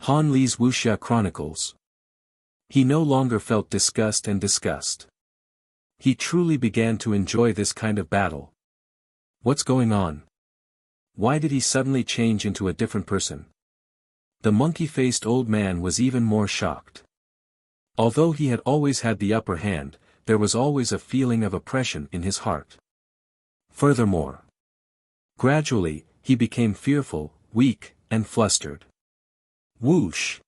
Han Li's Wuxia Chronicles. He no longer felt disgust and disgust. He truly began to enjoy this kind of battle. What's going on? Why did he suddenly change into a different person? The monkey-faced old man was even more shocked. Although he had always had the upper hand, there was always a feeling of oppression in his heart. Furthermore, gradually, he became fearful, weak, and flustered. Whoosh!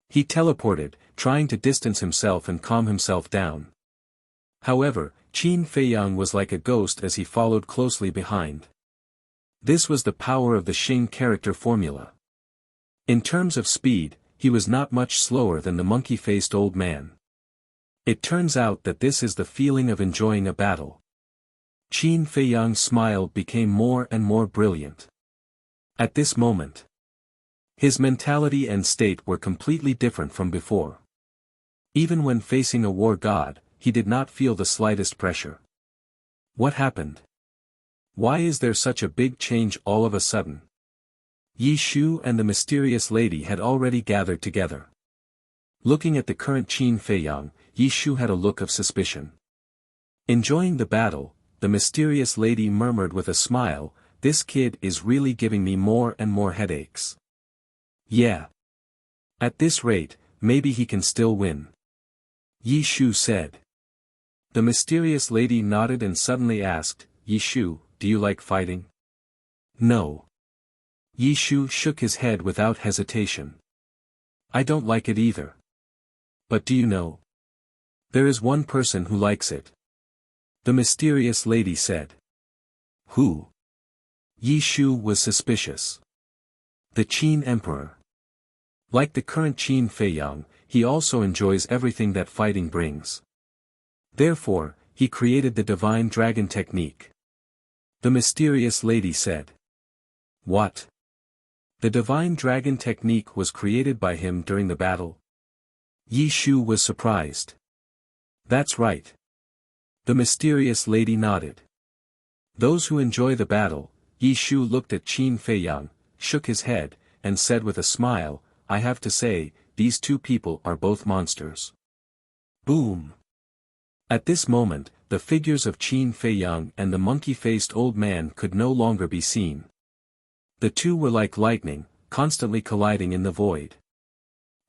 He teleported, trying to distance himself and calm himself down. However, Qin Feiyang was like a ghost as he followed closely behind. This was the power of the Xing character formula. In terms of speed, he was not much slower than the monkey-faced old man. It turns out that this is the feeling of enjoying a battle. Qin Feiyang's smile became more and more brilliant. At this moment, his mentality and state were completely different from before. Even when facing a war god, he did not feel the slightest pressure. What happened? Why is there such a big change all of a sudden? Yi Shu and the mysterious lady had already gathered together. Looking at the current Qin Feiyang, Yi Shu had a look of suspicion. Enjoying the battle, the mysterious lady murmured with a smile, "This kid is really giving me more and more headaches." Yeah. At this rate, maybe he can still win. Yi Shu said. The mysterious lady nodded and suddenly asked, "Yi Shu, do you like fighting?" "No." Yi Shu shook his head without hesitation. "I don't like it either. But do you know? There is one person who likes it." The mysterious lady said. "Who?" Yi Shu was suspicious. "The Qin Emperor. Like the current Qin Feiyang, he also enjoys everything that fighting brings. Therefore, he created the divine dragon technique." The mysterious lady said. "What? The divine dragon technique was created by him during the battle?" Yi Shu was surprised. "That's right." The mysterious lady nodded. Those who enjoy the battle, Yi Shu looked at Qin Feiyang, shook his head, and said with a smile, "I have to say, these two people are both monsters." Boom! At this moment, the figures of Qin Feiyang and the monkey-faced old man could no longer be seen. The two were like lightning, constantly colliding in the void.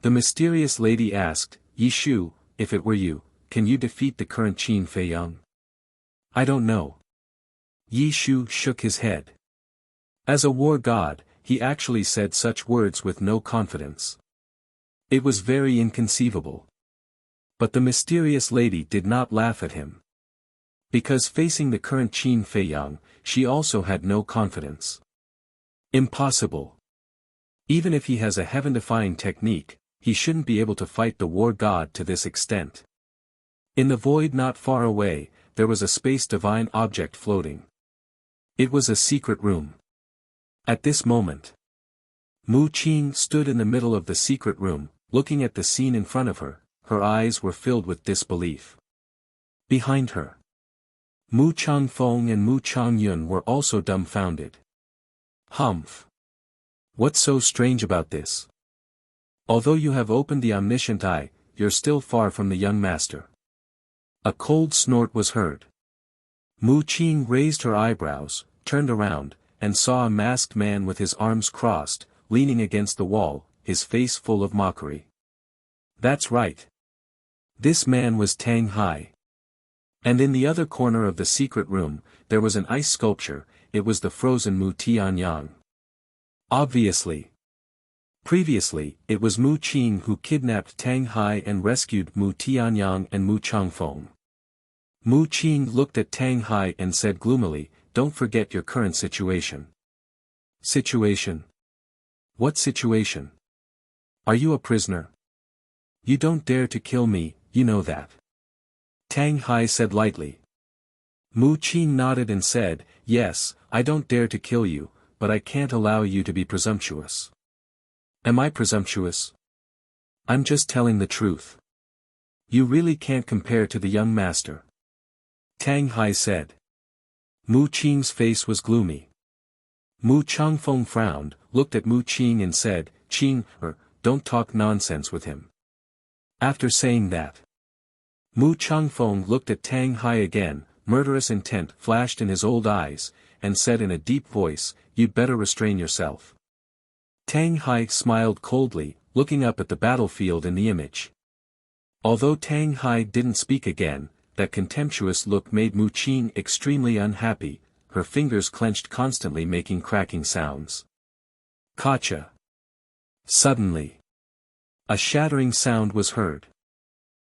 The mysterious lady asked, "Yi Shu, if it were you, can you defeat the current Qin Feiyang?" "I don't know." Yi Shu shook his head. As a war god, he actually said such words with no confidence. It was very inconceivable. But the mysterious lady did not laugh at him. Because facing the current Qin Feiyang, she also had no confidence. Impossible. Even if he has a heaven-defying technique, he shouldn't be able to fight the war god to this extent. In the void not far away, there was a space-divine object floating. It was a secret room. At this moment, Mu Qing stood in the middle of the secret room, looking at the scene in front of her. Her eyes were filled with disbelief. Behind her, Mu Changfeng and Mu Changyun were also dumbfounded. Humph! What's so strange about this? Although you have opened the omniscient eye, you're still far from the young master. A cold snort was heard. Mu Qing raised her eyebrows, turned around, and saw a masked man with his arms crossed, leaning against the wall, his face full of mockery. That's right. This man was Tang Hai. And in the other corner of the secret room, there was an ice sculpture. It was the frozen Mu Tianyang. Obviously. Previously, it was Mu Qing who kidnapped Tang Hai and rescued Mu Tianyang and Mu Changfeng. Mu Qing looked at Tang Hai and said gloomily, "Don't forget your current situation." Situation? What situation? Are you a prisoner? You don't dare to kill me, you know that. Tang Hai said lightly. Mu Qing nodded and said, "Yes, I don't dare to kill you, but I can't allow you to be presumptuous." Am I presumptuous? I'm just telling the truth. You really can't compare to the young master. Tang Hai said. Mu Qing's face was gloomy. Mu Changfeng frowned, looked at Mu Qing and said, don't talk nonsense with him. After saying that, Mu Changfeng looked at Tang Hai again, murderous intent flashed in his old eyes, and said in a deep voice, "You'd better restrain yourself." Tang Hai smiled coldly, looking up at the battlefield in the image. Although Tang Hai didn't speak again, that contemptuous look made Mu Qing extremely unhappy, her fingers clenched constantly making cracking sounds. Gotcha! Suddenly, a shattering sound was heard.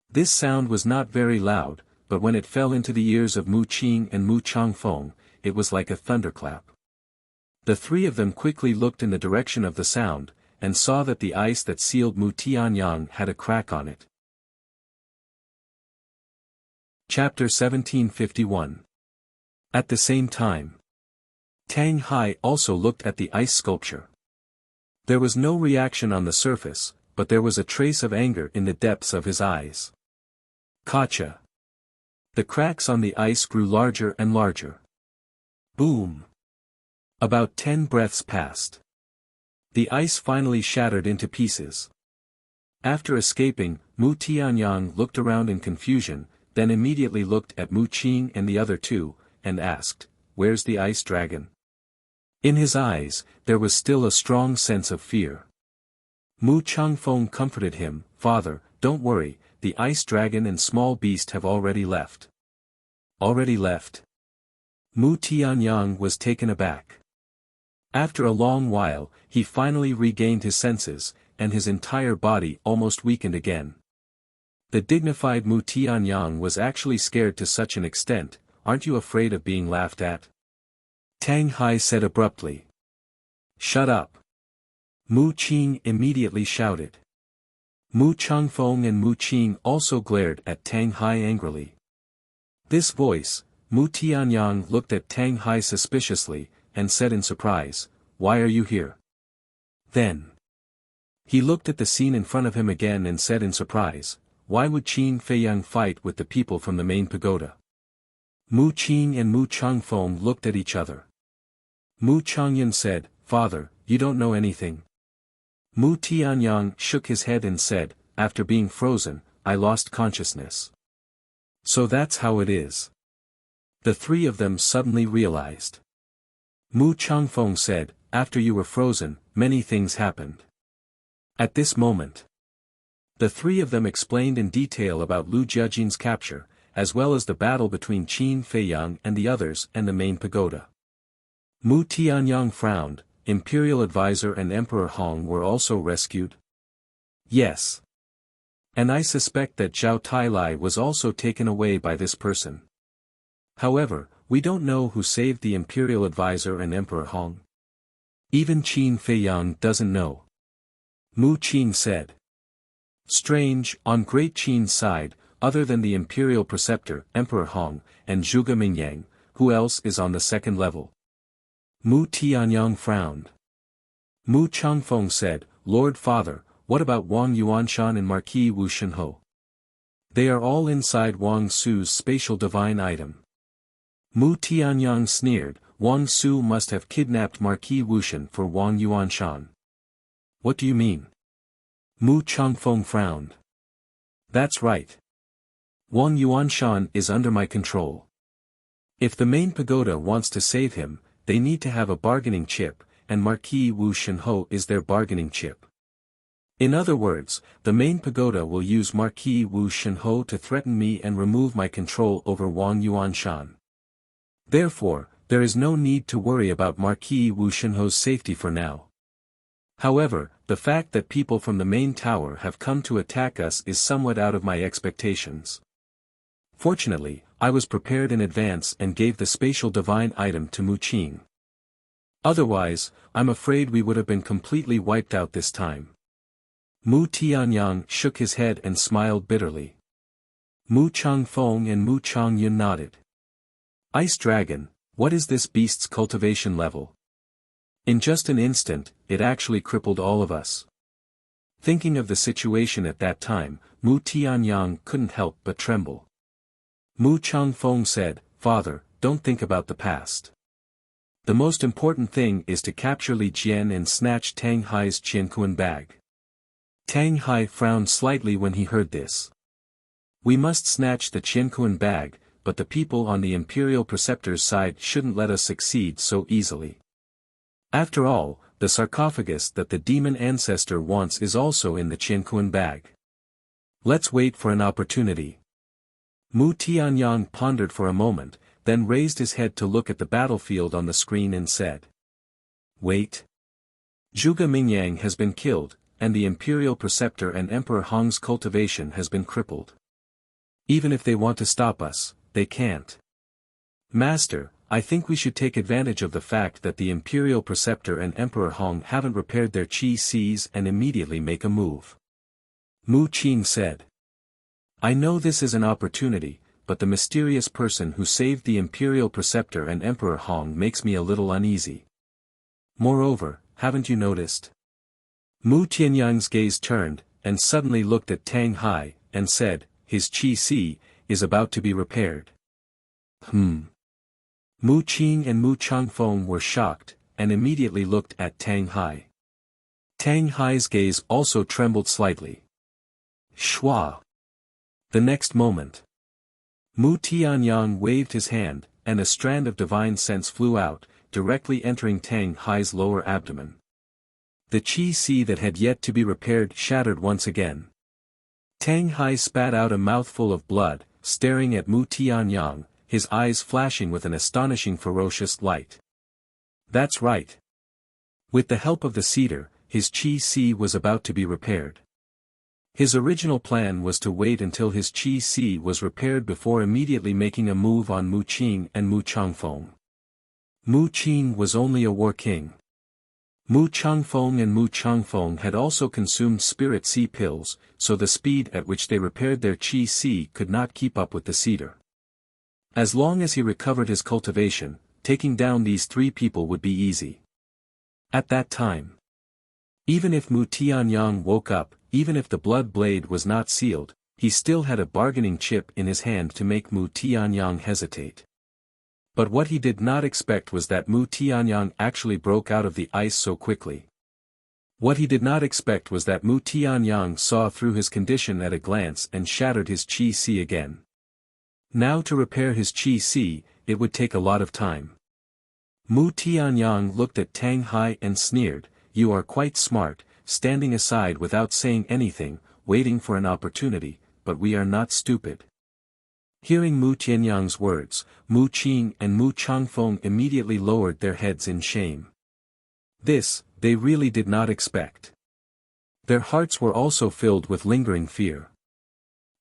This sound was not very loud, but when it fell into the ears of Mu Qing and Mu Changfeng, it was like a thunderclap. The three of them quickly looked in the direction of the sound, and saw that the ice that sealed Mu Tianyang had a crack on it. Chapter 1751. At the same time, Tang Hai also looked at the ice sculpture. There was no reaction on the surface, but there was a trace of anger in the depths of his eyes. Gotcha! The cracks on the ice grew larger and larger. Boom! About 10 breaths passed. The ice finally shattered into pieces. After escaping, Mu Tianyang looked around in confusion, then immediately looked at Mu Qing and the other two, and asked, "Where's the ice dragon?" In his eyes, there was still a strong sense of fear. Mu Changfeng comforted him, "Father, don't worry, the ice dragon and small beast have already left." Already left? Mu Tianyang was taken aback. After a long while, he finally regained his senses, and his entire body almost weakened again. The dignified Mu Tianyang was actually scared to such an extent. "Aren't you afraid of being laughed at?" Tang Hai said abruptly. "Shut up!" Mu Qing immediately shouted. Mu Changfeng and Mu Qing also glared at Tang Hai angrily. This voice, Mu Tianyang looked at Tang Hai suspiciously, and said in surprise, "Why are you here?" Then, he looked at the scene in front of him again and said in surprise, "Why would Qin Feiyang fight with the people from the main pagoda?" Mu Qing and Mu Changfeng looked at each other. Mu Changyan said, "Father, you don't know anything." Mu Tianyang shook his head and said, "After being frozen, I lost consciousness." So that's how it is. The three of them suddenly realized. Mu Changfeng said, "After you were frozen, many things happened." At this moment, the three of them explained in detail about Lu Jiajin's capture, as well as the battle between Qin Feiyang and the others and the main pagoda. Mu Tianyang frowned. Imperial advisor and Emperor Hong were also rescued? Yes. And I suspect that Zhao Tailai was also taken away by this person. However, we don't know who saved the Imperial advisor and Emperor Hong. Even Qin Feiyang doesn't know. Mu Qing said. Strange, on Great Qin's side, other than the Imperial Preceptor, Emperor Hong, and Zhuge Mingyang, who else is on the second level? Mu Tianyang frowned. Mu Changfeng said, "Lord Father, what about Wang Yuanshan and Marquis Wu Shenho? They are all inside Wang Su's spatial divine item." Mu Tianyang sneered, "Wang Su must have kidnapped Marquis Wushan for Wang Yuanshan." What do you mean? Mu Changfeng frowned. That's right. Wang Yuanshan is under my control. If the main pagoda wants to save him, they need to have a bargaining chip, and Marquis Wu Shenho is their bargaining chip. In other words, the main pagoda will use Marquis Wu Shenho to threaten me and remove my control over Wang Yuanshan. Therefore, there is no need to worry about Marquis Wu Shenho's safety for now. However, the fact that people from the main tower have come to attack us is somewhat out of my expectations. Fortunately, I was prepared in advance and gave the spatial divine item to Mu Qing. Otherwise, I'm afraid we would have been completely wiped out this time. Mu Tianyang shook his head and smiled bitterly. Mu Changfeng and Mu Changyun nodded. Ice Dragon, what is this beast's cultivation level? In just an instant, it actually crippled all of us. Thinking of the situation at that time, Mu Tianyang couldn't help but tremble. Mu Changfeng said, "Father, don't think about the past. The most important thing is to capture Li Jian and snatch Tang Hai's Qiankuan bag." Tang Hai frowned slightly when he heard this. We must snatch the Qiankuan bag, but the people on the Imperial Preceptor's side shouldn't let us succeed so easily. After all, the sarcophagus that the demon ancestor wants is also in the Qiankuan bag. Let's wait for an opportunity. Mu Tianyang pondered for a moment, then raised his head to look at the battlefield on the screen and said. Wait. Zhuge Mingyang has been killed, and the Imperial Preceptor and Emperor Hong's cultivation has been crippled. Even if they want to stop us, they can't. Master, I think we should take advantage of the fact that the Imperial Preceptor and Emperor Hong haven't repaired their Qi Cs and immediately make a move. Mu Qing said. I know this is an opportunity, but the mysterious person who saved the Imperial Preceptor and Emperor Hong makes me a little uneasy. Moreover, haven't you noticed? Mu Tianyang's gaze turned, and suddenly looked at Tang Hai, and said, his Qi Si is about to be repaired. Mu Qing and Mu Changfeng were shocked, and immediately looked at Tang Hai. Tang Hai's gaze also trembled slightly. Shua. The next moment, Mu Tianyang waved his hand, and a strand of divine sense flew out, directly entering Tang Hai's lower abdomen. The Qi Si that had yet to be repaired shattered once again. Tang Hai spat out a mouthful of blood, staring at Mu Tianyang, his eyes flashing with an astonishing ferocious light. That's right. With the help of the cedar, his Qi Si was about to be repaired. His original plan was to wait until his Qi Si was repaired before immediately making a move on Mu Qing and Mu Changfeng. Mu Qing was only a war king. Mu Changfeng and Mu Changfeng had also consumed spirit sea pills, so the speed at which they repaired their Qi Si could not keep up with the cedar. As long as he recovered his cultivation, taking down these three people would be easy. At that time, even if Mu Tianyang woke up, even if the blood blade was not sealed, he still had a bargaining chip in his hand to make Mu Tianyang hesitate. But what he did not expect was that Mu Tianyang actually broke out of the ice so quickly. What he did not expect was that Mu Tianyang saw through his condition at a glance and shattered his Qi Si again. Now to repair his Qi Si, it would take a lot of time. Mu Tianyang looked at Tang Hai and sneered, you are quite smart, standing aside without saying anything, waiting for an opportunity, but we are not stupid. Hearing Mu Tianyang's words, Mu Qing and Mu Changfeng immediately lowered their heads in shame. This, they really did not expect. Their hearts were also filled with lingering fear.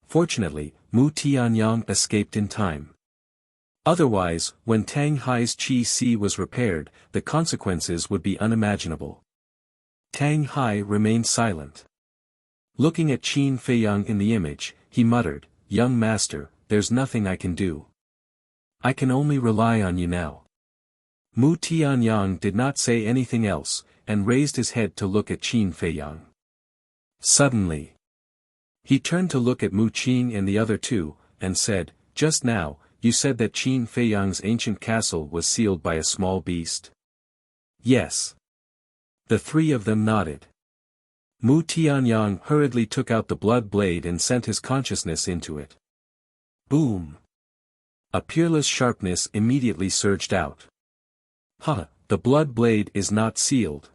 Fortunately, Mu Tianyang escaped in time. Otherwise, when Tang Hai's Qi Si was repaired, the consequences would be unimaginable. Tang Hai remained silent. Looking at Qin Feiyang in the image, he muttered, young master, there's nothing I can do. I can only rely on you now. Mu Tianyang did not say anything else, and raised his head to look at Qin Feiyang. Suddenly, he turned to look at Mu Qing and the other two, and said, just now, you said that Qin Feiyang's ancient castle was sealed by a small beast? Yes. The three of them nodded. Mu Tianyang hurriedly took out the blood blade and sent his consciousness into it. Boom! A peerless sharpness immediately surged out. The blood blade is not sealed.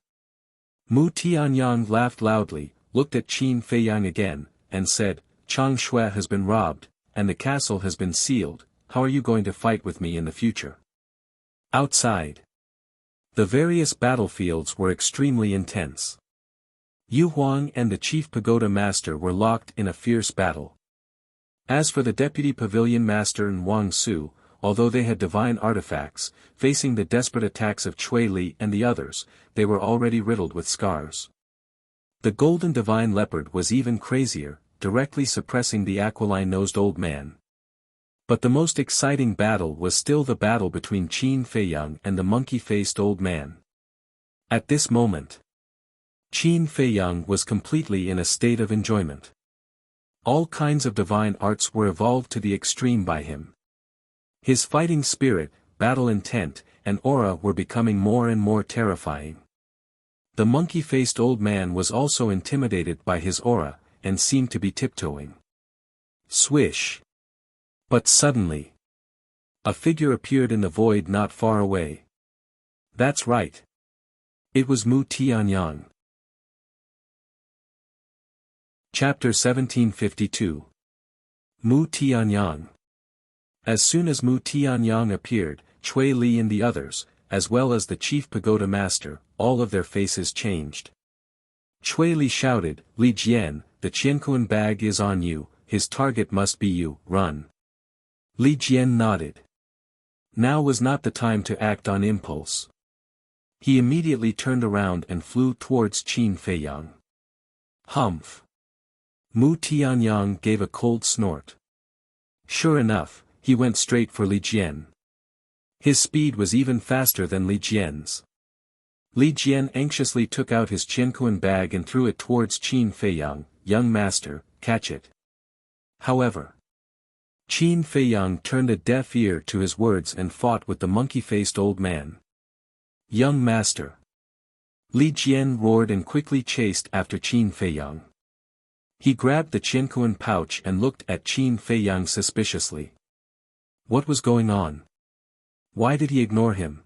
Mu Tianyang laughed loudly, looked at Qin Feiyang again, and said, Chang Shui has been robbed, and the castle has been sealed, how are you going to fight with me in the future? Outside, the various battlefields were extremely intense. Yu Huang and the chief pagoda master were locked in a fierce battle. As for the deputy pavilion master and Wang Su, although they had divine artifacts, facing the desperate attacks of Cui Li and the others, they were already riddled with scars. The golden divine leopard was even crazier, directly suppressing the aquiline-nosed old man. But the most exciting battle was still the battle between Qin Feiyang and the monkey-faced old man. At this moment, Qin Feiyang was completely in a state of enjoyment. All kinds of divine arts were evolved to the extreme by him. His fighting spirit, battle intent, and aura were becoming more and more terrifying. The monkey-faced old man was also intimidated by his aura, and seemed to be tiptoeing. Swish! But suddenly, a figure appeared in the void not far away. That's right. It was Mu Tianyang. Chapter 1752. Mu Tianyang. As soon as Mu Tianyang appeared, Cui Li and the others, as well as the chief pagoda master, all of their faces changed. Cui Li shouted, "Li Jian, the Qiankuan bag is on you, his target must be you, run." Li Jian nodded. Now was not the time to act on impulse. He immediately turned around and flew towards Qin Feiyang. Humph! Mu Tianyang gave a cold snort. Sure enough, he went straight for Li Jian. His speed was even faster than Li Jian's. Li Jian anxiously took out his Qiankuan bag and threw it towards Qin Feiyang. "Young master, catch it." However, Qin Feiyang turned a deaf ear to his words and fought with the monkey-faced old man. "Young master!" Li Jian roared and quickly chased after Qin Feiyang. He grabbed the Qiankuan pouch and looked at Qin Feiyang suspiciously. What was going on? Why did he ignore him?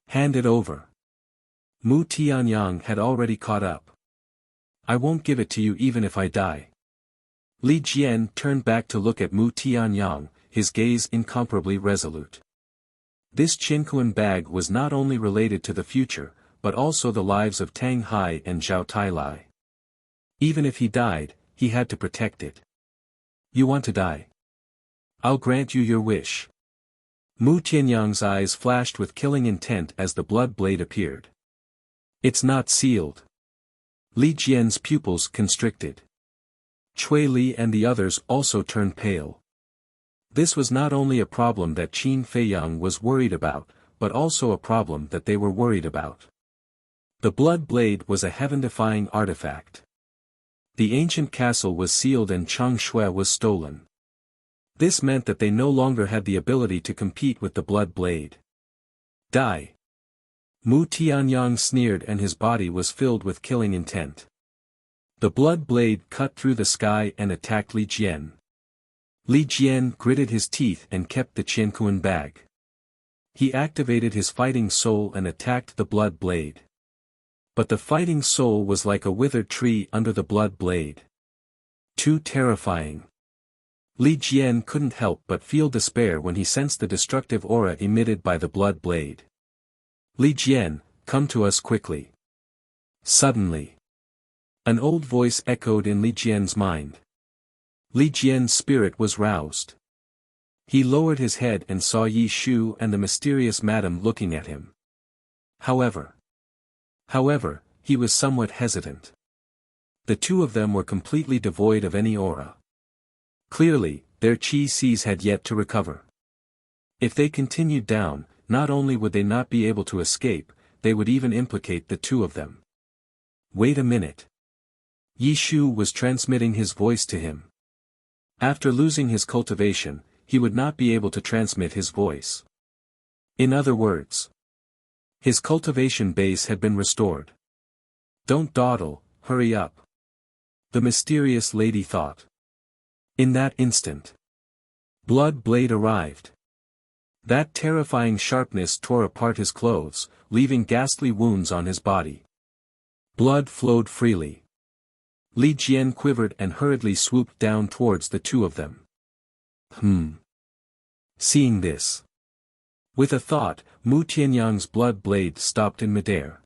"Hand it over." Mu Tianyang had already caught up. "I won't give it to you even if I die." Li Jian turned back to look at Mu Tianyang, his gaze incomparably resolute. This Qiankuan bag was not only related to the future, but also the lives of Tang Hai and Zhao Tailai. Even if he died, he had to protect it. "You want to die? I'll grant you your wish." Mu Tianyang's eyes flashed with killing intent as the blood blade appeared. "It's not sealed." Li Jian's pupils constricted. Cui Li and the others also turned pale. This was not only a problem that Qin Feiyang was worried about, but also a problem that they were worried about. The blood blade was a heaven-defying artifact. The ancient castle was sealed and Chang Shui was stolen. This meant that they no longer had the ability to compete with the blood blade. "Die!" Mu Tianyang sneered and his body was filled with killing intent. The blood blade cut through the sky and attacked Li Jian. Li Jian gritted his teeth and kept the Qiankuan bag. He activated his fighting soul and attacked the blood blade. But the fighting soul was like a withered tree under the blood blade. Too terrifying. Li Jian couldn't help but feel despair when he sensed the destructive aura emitted by the blood blade. "Li Jian, come to us quickly." Suddenly, an old voice echoed in Li Jian's mind. Li Jian's spirit was roused. He lowered his head and saw Yi Shu and the mysterious madam looking at him. However, he was somewhat hesitant. The two of them were completely devoid of any aura. Clearly, their chi seas had yet to recover. If they continued down, not only would they not be able to escape, they would even implicate the two of them. Wait a minute. Yi Shu was transmitting his voice to him. After losing his cultivation, he would not be able to transmit his voice. In other words, his cultivation base had been restored. "Don't dawdle, hurry up," the mysterious lady thought. In that instant, Blood Blade arrived. That terrifying sharpness tore apart his clothes, leaving ghastly wounds on his body. Blood flowed freely. Li Jian quivered and hurriedly swooped down towards the two of them. Seeing this, with a thought, Mu Tianyang's blood blade stopped in midair.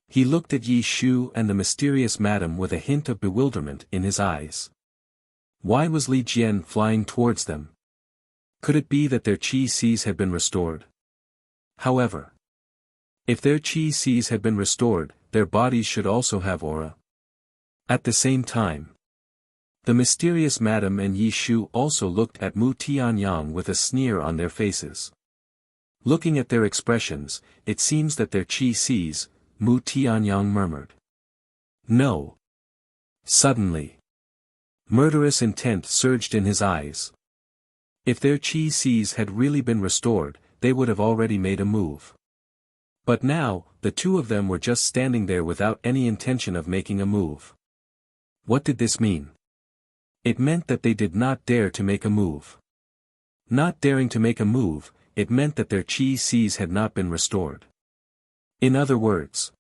He looked at Yi Shu and the mysterious madam with a hint of bewilderment in his eyes. Why was Li Jian flying towards them? Could it be that their chi seas had been restored? However, if their chi seas had been restored, their bodies should also have aura. At the same time, the mysterious madam and Yi Shu also looked at Mu Tianyang with a sneer on their faces. Looking at their expressions, it seems that their chi sees, Mu Tianyang murmured. "No." Suddenly, murderous intent surged in his eyes. If their chi seas had really been restored, they would have already made a move. But now, the two of them were just standing there without any intention of making a move. What did this mean? It meant that they did not dare to make a move. Not daring to make a move, it meant that their chi seas had not been restored. In other words,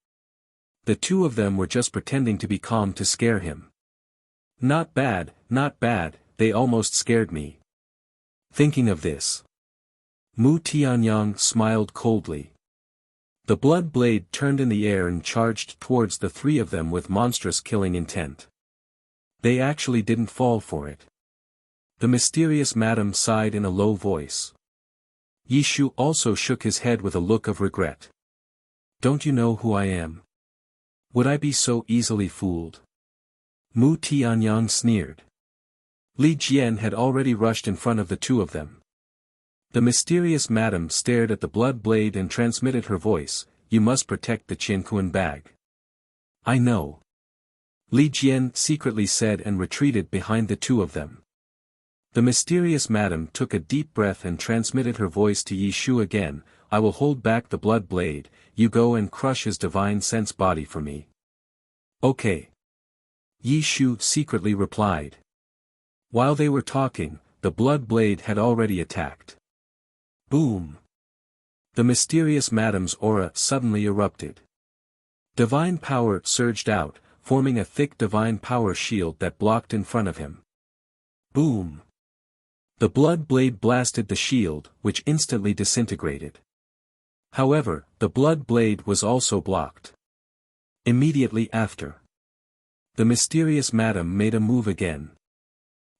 the two of them were just pretending to be calm to scare him. Not bad, they almost scared me. Thinking of this, Mu Tianyang smiled coldly. The blood blade turned in the air and charged towards the three of them with monstrous killing intent. They actually didn't fall for it. The mysterious madam sighed in a low voice. Yishu also shook his head with a look of regret. Don't you know who I am? Would I be so easily fooled? Mu Tianyang sneered. Li Jian had already rushed in front of the two of them. The mysterious madam stared at the blood blade and transmitted her voice, "You must protect the Qianquan bag." "I know." Li Jian secretly said and retreated behind the two of them. The mysterious madam took a deep breath and transmitted her voice to Yi Shu again, "I will hold back the blood blade, you go and crush his divine sense body for me." "Okay." Yi Shu secretly replied. While they were talking, the blood blade had already attacked. Boom! The mysterious madam's aura suddenly erupted. Divine power surged out, forming a thick divine power shield that blocked in front of him. Boom! The blood blade blasted the shield, which instantly disintegrated. However, the blood blade was also blocked. Immediately after, the mysterious madam made a move again.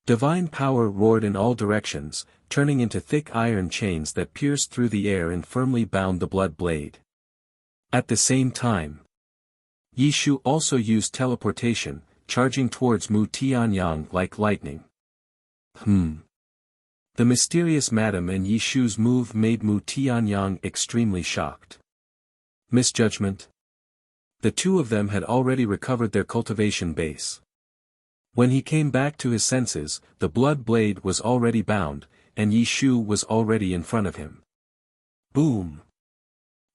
Divine power roared in all directions, turning into thick iron chains that pierced through the air and firmly bound the blood blade. At the same time, Yishu also used teleportation, charging towards Mu Tianyang like lightning. The mysterious madam and Yishu's move made Mu Tianyang extremely shocked. Misjudgment? The two of them had already recovered their cultivation base. When he came back to his senses, the blood blade was already bound, and Yishu was already in front of him. Boom!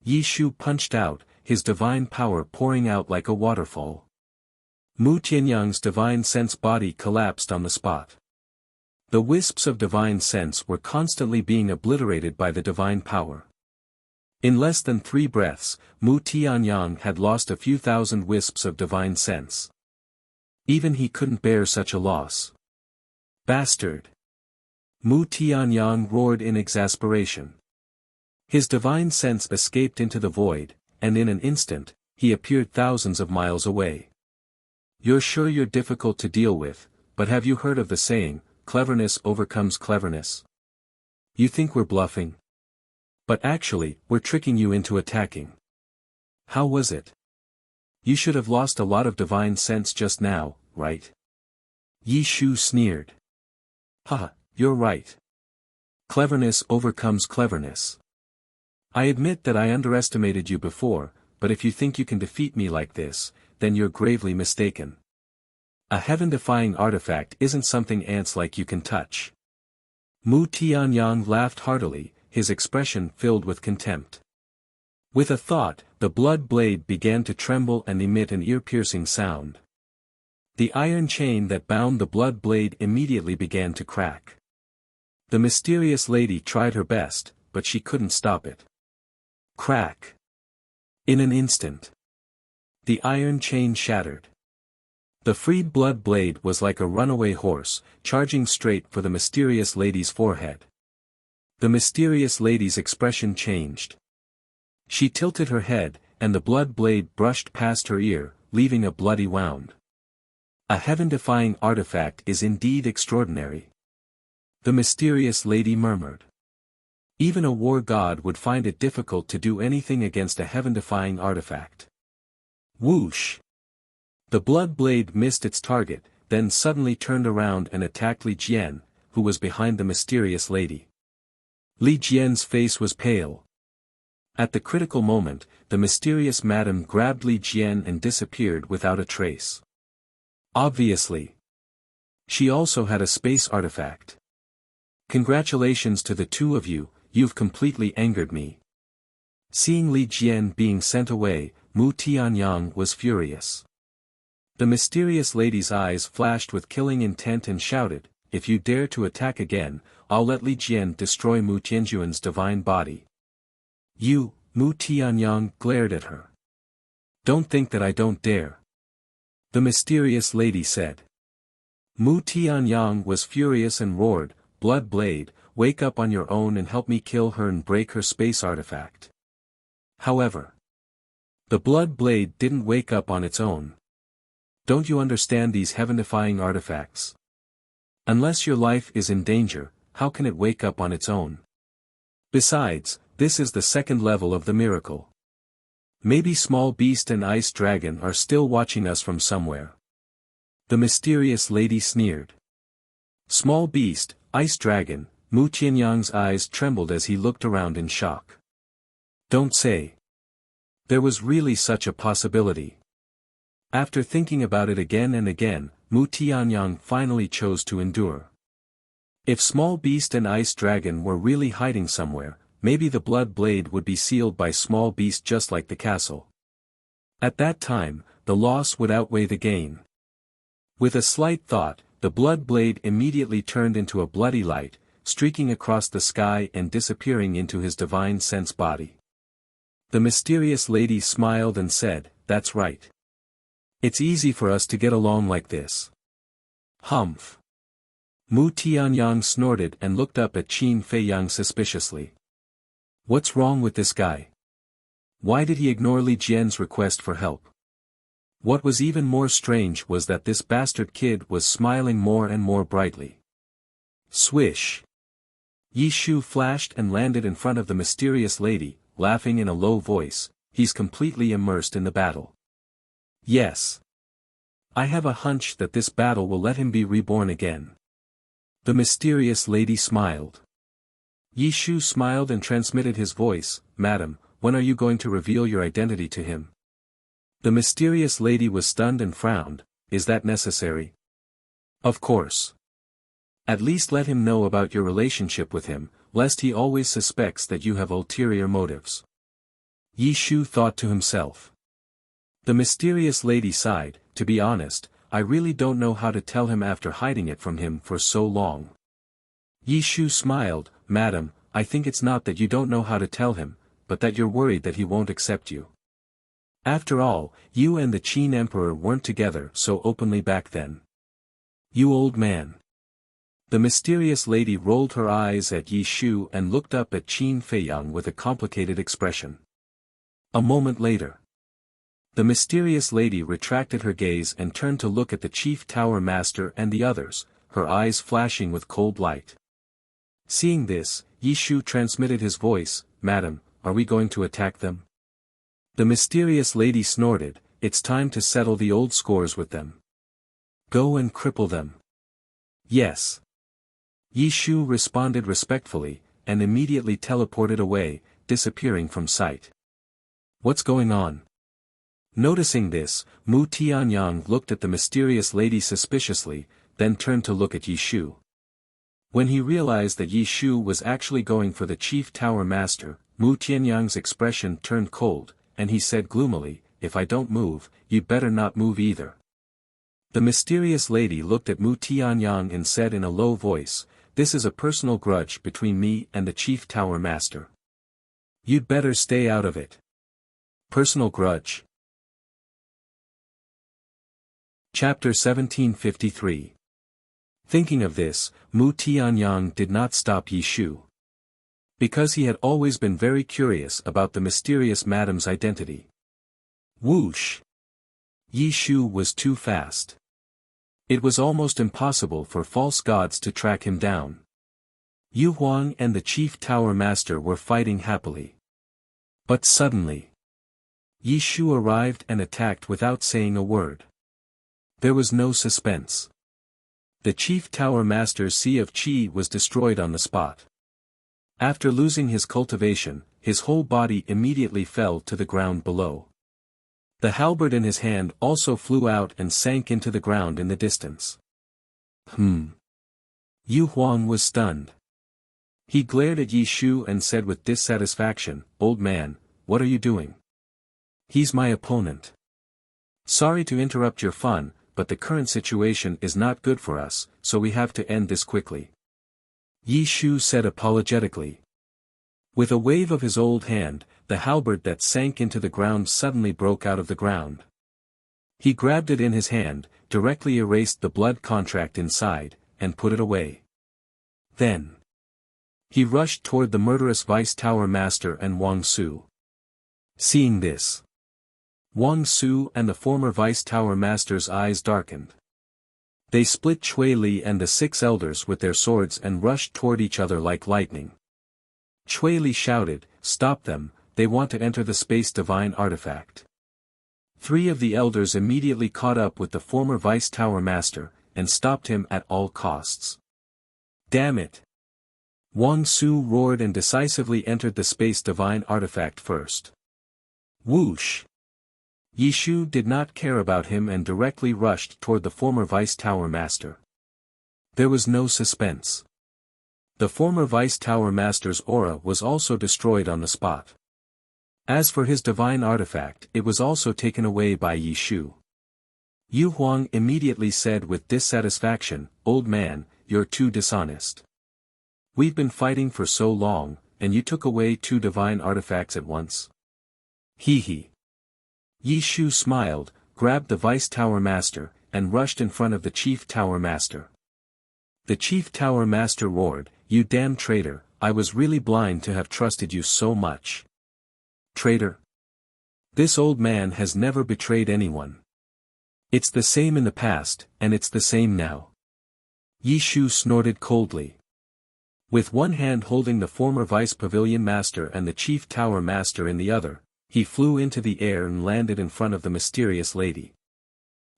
Yishu punched out, his divine power pouring out like a waterfall. Mu Tianyang's divine sense body collapsed on the spot. The wisps of divine sense were constantly being obliterated by the divine power. In less than 3 breaths, Mu Tianyang had lost a few thousand wisps of divine sense. Even he couldn't bear such a loss. Bastard! Mu Tianyang roared in exasperation. His divine sense escaped into the void, and in an instant, he appeared thousands of miles away. You're sure you're difficult to deal with, but have you heard of the saying, cleverness overcomes cleverness? You think we're bluffing? But actually, we're tricking you into attacking. How was it? You should have lost a lot of divine sense just now, right? Yi Shu sneered. Haha, you're right. Cleverness overcomes cleverness. I admit that I underestimated you before, but if you think you can defeat me like this, then you're gravely mistaken. A heaven-defying artifact isn't something ants like you can touch. Mu Tianyang laughed heartily, his expression filled with contempt. With a thought, the blood blade began to tremble and emit an ear-piercing sound. The iron chain that bound the blood blade immediately began to crack. The mysterious lady tried her best, but she couldn't stop it. Crack! In an instant, the iron chain shattered. The freed blood blade was like a runaway horse, charging straight for the mysterious lady's forehead. The mysterious lady's expression changed. She tilted her head, and the blood blade brushed past her ear, leaving a bloody wound. A heaven-defying artifact is indeed extraordinary. The mysterious lady murmured. Even a war god would find it difficult to do anything against a heaven-defying artifact. Whoosh! The blood blade missed its target, then suddenly turned around and attacked Li Jian, who was behind the mysterious lady. Li Jian's face was pale. At the critical moment, the mysterious madam grabbed Li Jian and disappeared without a trace. Obviously, she also had a space artifact. Congratulations to the two of you, you've completely angered me. Seeing Li Jian being sent away, Mu Tianyang was furious. The mysterious lady's eyes flashed with killing intent and shouted, "If you dare to attack again, I'll let Li Jian destroy Mu Tianjuan's divine body." "You," Mu Tianyang glared at her. "Don't think that I don't dare," the mysterious lady said. Mu Tianyang was furious and roared, "Blood Blade, wake up on your own and help me kill her and break her space artifact." However, the Blood Blade didn't wake up on its own. Don't you understand these heaven-defying artifacts? Unless your life is in danger, how can it wake up on its own? Besides, this is the second level of the miracle. Maybe Small Beast and Ice Dragon are still watching us from somewhere. The mysterious lady sneered. Small Beast, Ice Dragon, Mu Tianyang's eyes trembled as he looked around in shock. Don't say. There was really such a possibility. After thinking about it again and again, Mu Tianyang finally chose to endure. If Small Beast and Ice Dragon were really hiding somewhere, maybe the Blood Blade would be sealed by Small Beast just like the castle. At that time, the loss would outweigh the gain. With a slight thought, the Blood Blade immediately turned into a bloody light, streaking across the sky and disappearing into his divine sense body. The mysterious lady smiled and said, "That's right. It's easy for us to get along like this." Humph. Mu Tianyang snorted and looked up at Qin Feiyang suspiciously. What's wrong with this guy? Why did he ignore Li Jian's request for help? What was even more strange was that this bastard kid was smiling more and more brightly. Swish. Yi Shu flashed and landed in front of the mysterious lady, laughing in a low voice. He's completely immersed in the battle. Yes. I have a hunch that this battle will let him be reborn again. The mysterious lady smiled. Yi Shu smiled and transmitted his voice, "Madam, when are you going to reveal your identity to him?" The mysterious lady was stunned and frowned. "Is that necessary?" "Of course. At least let him know about your relationship with him, lest he always suspects that you have ulterior motives." Yi Shu thought to himself. The mysterious lady sighed, "To be honest, I really don't know how to tell him after hiding it from him for so long." Yi Shu smiled, "Madam, I think it's not that you don't know how to tell him, but that you're worried that he won't accept you. After all, you and the Qin Emperor weren't together so openly back then. You old man." The mysterious lady rolled her eyes at Yi Shu and looked up at Qin Feiyang with a complicated expression. A moment later, the mysterious lady retracted her gaze and turned to look at the Chief Tower Master and the others, her eyes flashing with cold light. Seeing this, Yi Shu transmitted his voice, "Madam, are we going to attack them?" The mysterious lady snorted, "It's time to settle the old scores with them. Go and cripple them." "Yes." Yi Shu responded respectfully, and immediately teleported away, disappearing from sight. What's going on? Noticing this, Mu Tianyang looked at the mysterious lady suspiciously, then turned to look at Yi Shu. When he realized that Yi Shu was actually going for the Chief Tower Master, Mu Tianyang's expression turned cold, and he said gloomily, "If I don't move, you'd better not move either." The mysterious lady looked at Mu Tianyang and said in a low voice, "This is a personal grudge between me and the Chief Tower Master. You'd better stay out of it." Personal grudge. Chapter 1753. Thinking of this, Mu Tianyang did not stop Yi Shu. Because he had always been very curious about the mysterious madam's identity. Whoosh! Yi Shu was too fast. It was almost impossible for false gods to track him down. Yu Huang and the Chief Tower Master were fighting happily. But suddenly, Yi Shu arrived and attacked without saying a word. There was no suspense. The Chief Tower Master's Sea of Qi was destroyed on the spot. After losing his cultivation, his whole body immediately fell to the ground below. The halberd in his hand also flew out and sank into the ground in the distance. Yu Huang was stunned. He glared at Yi Shu and said with dissatisfaction, "Old man, what are you doing? He's my opponent. Sorry to interrupt your fun, but the current situation is not good for us, so we have to end this quickly. Yi Shu said apologetically. With a wave of his old hand, the halberd that sank into the ground suddenly broke out of the ground. He grabbed it in his hand, directly erased the blood contract inside, and put it away. Then he rushed toward the murderous Vice Tower Master and Wang Su. Seeing this, Wang Su and the former Vice Tower Master's eyes darkened. They split Cui Li and the 6 elders with their swords and rushed toward each other like lightning. Cui Li shouted, "Stop them, they want to enter the space divine artifact." 3 of the elders immediately caught up with the former Vice Tower Master, and stopped him at all costs. Damn it! Wang Su roared and decisively entered the space divine artifact first. Whoosh! Yi Shu did not care about him and directly rushed toward the former Vice Tower Master. There was no suspense. The former Vice Tower Master's aura was also destroyed on the spot. As for his divine artifact, it was also taken away by Yi Shu. Yu Huang immediately said with dissatisfaction, "Old man, you're too dishonest. We've been fighting for so long, and you took away 2 divine artifacts at once." Hee hee. Yi Shu smiled, grabbed the Vice Tower Master, and rushed in front of the Chief Tower Master. The Chief Tower Master roared, "You damn traitor, I was really blind to have trusted you so much." Traitor? This old man has never betrayed anyone. It's the same in the past, and it's the same now. Yi Shu snorted coldly. With one hand holding the former Vice Pavilion Master and the Chief Tower Master in the other, he flew into the air and landed in front of the mysterious lady.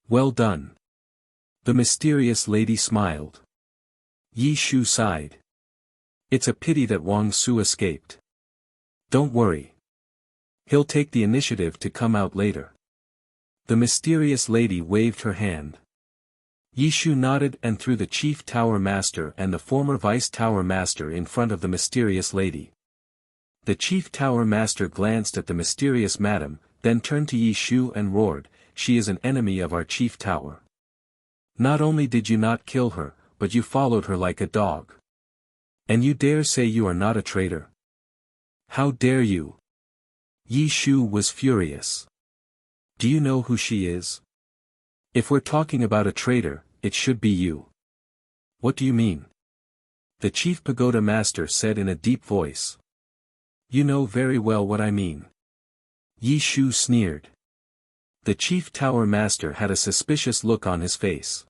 Well done. The mysterious lady smiled. Yi Shu sighed. It's a pity that Wang Su escaped. Don't worry. He'll take the initiative to come out later. The mysterious lady waved her hand. Yi Shu nodded and threw the Chief Tower Master and the former Vice Tower Master in front of the mysterious lady. The Chief Tower Master glanced at the mysterious madam, then turned to Yi Shu and roared, "She is an enemy of our Chief Tower. Not only did you not kill her, but you followed her like a dog. And you dare say you are not a traitor? How dare you?" Yi Shu was furious. Do you know who she is? If we're talking about a traitor, it should be you. What do you mean? The Chief Pagoda Master said in a deep voice. You know very well what I mean. Yi Shu sneered. The Chief Tower Master had a suspicious look on his face.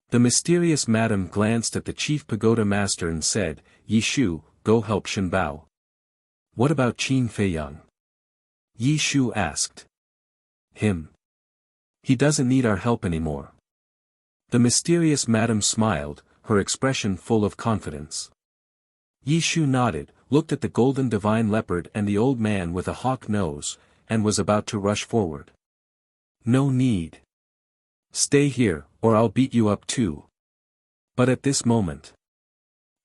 The mysterious madam glanced at the Chief Pagoda Master and said, Yi Shu, go help Shen Bao. What about Qin Feiyang? Yi Shu asked. Him. He doesn't need our help anymore. The mysterious madam smiled, her expression full of confidence. Yi Shu nodded, looked at the golden divine leopard and the old man with a hawk nose, and was about to rush forward. No need. Stay here, or I'll beat you up too. But at this moment,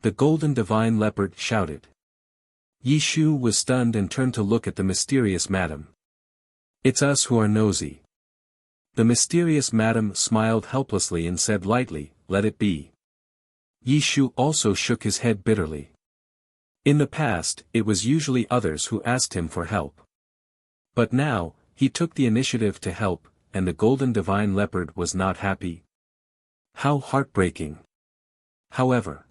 the golden divine leopard shouted. Yi Shu was stunned and turned to look at the mysterious madam. It's us who are nosy. The mysterious madam smiled helplessly and said lightly, let it be. Yi Shu also shook his head bitterly. In the past, it was usually others who asked him for help. But now, he took the initiative to help, and the golden divine leopard was not happy. How heartbreaking. However,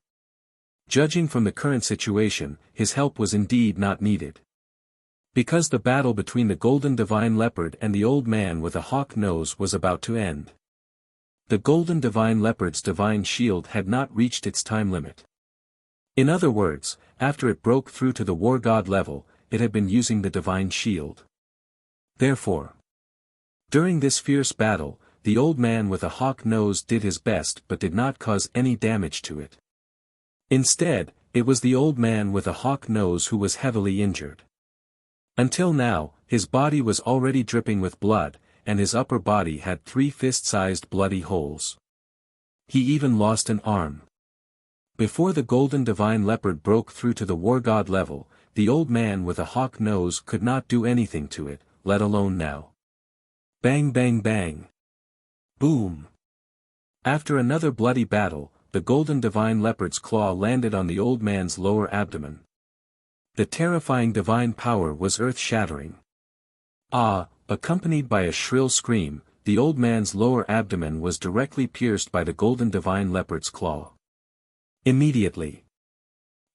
judging from the current situation, his help was indeed not needed. Because the battle between the golden divine leopard and the old man with a hawk nose was about to end. The golden divine leopard's divine shield had not reached its time limit. In other words, after it broke through to the war god level, it had been using the divine shield. Therefore, during this fierce battle, the old man with a hawk nose did his best but did not cause any damage to it. Instead, it was the old man with a hawk nose who was heavily injured. Until now, his body was already dripping with blood, and his upper body had 3 fist-sized bloody holes. He even lost an arm. Before the golden divine leopard broke through to the war god level, the old man with a hawk nose could not do anything to it, let alone now. Bang bang bang. Boom. After another bloody battle, the golden divine leopard's claw landed on the old man's lower abdomen. The terrifying divine power was earth-shattering. Ah, accompanied by a shrill scream, the old man's lower abdomen was directly pierced by the golden divine leopard's claw. Immediately,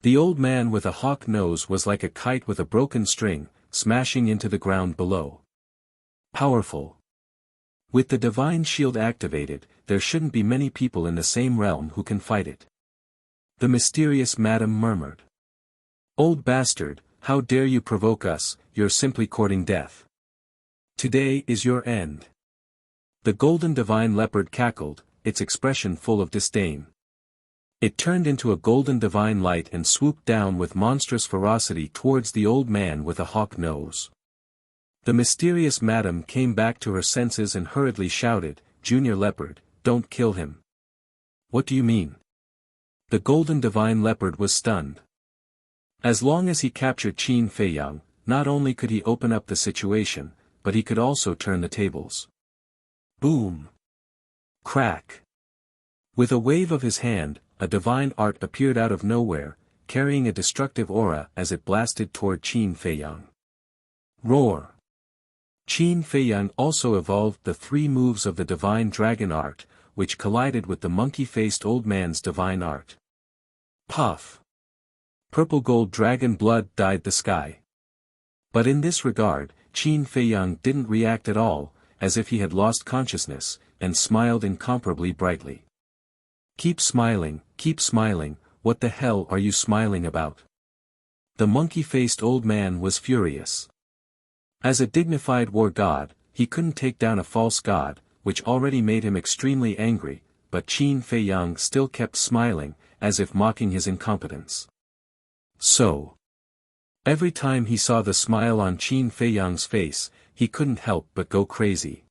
the old man with a hawk nose was like a kite with a broken string, smashing into the ground below. Powerful. With the divine shield activated, there shouldn't be many people in the same realm who can fight it. The mysterious madam murmured. Old bastard, how dare you provoke us, you're simply courting death. Today is your end. The golden divine leopard cackled, its expression full of disdain. It turned into a golden divine light and swooped down with monstrous ferocity towards the old man with a hawk nose. The mysterious madam came back to her senses and hurriedly shouted, Junior Leopard, don't kill him. What do you mean? The golden divine leopard was stunned. As long as he captured Qin Feiyang, not only could he open up the situation, but he could also turn the tables. Boom. Crack. With a wave of his hand, a divine art appeared out of nowhere, carrying a destructive aura as it blasted toward Qin Feiyang. Roar. Qin Feiyang also evolved the 3 moves of the divine dragon art, which collided with the monkey-faced old man's divine art. Puff. Purple gold dragon blood dyed the sky. But in this regard, Qin Feiyang didn't react at all, as if he had lost consciousness, and smiled incomparably brightly. Keep smiling, what the hell are you smiling about? The monkey-faced old man was furious. As a dignified war god, he couldn't take down a false god, which already made him extremely angry, but Qin Feiyang still kept smiling, as if mocking his incompetence. So, every time he saw the smile on Qin Feiyang's face, he couldn't help but go crazy.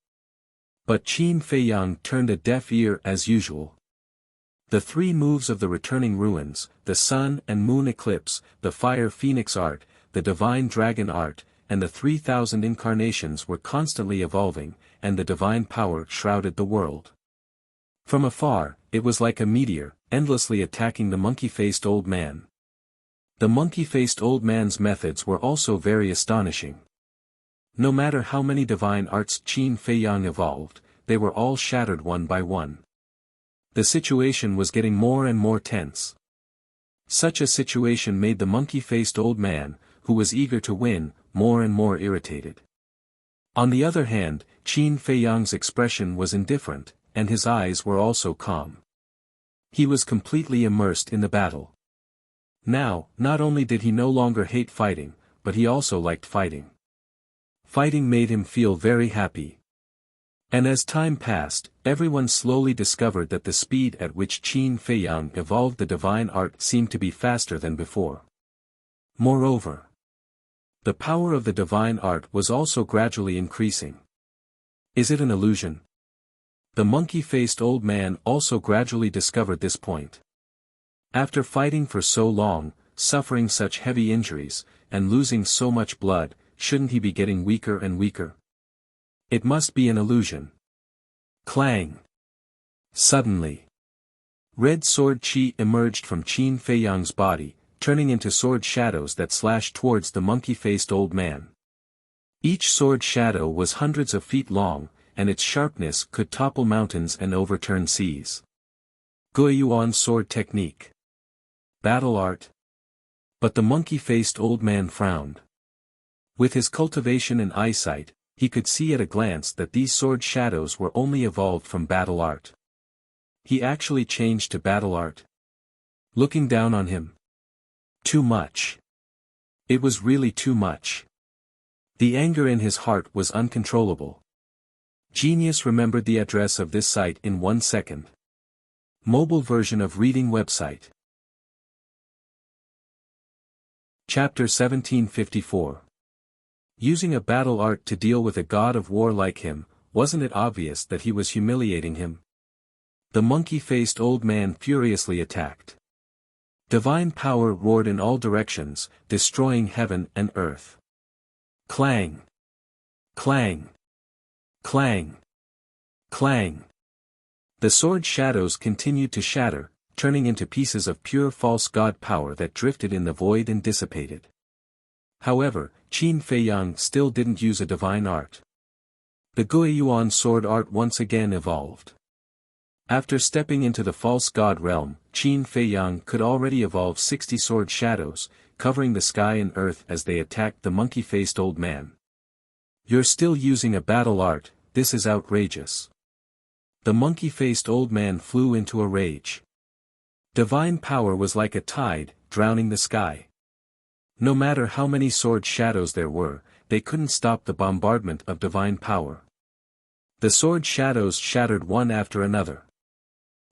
But Qin Feiyang turned a deaf ear as usual. The 3 moves of the returning ruins, the sun and moon eclipse, the fire phoenix art, the divine dragon art, and the 3,000 incarnations were constantly evolving, and the divine power shrouded the world. From afar, it was like a meteor, endlessly attacking the monkey-faced old man. The monkey-faced old man's methods were also very astonishing. No matter how many divine arts Qin Feiyang evolved, they were all shattered one by one. The situation was getting more and more tense. Such a situation made the monkey-faced old man, who was eager to win, more and more irritated. On the other hand, Qin Feiyang's expression was indifferent, and his eyes were also calm. He was completely immersed in the battle. Now, not only did he no longer hate fighting, but he also liked fighting. Fighting made him feel very happy. And as time passed, everyone slowly discovered that the speed at which Qin Feiyang evolved the divine art seemed to be faster than before. Moreover, the power of the divine art was also gradually increasing. Is it an illusion? The monkey-faced old man also gradually discovered this point. After fighting for so long, suffering such heavy injuries, and losing so much blood, shouldn't he be getting weaker and weaker? It must be an illusion. Clang! Suddenly, red sword chi emerged from Qin Feiyang's body, turning into sword shadows that slashed towards the monkey-faced old man. Each sword shadow was hundreds of feet long, and its sharpness could topple mountains and overturn seas. Guiyuan sword technique. Battle art. But the monkey-faced old man frowned. With his cultivation and eyesight, he could see at a glance that these sword shadows were only evolved from battle art. He actually changed to battle art. Looking down on him. Too much. It was really too much. The anger in his heart was uncontrollable. Genius remembered the address of this site in 1 second. Mobile version of reading website. Chapter 1754. Using a battle art to deal with a god of war like him, wasn't it obvious that he was humiliating him? The monkey-faced old man furiously attacked. Divine power roared in all directions, destroying heaven and earth. Clang! Clang! Clang! Clang! The sword shadows continued to shatter, turning into pieces of pure false god power that drifted in the void and dissipated. However, Qin Feiyang still didn't use a divine art. The Guiyuan sword art once again evolved. After stepping into the false god realm, Qin Feiyang could already evolve 60 sword shadows, covering the sky and earth as they attacked the monkey-faced old man. "You're still using a battle art, this is outrageous." The monkey-faced old man flew into a rage. Divine power was like a tide, drowning the sky. No matter how many sword shadows there were, they couldn't stop the bombardment of divine power. The sword shadows shattered one after another.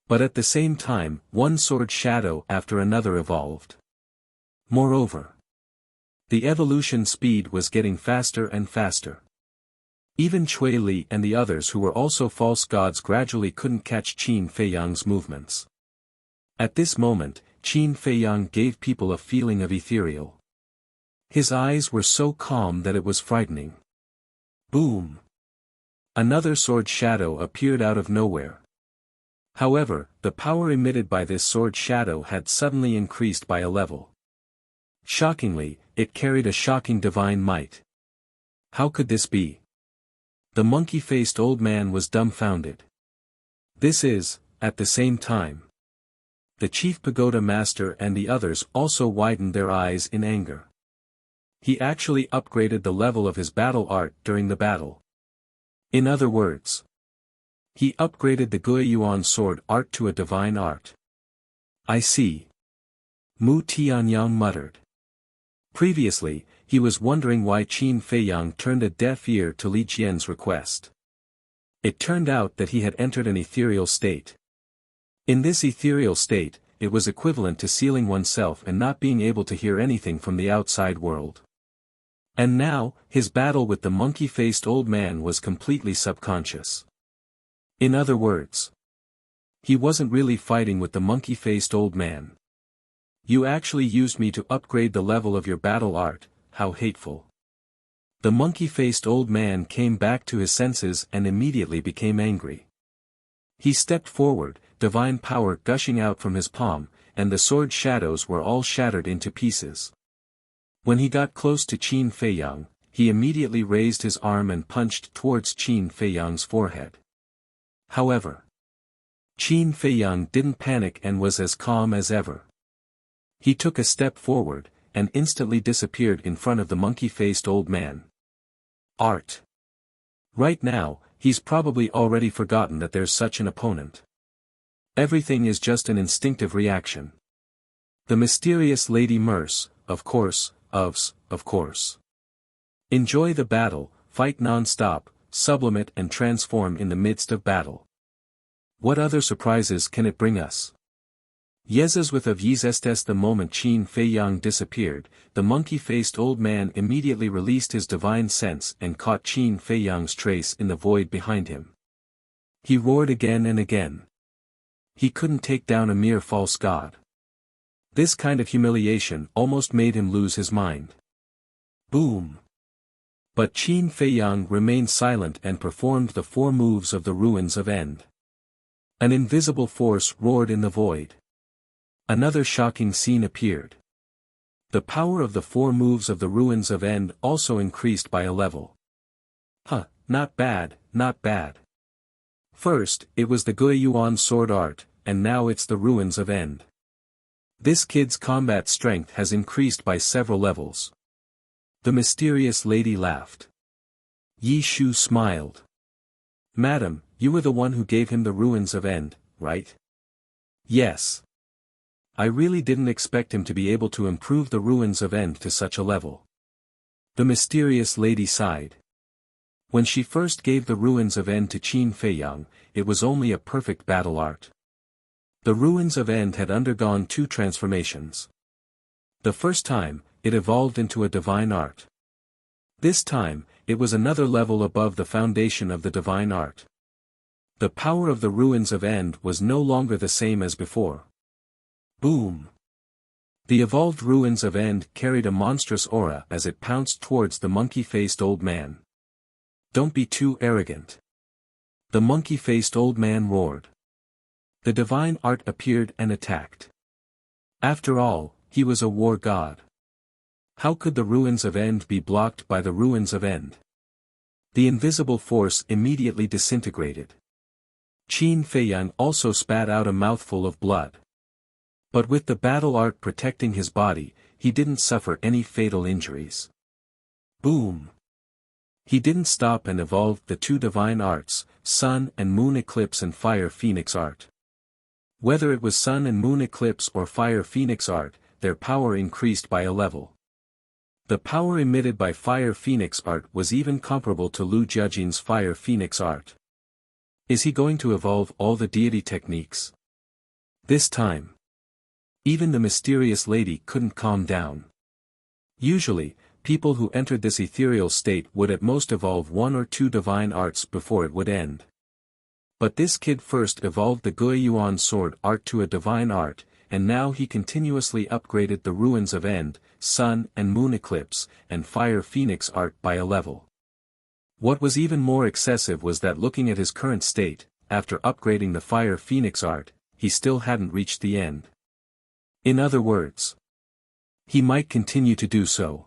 But at the same time, one sword shadow after another evolved. Moreover, the evolution speed was getting faster and faster. Even Cui Li and the others who were also false gods gradually couldn't catch Qin Feiyang's movements. At this moment, Qin Feiyang gave people a feeling of ethereal. His eyes were so calm that it was frightening. Boom! Another sword shadow appeared out of nowhere. However, the power emitted by this sword shadow had suddenly increased by a level. Shockingly, it carried a shocking divine might. How could this be? The monkey-faced old man was dumbfounded. This is, at the same time. The chief pagoda master and the others also widened their eyes in anger. He actually upgraded the level of his battle art during the battle. In other words, he upgraded the Guiyuan sword art to a divine art. "I see." Mu Tianyang muttered. Previously, he was wondering why Qin Feiyang turned a deaf ear to Li Jian's request. It turned out that he had entered an ethereal state. In this ethereal state, it was equivalent to sealing oneself and not being able to hear anything from the outside world. And now, his battle with the monkey-faced old man was completely subconscious. In other words, he wasn't really fighting with the monkey-faced old man. "You actually used me to upgrade the level of your battle art, how hateful." The monkey-faced old man came back to his senses and immediately became angry. He stepped forward, divine power gushing out from his palm, and the sword shadows were all shattered into pieces. When he got close to Qin Feiyang, he immediately raised his arm and punched towards Qin Feiyang's forehead. However, Qin Feiyang didn't panic and was as calm as ever. He took a step forward, and instantly disappeared in front of the monkey-faced old man. Art. Right now, he's probably already forgotten that there's such an opponent. Everything is just an instinctive reaction. The mysterious Lady Merce, of course. Enjoy the battle, fight non-stop, sublimate and transform in the midst of battle. What other surprises can it bring us? Yezas with of Yezestes. The moment Qin Feiyang disappeared, the monkey-faced old man immediately released his divine sense and caught Qin Feiyang's trace in the void behind him. He roared again and again. He couldn't take down a mere false god. This kind of humiliation almost made him lose his mind. Boom! But Qin Feiyang remained silent and performed the 4 moves of the ruins of End. An invisible force roared in the void. Another shocking scene appeared. The power of the 4 moves of the ruins of End also increased by a level. Not bad, not bad. First, it was the Guiyuan sword art, and now it's the ruins of End. This kid's combat strength has increased by several levels. The mysterious lady laughed. Yi Shu smiled. "Madam, you were the one who gave him the ruins of End, right?" "Yes. I really didn't expect him to be able to improve the ruins of End to such a level." The mysterious lady sighed. When she first gave the ruins of End to Qin Feiyang, it was only a perfect battle art. The ruins of End had undergone 2 transformations. The first time, it evolved into a divine art. This time, it was another level above the foundation of the divine art. The power of the ruins of End was no longer the same as before. Boom! The evolved ruins of End carried a monstrous aura as it pounced towards the monkey-faced old man. "Don't be too arrogant." The monkey-faced old man roared. The divine art appeared and attacked. After all, he was a war god. How could the ruins of End be blocked by the ruins of End? The invisible force immediately disintegrated. Qin Feiyang also spat out a mouthful of blood. But with the battle art protecting his body, he didn't suffer any fatal injuries. Boom! He didn't stop and evolved the two divine arts, Sun and Moon Eclipse and Fire Phoenix art. Whether it was Sun and Moon Eclipse or Fire Phoenix art, their power increased by a level. The power emitted by Fire Phoenix art was even comparable to Lu Jiajin's Fire Phoenix art. Is he going to evolve all the deity techniques? This time. Even the mysterious lady couldn't calm down. Usually, people who entered this ethereal state would at most evolve one or two divine arts before it would end. But this kid first evolved the Guiyuan sword art to a divine art, and now he continuously upgraded the ruins of End, Sun and Moon Eclipse, and Fire Phoenix art by a level. What was even more excessive was that looking at his current state, after upgrading the Fire Phoenix art, he still hadn't reached the end. In other words, he might continue to do so.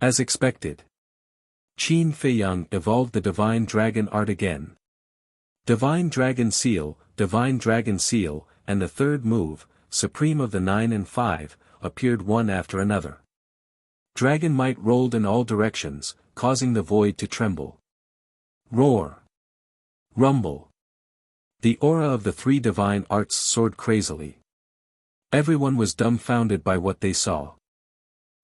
As expected, Qin Feiyang evolved the Divine Dragon art again. Divine Dragon Seal, and the third move, Supreme of the 9 and 5, appeared one after another. Dragon might rolled in all directions, causing the void to tremble. Roar! Rumble! The aura of the three divine arts soared crazily. Everyone was dumbfounded by what they saw.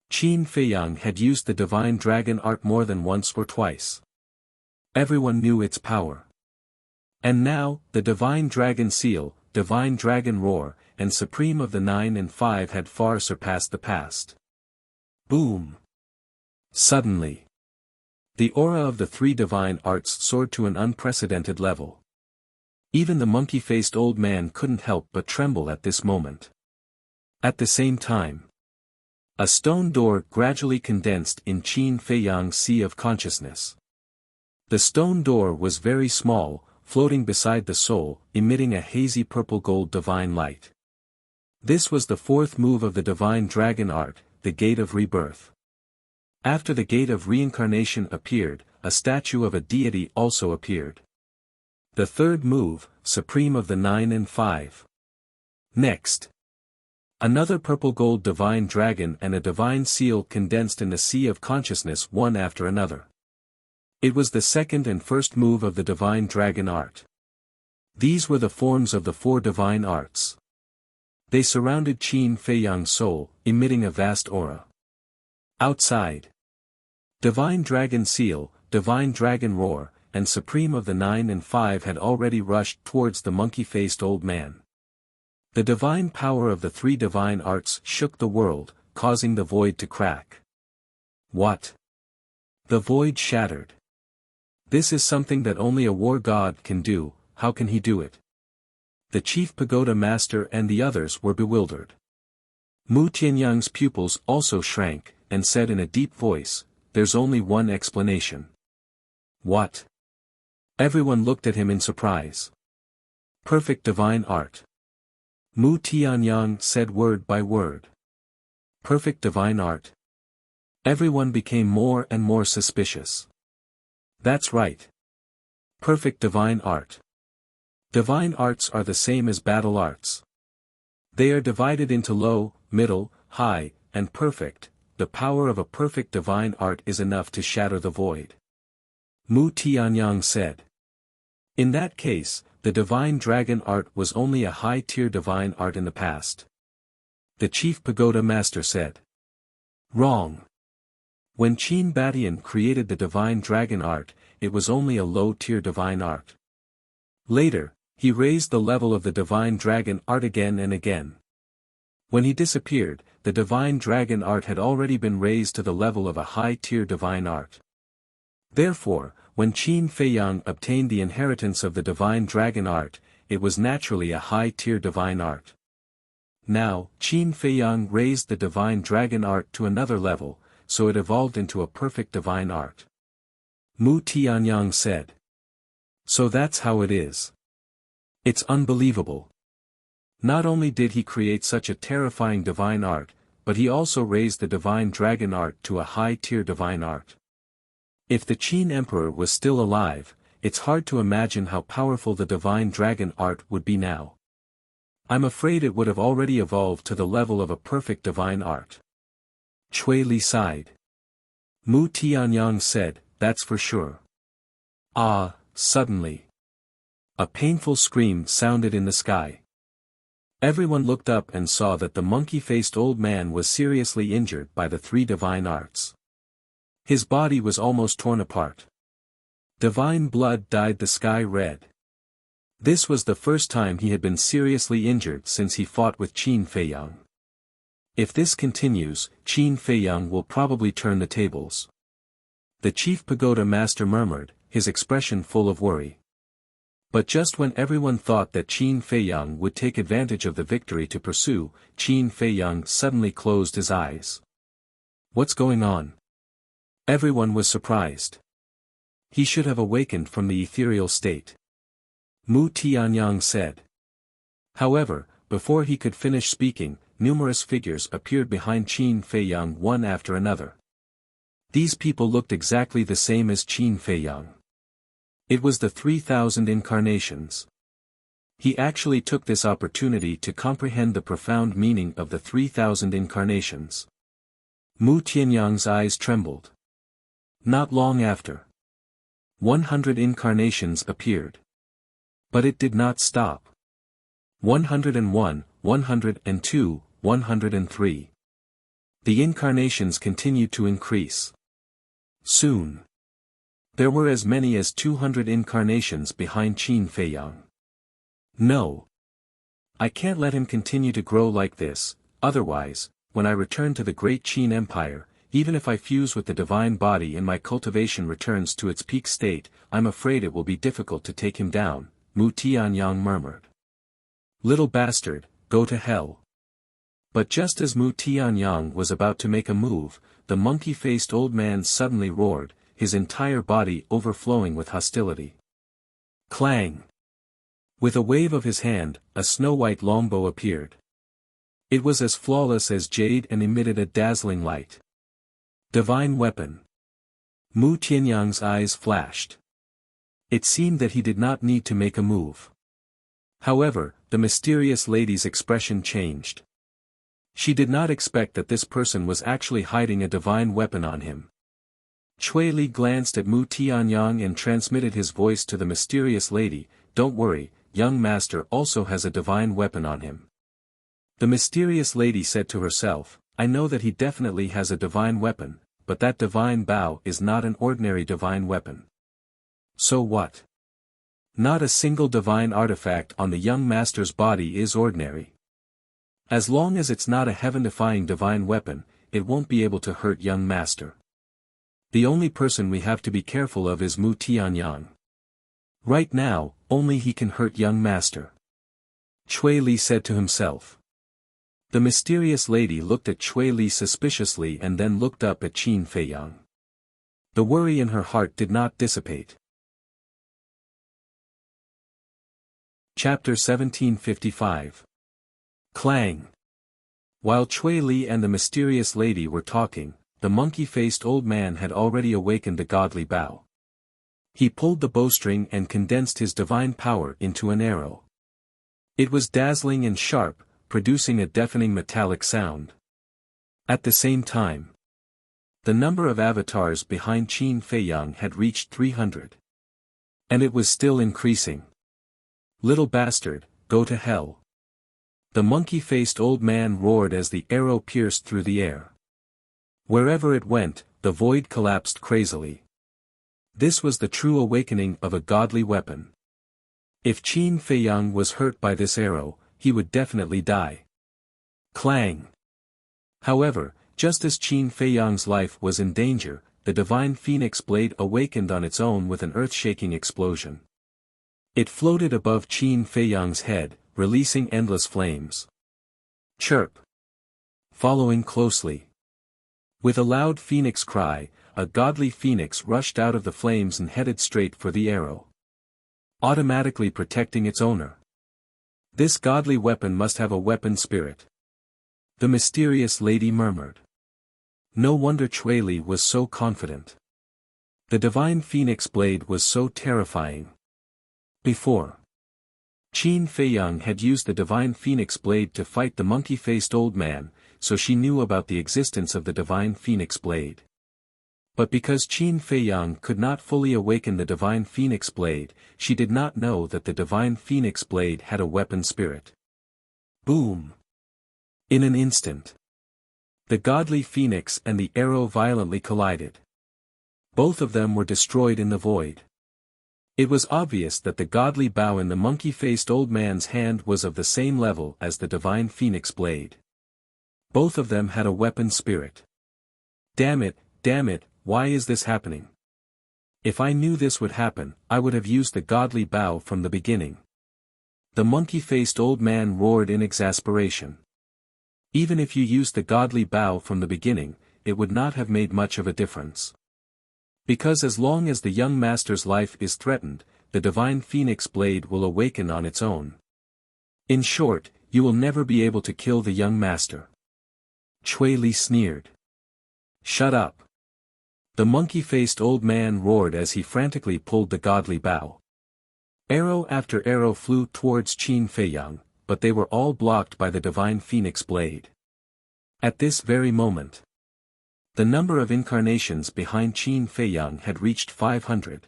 Qin Feiyang had used the Divine Dragon art more than once or twice. Everyone knew its power. And now, the Divine Dragon Seal, Divine Dragon Roar, and Supreme of the 9 and 5 had far surpassed the past. Boom! Suddenly, the aura of the three divine arts soared to an unprecedented level. Even the monkey-faced old man couldn't help but tremble at this moment. At the same time, a stone door gradually condensed in Qin Feiyang's sea of consciousness. The stone door was very small, floating beside the soul, emitting a hazy purple-gold divine light. This was the fourth move of the Divine Dragon art, the Gate of Rebirth. After the Gate of Reincarnation appeared, a statue of a deity also appeared. The third move, Supreme of the 9 and 5. Next, another purple-gold divine dragon and a divine seal condensed in the sea of consciousness one after another. It was the second and first move of the divine dragon art. These were the forms of the four divine arts. They surrounded Qin Feiyang's soul, emitting a vast aura. Outside, Divine Dragon Seal, Divine Dragon Roar, and Supreme of the 9 and 5 had already rushed towards the monkey-faced old man. The divine power of the three divine arts shook the world, causing the void to crack. What? The void shattered. This is something that only a war god can do. How can he do it? The chief pagoda master and the others were bewildered. Mu Tianyang's pupils also shrank, and said in a deep voice, "There's only one explanation." What? Everyone looked at him in surprise. Perfect divine art. Mu Tianyang said word by word. Perfect divine art. Everyone became more and more suspicious. That's right. Perfect divine art. Divine arts are the same as battle arts. They are divided into low, middle, high, and perfect. The power of a perfect divine art is enough to shatter the void. Mu Tianyang said. In that case, the divine dragon art was only a high-tier divine art in the past. The chief pagoda master said. Wrong. When Qin Badian created the divine dragon art, it was only a low-tier divine art. Later, he raised the level of the divine dragon art again and again. When he disappeared, the divine dragon art had already been raised to the level of a high-tier divine art. Therefore, when Qin Feiyang obtained the inheritance of the divine dragon art, it was naturally a high-tier divine art. Now, Qin Feiyang raised the divine dragon art to another level, so it evolved into a perfect divine art. Mu Tianyang said. So that's how it is. It's unbelievable. Not only did he create such a terrifying divine art, but he also raised the divine dragon art to a high-tier divine art. If the Qin Emperor was still alive, it's hard to imagine how powerful the divine dragon art would be now. I'm afraid it would have already evolved to the level of a perfect divine art. Cui Li sighed. Mu Tianyang said, that's for sure. Ah, suddenly. A painful scream sounded in the sky. Everyone looked up and saw that the monkey-faced old man was seriously injured by the three divine arts. His body was almost torn apart. Divine blood dyed the sky red. This was the first time he had been seriously injured since he fought with Qin Feiyang. If this continues, Qin Feiyang will probably turn the tables. The chief pagoda master murmured, his expression full of worry. But just when everyone thought that Qin Feiyang would take advantage of the victory to pursue, Qin Feiyang suddenly closed his eyes. What's going on? Everyone was surprised. He should have awakened from the ethereal state. Mu Tianyang said. However, before he could finish speaking, numerous figures appeared behind Qin Feiyang one after another. These people looked exactly the same as Qin Feiyang. It was the 3,000 incarnations. He actually took this opportunity to comprehend the profound meaning of the 3,000 incarnations. Mu Tianyang's eyes trembled. Not long after, 100 incarnations appeared. But it did not stop. 101, 102, 103. The incarnations continued to increase. Soon, there were as many as 200 incarnations behind Qin Feiyang. No. I can't let him continue to grow like this, otherwise, when I return to the great Qin Empire, even if I fuse with the divine body and my cultivation returns to its peak state, I'm afraid it will be difficult to take him down, Mu Tianyang murmured. Little bastard, go to hell. But just as Mu Tianyang was about to make a move, the monkey-faced old man suddenly roared, his entire body overflowing with hostility. Clang! With a wave of his hand, a snow-white longbow appeared. It was as flawless as jade and emitted a dazzling light. Divine weapon. Mu Tianyang's eyes flashed. It seemed that he did not need to make a move. However, the mysterious lady's expression changed. She did not expect that this person was actually hiding a divine weapon on him. Cui Li glanced at Mu Tianyang and transmitted his voice to the mysterious lady, don't worry, young master also has a divine weapon on him. The mysterious lady said to herself, I know that he definitely has a divine weapon, but that divine bow is not an ordinary divine weapon. So what? Not a single divine artifact on the young master's body is ordinary. As long as it's not a heaven-defying divine weapon, it won't be able to hurt young master. The only person we have to be careful of is Mu Tianyang. Right now, only he can hurt young master. Cui Li said to himself. The mysterious lady looked at Cui Li suspiciously and then looked up at Qin Feiyang. The worry in her heart did not dissipate. Chapter 1755. Clang! While Cui Li and the mysterious lady were talking, the monkey-faced old man had already awakened the godly bow. He pulled the bowstring and condensed his divine power into an arrow. It was dazzling and sharp, producing a deafening metallic sound. At the same time, the number of avatars behind Qin Feiyang had reached 300. And it was still increasing. Little bastard, go to hell. The monkey-faced old man roared as the arrow pierced through the air. Wherever it went, the void collapsed crazily. This was the true awakening of a godly weapon. If Qin Feiyang was hurt by this arrow, he would definitely die. Clang! However, just as Qin Feiyang's life was in danger, the divine phoenix blade awakened on its own with an earth-shaking explosion. It floated above Qin Feiyang's head, releasing endless flames. Chirp. Following closely. With a loud phoenix cry, a godly phoenix rushed out of the flames and headed straight for the arrow, automatically protecting its owner. This godly weapon must have a weapon spirit, the mysterious lady murmured. No wonder Chui Li was so confident. The divine phoenix blade was so terrifying. Before, Qin Feiyang had used the divine phoenix blade to fight the monkey-faced old man, so she knew about the existence of the divine phoenix blade. But because Qin Feiyang could not fully awaken the divine phoenix blade, she did not know that the divine phoenix blade had a weapon spirit. Boom! In an instant, the godly phoenix and the arrow violently collided. Both of them were destroyed in the void. It was obvious that the godly bow in the monkey-faced old man's hand was of the same level as the divine phoenix blade. Both of them had a weapon spirit. Damn it, why is this happening? If I knew this would happen, I would have used the godly bow from the beginning. The monkey-faced old man roared in exasperation. Even if you used the godly bow from the beginning, it would not have made much of a difference. Because as long as the young master's life is threatened, the divine phoenix blade will awaken on its own. In short, you will never be able to kill the young master. Chui Li sneered. Shut up. The monkey-faced old man roared as he frantically pulled the godly bow. Arrow after arrow flew towards Qin Feiyang, but they were all blocked by the divine phoenix blade. At this very moment, the number of incarnations behind Qin Feiyang had reached 500.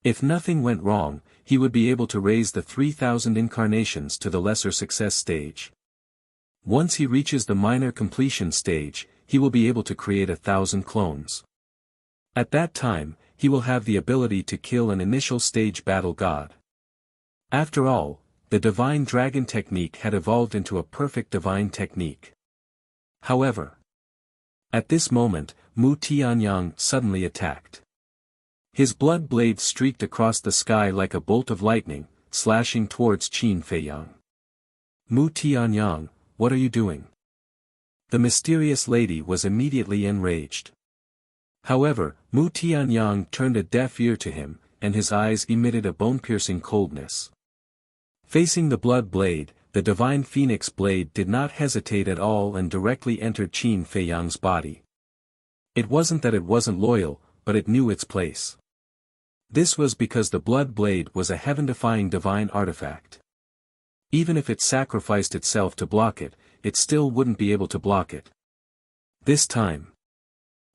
If nothing went wrong, he would be able to raise the 3,000 incarnations to the lesser success stage. Once he reaches the minor completion stage, he will be able to create 1,000 clones. At that time, he will have the ability to kill an initial stage battle god. After all, the divine dragon technique had evolved into a perfect divine technique. However, at this moment, Mu Tianyang suddenly attacked. His blood blade streaked across the sky like a bolt of lightning, slashing towards Qin Feiyang. Mu Tianyang, what are you doing? The mysterious lady was immediately enraged. However, Mu Tianyang turned a deaf ear to him, and his eyes emitted a bone-piercing coldness. Facing the blood blade, the divine phoenix blade did not hesitate at all and directly entered Qin Feiyang's body. It wasn't that it wasn't loyal, but it knew its place. This was because the blood blade was a heaven-defying divine artifact. Even if it sacrificed itself to block it, it still wouldn't be able to block it. This time,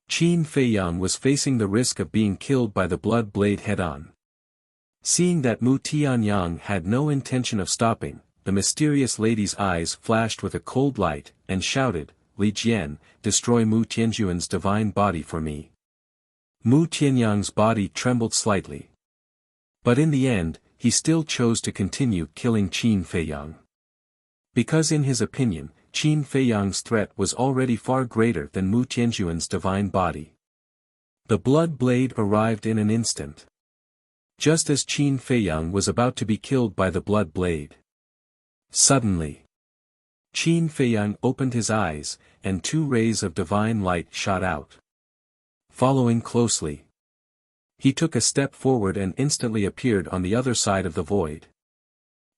Qin Feiyang was facing the risk of being killed by the blood blade head-on. Seeing that Mu Tianyang had no intention of stopping, the mysterious lady's eyes flashed with a cold light, and shouted, Li Jian, destroy Mu Tianjuan's divine body for me. Mu Tianyang's body trembled slightly. But in the end, he still chose to continue killing Qin Feiyang. Because in his opinion, Qin Feiyang's threat was already far greater than Mu Tianjuan's divine body. The blood blade arrived in an instant. Just as Qin Feiyang was about to be killed by the blood blade. Suddenly, Qin Feiyang opened his eyes, and 2 rays of divine light shot out. Following closely, he took a step forward and instantly appeared on the other side of the void.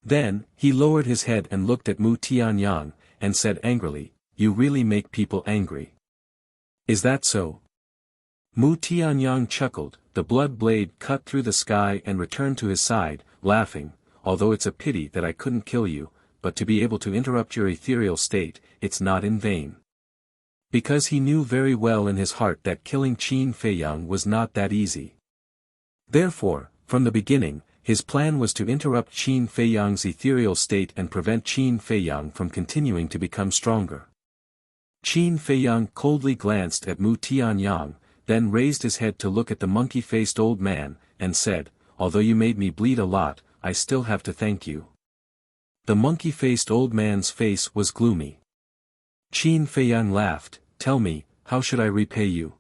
Then, he lowered his head and looked at Mu Tianyang, and said angrily, You really make people angry. Is that so? Mu Tianyang chuckled, the blood blade cut through the sky and returned to his side, laughing, although it's a pity that I couldn't kill you, but to be able to interrupt your ethereal state, it's not in vain. Because he knew very well in his heart that killing Qin Feiyang was not that easy. Therefore, from the beginning, his plan was to interrupt Qin Feiyang's ethereal state and prevent Qin Feiyang from continuing to become stronger. Qin Feiyang coldly glanced at Mu Tianyang, then raised his head to look at the monkey-faced old man, and said, Although you made me bleed a lot, I still have to thank you. The monkey-faced old man's face was gloomy. Qin Feiyang laughed, Tell me, how should I repay you?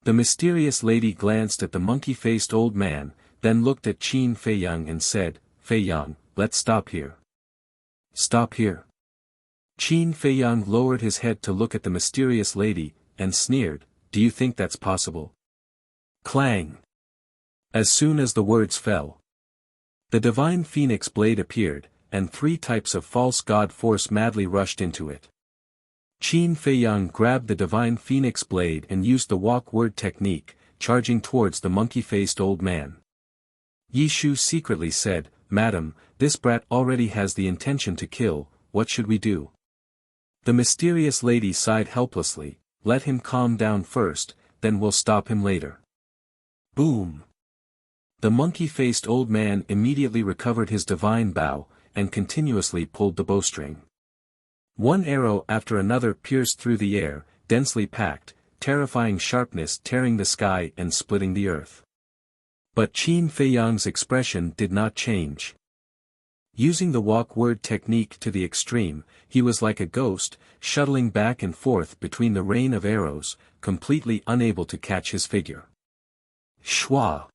The mysterious lady glanced at the monkey-faced old man, then looked at Qin Feiyang and said, Feiyang, let's stop here. Stop here. Qin Feiyang lowered his head to look at the mysterious lady, and sneered, "Do you think that's possible?" Clang! As soon as the words fell, the divine phoenix blade appeared, and 3 types of false god force madly rushed into it. Qin Feiyang grabbed the divine phoenix blade and used the walk word technique, charging towards the monkey-faced old man. Yi Shu secretly said, "Madam, this brat already has the intention to kill, what should we do?" The mysterious lady sighed helplessly, "Let him calm down first, then we'll stop him later." Boom! The monkey-faced old man immediately recovered his divine bow, and continuously pulled the bowstring. One arrow after another pierced through the air, densely packed, terrifying sharpness tearing the sky and splitting the earth. But Qin Feiyang's expression did not change. Using the walk word technique to the extreme, he was like a ghost, shuttling back and forth between the rain of arrows, completely unable to catch his figure. Shwa!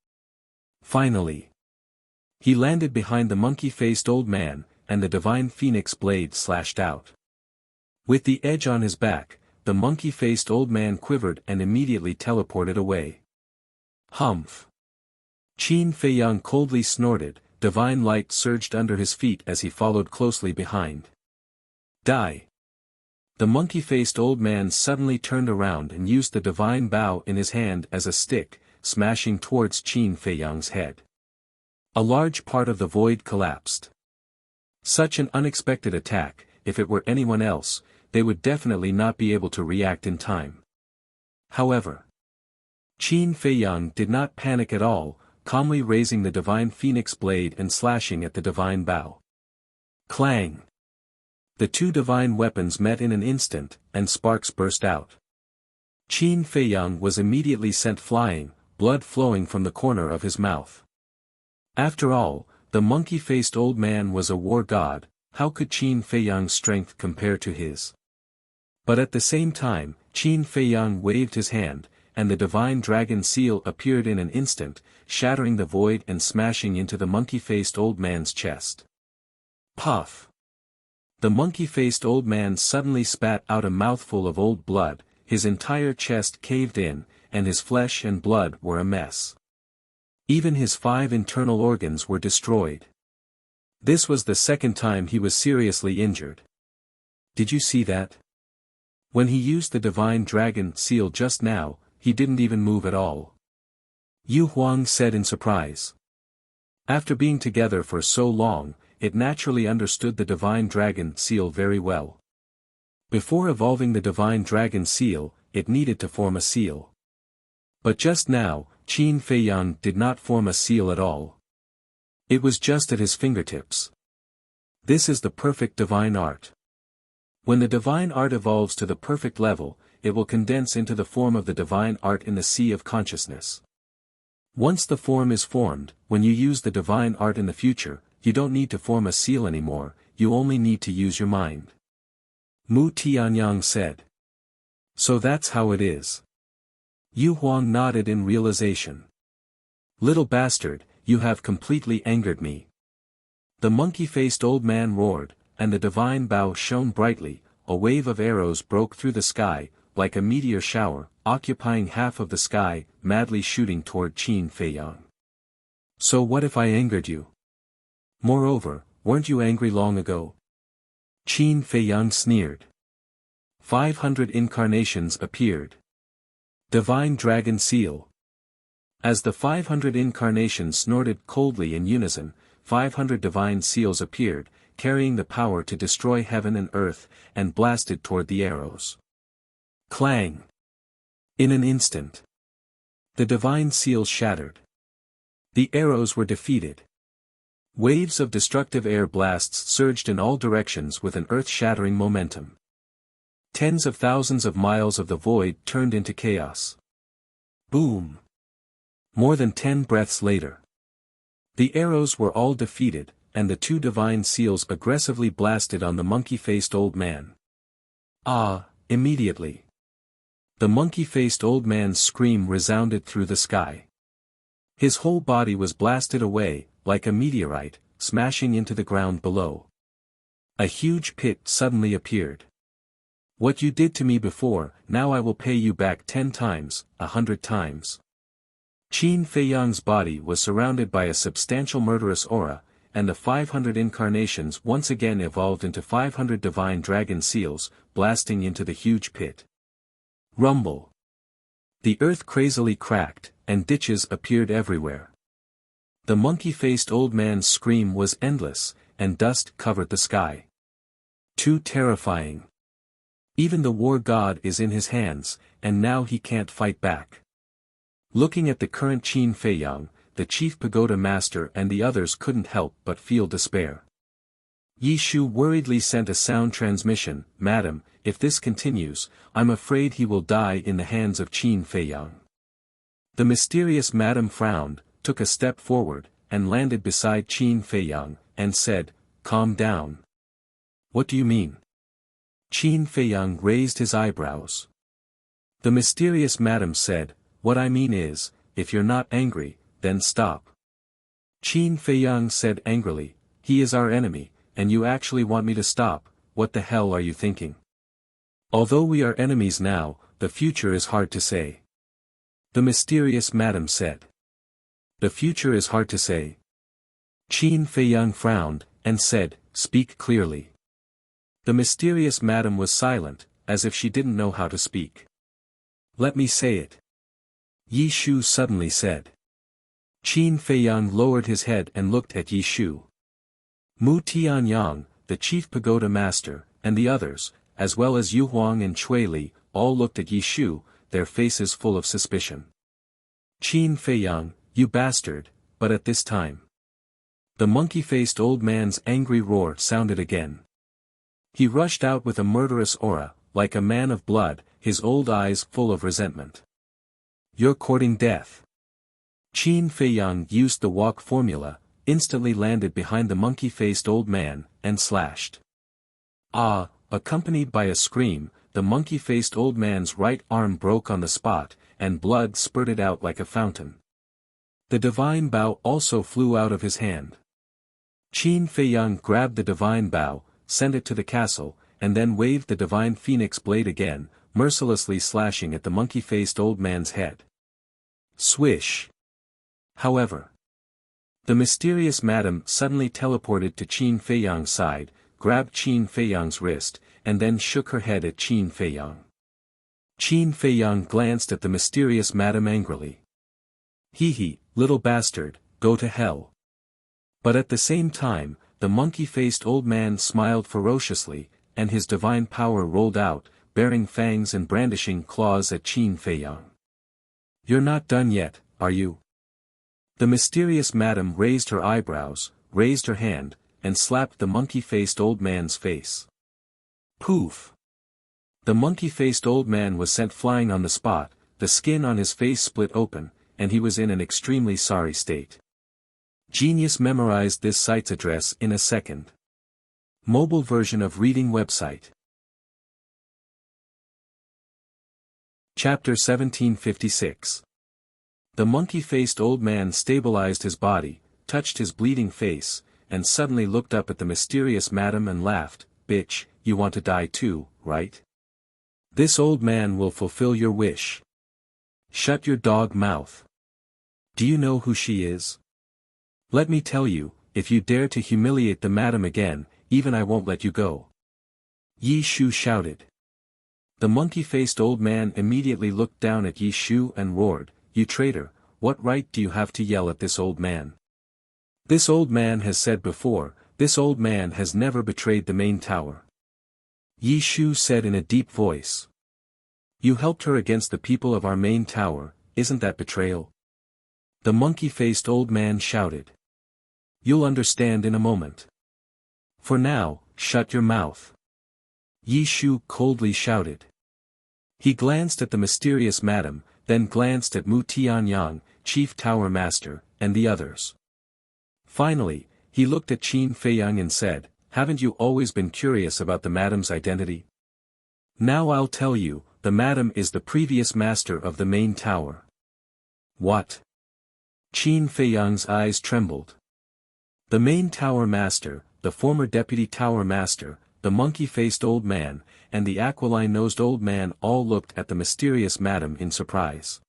Finally, he landed behind the monkey-faced old man, and the divine phoenix blade slashed out. With the edge on his back, the monkey-faced old man quivered and immediately teleported away. Humph! Qin Feiyang coldly snorted, divine light surged under his feet as he followed closely behind. Die! The monkey-faced old man suddenly turned around and used the divine bow in his hand as a stick, smashing towards Qin Feiyang's head. A large part of the void collapsed. Such an unexpected attack, if it were anyone else, they would definitely not be able to react in time. However, Qin Feiyang did not panic at all, calmly raising the divine phoenix blade and slashing at the divine bow. Clang! The 2 divine weapons met in an instant, and sparks burst out. Qin Feiyang was immediately sent flying, blood flowing from the corner of his mouth. After all, the monkey-faced old man was a war god, how could Qin Feiyang's strength compare to his? But at the same time, Qin Feiyang waved his hand, and the divine dragon seal appeared in an instant, shattering the void and smashing into the monkey-faced old man's chest. Puff! The monkey-faced old man suddenly spat out a mouthful of old blood, his entire chest caved in, and his flesh and blood were a mess. Even his 5 internal organs were destroyed. This was the second time he was seriously injured. Did you see that? When he used the divine dragon seal just now, he didn't even move at all. Yu Huang said in surprise. After being together for so long, it naturally understood the divine dragon seal very well. Before evolving the divine dragon seal, it needed to form a seal. But just now, Qin Feiyang did not form a seal at all. It was just at his fingertips. This is the perfect divine art. When the divine art evolves to the perfect level, it will condense into the form of the divine art in the sea of consciousness. Once the form is formed, when you use the divine art in the future, you don't need to form a seal anymore, you only need to use your mind. Mu Tianyang said. So that's how it is. Yu Huang nodded in realization. Little bastard, you have completely angered me. The monkey-faced old man roared, and the divine bow shone brightly, a wave of arrows broke through the sky, like a meteor shower, occupying half of the sky, madly shooting toward Qin Feiyang. So what if I angered you? Moreover, weren't you angry long ago? Qin Feiyang sneered. 500 incarnations appeared. Divine Dragon Seal. As the 500 incarnations snorted coldly in unison, 500 divine seals appeared, carrying the power to destroy heaven and earth, and blasted toward the arrows. Clang! In an instant, the divine seal shattered. The arrows were defeated. Waves of destructive air blasts surged in all directions with an earth-shattering momentum. Tens of thousands of miles of the void turned into chaos. Boom! More than 10 breaths later, the arrows were all defeated, and the 2 divine seals aggressively blasted on the monkey-faced old man. Immediately, the monkey-faced old man's scream resounded through the sky. His whole body was blasted away, like a meteorite, smashing into the ground below. A huge pit suddenly appeared. What you did to me before, now I will pay you back 10 times, 100 times. Qin Feiyang's body was surrounded by a substantial murderous aura, and the 500 incarnations once again evolved into 500 divine dragon seals, blasting into the huge pit. Rumble. The earth crazily cracked, and ditches appeared everywhere. The monkey-faced old man's scream was endless, and dust covered the sky. Too terrifying. Even the war god is in his hands, and now he can't fight back. Looking at the current Qin Feiyang, the chief pagoda master and the others couldn't help but feel despair. Yi Shu worriedly sent a sound transmission, "Madam, if this continues, I'm afraid he will die in the hands of Qin Feiyang." The mysterious madam frowned, took a step forward, and landed beside Qin Feiyang, and said, "Calm down." "What do you mean?" Qin Feiyang raised his eyebrows. The mysterious madam said, "What I mean is, if you're not angry, then stop." Qin Feiyang said angrily, "He is our enemy, and you actually want me to stop, what the hell are you thinking? Although we are enemies now, the future is hard to say." The mysterious madam said. "The future is hard to say." Qin Feiyang frowned, and said, "Speak clearly." The mysterious madam was silent, as if she didn't know how to speak. "Let me say it." Yi Shu suddenly said. Qin Feiyang lowered his head and looked at Yi Shu. Mu Tianyang, the chief pagoda master, and the others, as well as Yu Huang and Cui Li, all looked at Yi Shu, their faces full of suspicion. "Qin Feiyang, you bastard," but at this time. The monkey-faced old man's angry roar sounded again. He rushed out with a murderous aura, like a man of blood, his old eyes full of resentment. "You're courting death." Qin Feiyang used the walk formula, instantly landed behind the monkey-faced old man, and slashed. Ah! Accompanied by a scream, the monkey-faced old man's right arm broke on the spot, and blood spurted out like a fountain. The divine bow also flew out of his hand. Qin Feiyang grabbed the divine bow, sent it to the castle, and then waved the divine phoenix blade again, mercilessly slashing at the monkey-faced old man's head. Swish! However, the mysterious madam suddenly teleported to Qin Feiyang's side, grabbed Qin Feiyang's wrist, and then shook her head at Qin Feiyang. Qin Feiyang glanced at the mysterious madam angrily. "Hee, little bastard, go to hell." But at the same time, the monkey-faced old man smiled ferociously, and his divine power rolled out, bearing fangs and brandishing claws at Qin Feiyang. "You're not done yet, are you?" The mysterious madam raised her eyebrows, raised her hand, and slapped the monkey-faced old man's face. Poof! The monkey-faced old man was sent flying on the spot, the skin on his face split open, and he was in an extremely sorry state. Genius memorized this site's address in a second. Mobile version of reading website. Chapter 1756. The monkey-faced old man stabilized his body, touched his bleeding face, and suddenly looked up at the mysterious madam and laughed, "Bitch, you want to die too, right? This old man will fulfill your wish. Shut your dog mouth. Do you know who she is? Let me tell you, if you dare to humiliate the madam again, even I won't let you go." Yi Shu shouted. The monkey-faced old man immediately looked down at Yi Shu and roared, "You traitor, what right do you have to yell at this old man? This old man has said before, this old man has never betrayed the main tower." Yi Shu said in a deep voice. "You helped her against the people of our main tower, isn't that betrayal?" The monkey-faced old man shouted. "You'll understand in a moment. For now, shut your mouth." Yi Shu coldly shouted. He glanced at the mysterious madam, then glanced at Mu Tianyang, chief tower master, and the others. Finally, he looked at Qin Feiyang and said, "Haven't you always been curious about the madam's identity? Now I'll tell you, the madam is the previous master of the main tower." "What?" Qin Feiyang's eyes trembled. The main tower master, the former deputy tower master, the monkey-faced old man, and the aquiline-nosed old man all looked at the mysterious madam in surprise.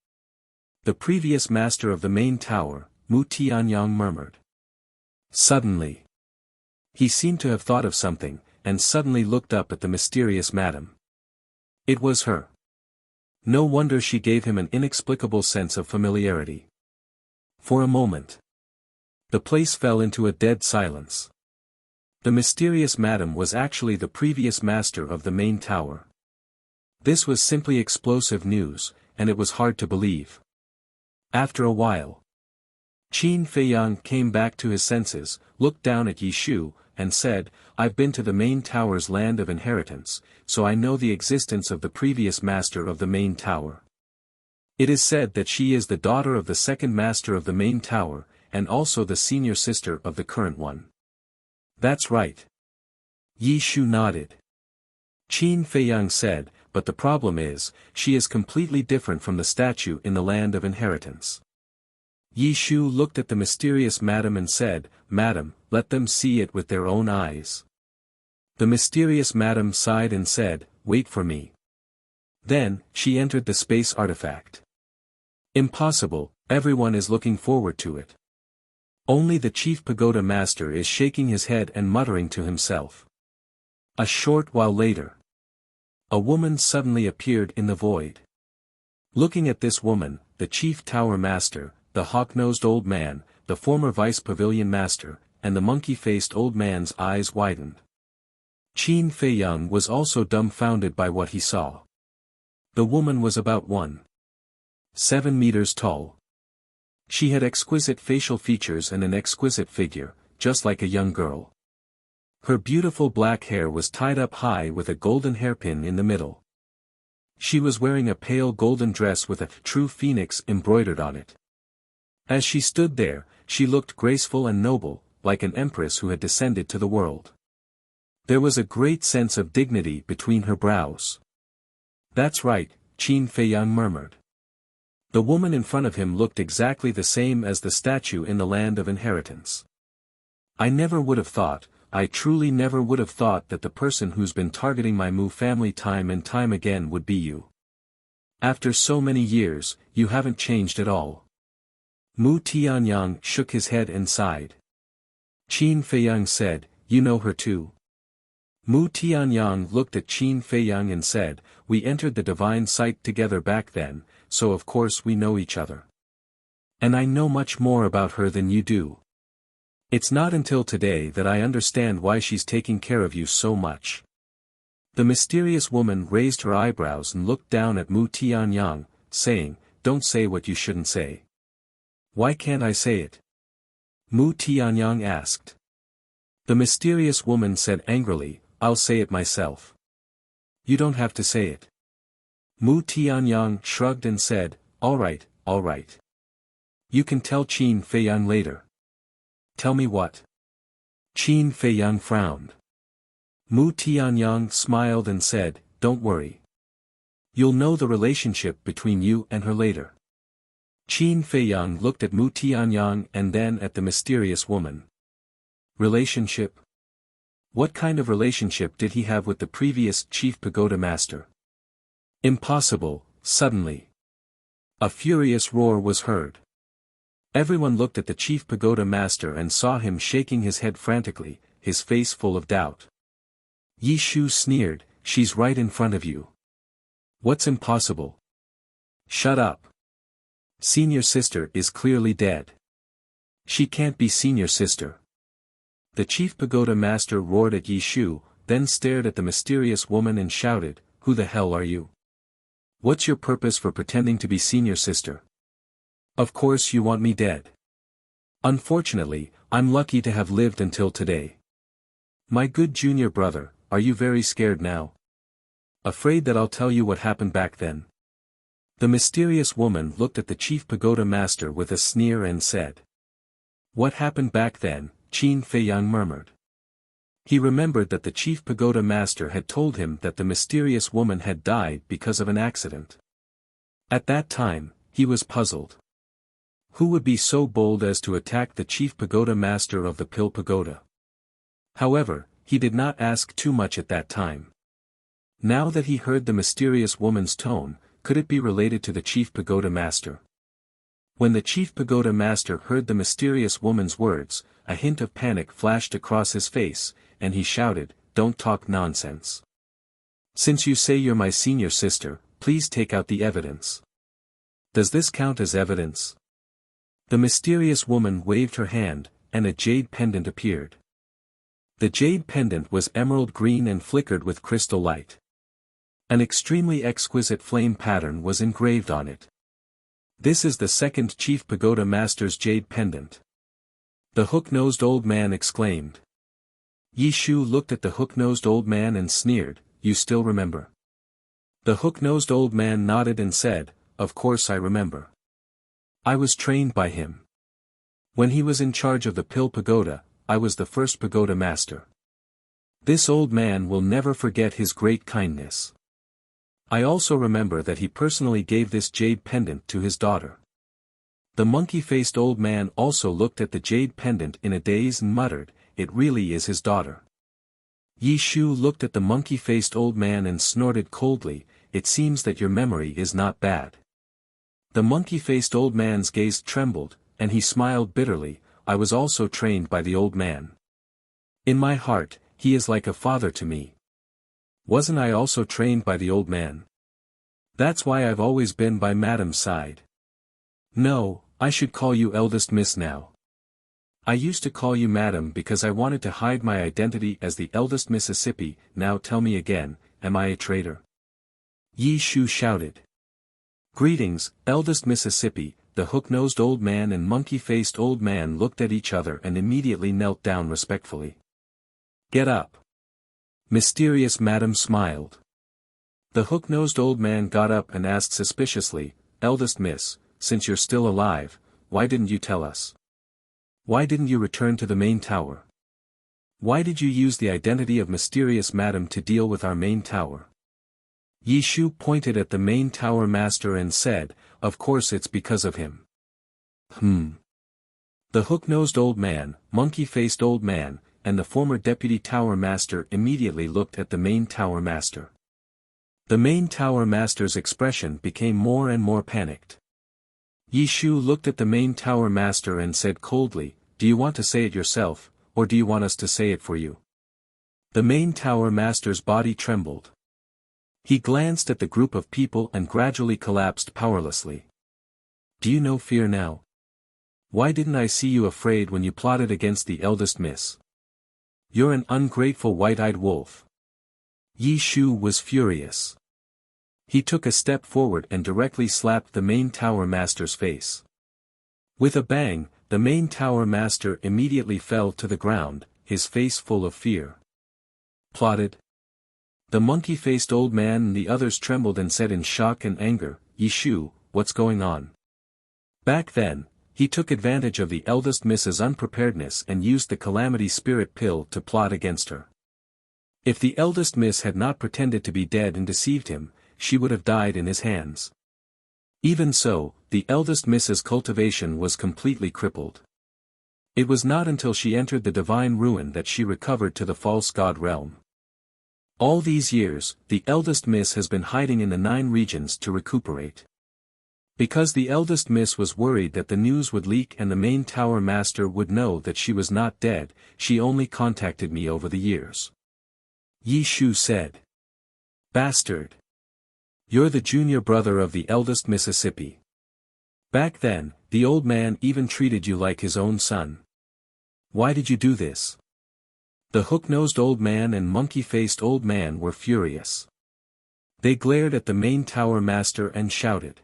The previous master of the main tower, Mu Tianyang murmured. Suddenly. He seemed to have thought of something, and suddenly looked up at the mysterious madam. It was her. No wonder she gave him an inexplicable sense of familiarity. For a moment, the place fell into a dead silence. The mysterious madam was actually the previous master of the main tower. This was simply explosive news, and it was hard to believe. After a while, Qin Feiyang came back to his senses, looked down at Yi Shu, and said, "I've been to the main tower's land of inheritance, so I know the existence of the previous master of the main tower. It is said that she is the daughter of the second master of the main tower, and also the senior sister of the current one." "That's right." Yi Shu nodded. Qin Feiyang said, "But the problem is, she is completely different from the statue in the land of inheritance." Yi Shu looked at the mysterious madam and said, "Madam, let them see it with their own eyes." The mysterious madam sighed and said, "Wait for me." Then, she entered the space artifact. "Impossible, everyone is looking forward to it. Only the chief pagoda master is shaking his head and muttering to himself." A short while later, a woman suddenly appeared in the void. Looking at this woman, the chief tower master, the hawk-nosed old man, the former vice pavilion master, and the monkey-faced old man's eyes widened. Qin Feiyang was also dumbfounded by what he saw. The woman was about 1.7 meters tall. She had exquisite facial features and an exquisite figure, just like a young girl. Her beautiful black hair was tied up high with a golden hairpin in the middle. She was wearing a pale golden dress with a true phoenix embroidered on it. As she stood there, she looked graceful and noble, like an empress who had descended to the world. There was a great sense of dignity between her brows. "That's right," Qin Feiyang murmured. The woman in front of him looked exactly the same as the statue in the land of inheritance. "I never would have thought, I truly never would have thought that the person who's been targeting my Mu family time and time again would be you. After so many years, you haven't changed at all." Mu Tianyang shook his head and sighed. Qin Feiyang said, "You know her too?" Mu Tianyang looked at Qin Feiyang and said, "We entered the divine sight together back then, so of course we know each other. And I know much more about her than you do. It's not until today that I understand why she's taking care of you so much." The mysterious woman raised her eyebrows and looked down at Mu Tianyang, saying, "Don't say what you shouldn't say." "Why can't I say it?" Mu Tianyang asked. The mysterious woman said angrily, "I'll say it myself." "You don't have to say it." Mu Tianyang shrugged and said, all right. You can tell Qin Feiyang later." "Tell me what?" Qin Feiyang frowned. Mu Tianyang smiled and said, "Don't worry. You'll know the relationship between you and her later." Qin Feiyang looked at Mu Tianyang and then at the mysterious woman. Relationship? What kind of relationship did he have with the previous chief pagoda master? Impossible. Suddenly, a furious roar was heard. Everyone looked at the chief pagoda master and saw him shaking his head frantically, his face full of doubt. Yi Shu sneered, "She's right in front of you. What's impossible?" "Shut up. Senior sister is clearly dead. She can't be senior sister." The chief pagoda master roared at Yi Shu, then stared at the mysterious woman and shouted, "Who the hell are you? What's your purpose for pretending to be senior sister? Of course you want me dead. Unfortunately, I'm lucky to have lived until today. My good junior brother, are you very scared now? Afraid that I'll tell you what happened back then?" The mysterious woman looked at the chief pagoda master with a sneer and said. "What happened back then?" Qin Feiyang murmured. He remembered that the chief pagoda master had told him that the mysterious woman had died because of an accident. At that time, he was puzzled. Who would be so bold as to attack the chief pagoda master of the Pill Pagoda? However, he did not ask too much at that time. Now that he heard the mysterious woman's tone, could it be related to the chief pagoda master? When the chief pagoda master heard the mysterious woman's words, a hint of panic flashed across his face, and he shouted, "Don't talk nonsense. Since you say you're my senior sister, please take out the evidence." "Does this count as evidence?" The mysterious woman waved her hand, and a jade pendant appeared. The jade pendant was emerald green and flickered with crystal light. An extremely exquisite flame pattern was engraved on it. "This is the second chief pagoda master's jade pendant," the hook-nosed old man exclaimed. Yi Shu looked at the hook-nosed old man and sneered, "You still remember?" The hook-nosed old man nodded and said, "Of course I remember. I was trained by him. When he was in charge of the Pill Pagoda, I was the first pagoda master. This old man will never forget his great kindness. I also remember that he personally gave this jade pendant to his daughter." The monkey-faced old man also looked at the jade pendant in a daze and muttered, "It really is his daughter." Yi Shu looked at the monkey-faced old man and snorted coldly, "It seems that your memory is not bad." The monkey-faced old man's gaze trembled, and he smiled bitterly, "I was also trained by the old man. In my heart, he is like a father to me. Wasn't I also trained by the old man? That's why I've always been by Madam's side. No, I should call you eldest miss now. I used to call you Madam because I wanted to hide my identity as the eldest Mississippi. Now tell me again, am I a traitor?" Yi Shu shouted. "Greetings, eldest Mississippi." The hook-nosed old man and monkey-faced old man looked at each other and immediately knelt down respectfully. "Get up." Mysterious Madam smiled. The hook-nosed old man got up and asked suspiciously, "Eldest miss, since you're still alive, why didn't you tell us? Why didn't you return to the main tower? Why did you use the identity of Mysterious Madam to deal with our main tower?" Yi Shu pointed at the main tower master and said, "Of course it's because of him." The hook-nosed old man, monkey-faced old man, and the former deputy tower master immediately looked at the main tower master. The main tower master's expression became more and more panicked. Yi Shu looked at the main tower master and said coldly, "Do you want to say it yourself, or do you want us to say it for you?" The main tower master's body trembled. He glanced at the group of people and gradually collapsed powerlessly. "Do you know fear now? Why didn't I see you afraid when you plotted against the eldest miss? You're an ungrateful white-eyed wolf." Yi Shu was furious. He took a step forward and directly slapped the main tower master's face. With a bang, the main tower master immediately fell to the ground, his face full of fear. "Plotted?" The monkey-faced old man and the others trembled and said in shock and anger, "Yi Shu, what's going on?" Back then, he took advantage of the eldest miss's unpreparedness and used the calamity spirit pill to plot against her. If the eldest miss had not pretended to be dead and deceived him, she would have died in his hands. Even so, the eldest miss's cultivation was completely crippled. It was not until she entered the divine ruin that she recovered to the false god realm. All these years, the eldest miss has been hiding in the 9 regions to recuperate. Because the eldest miss was worried that the news would leak and the main tower master would know that she was not dead, she only contacted me over the years. Yi Shu said. "Bastard. You're the junior brother of the eldest Mississippi. Back then, the old man even treated you like his own son. Why did you do this?" The hook-nosed old man and monkey-faced old man were furious. They glared at the main tower master and shouted.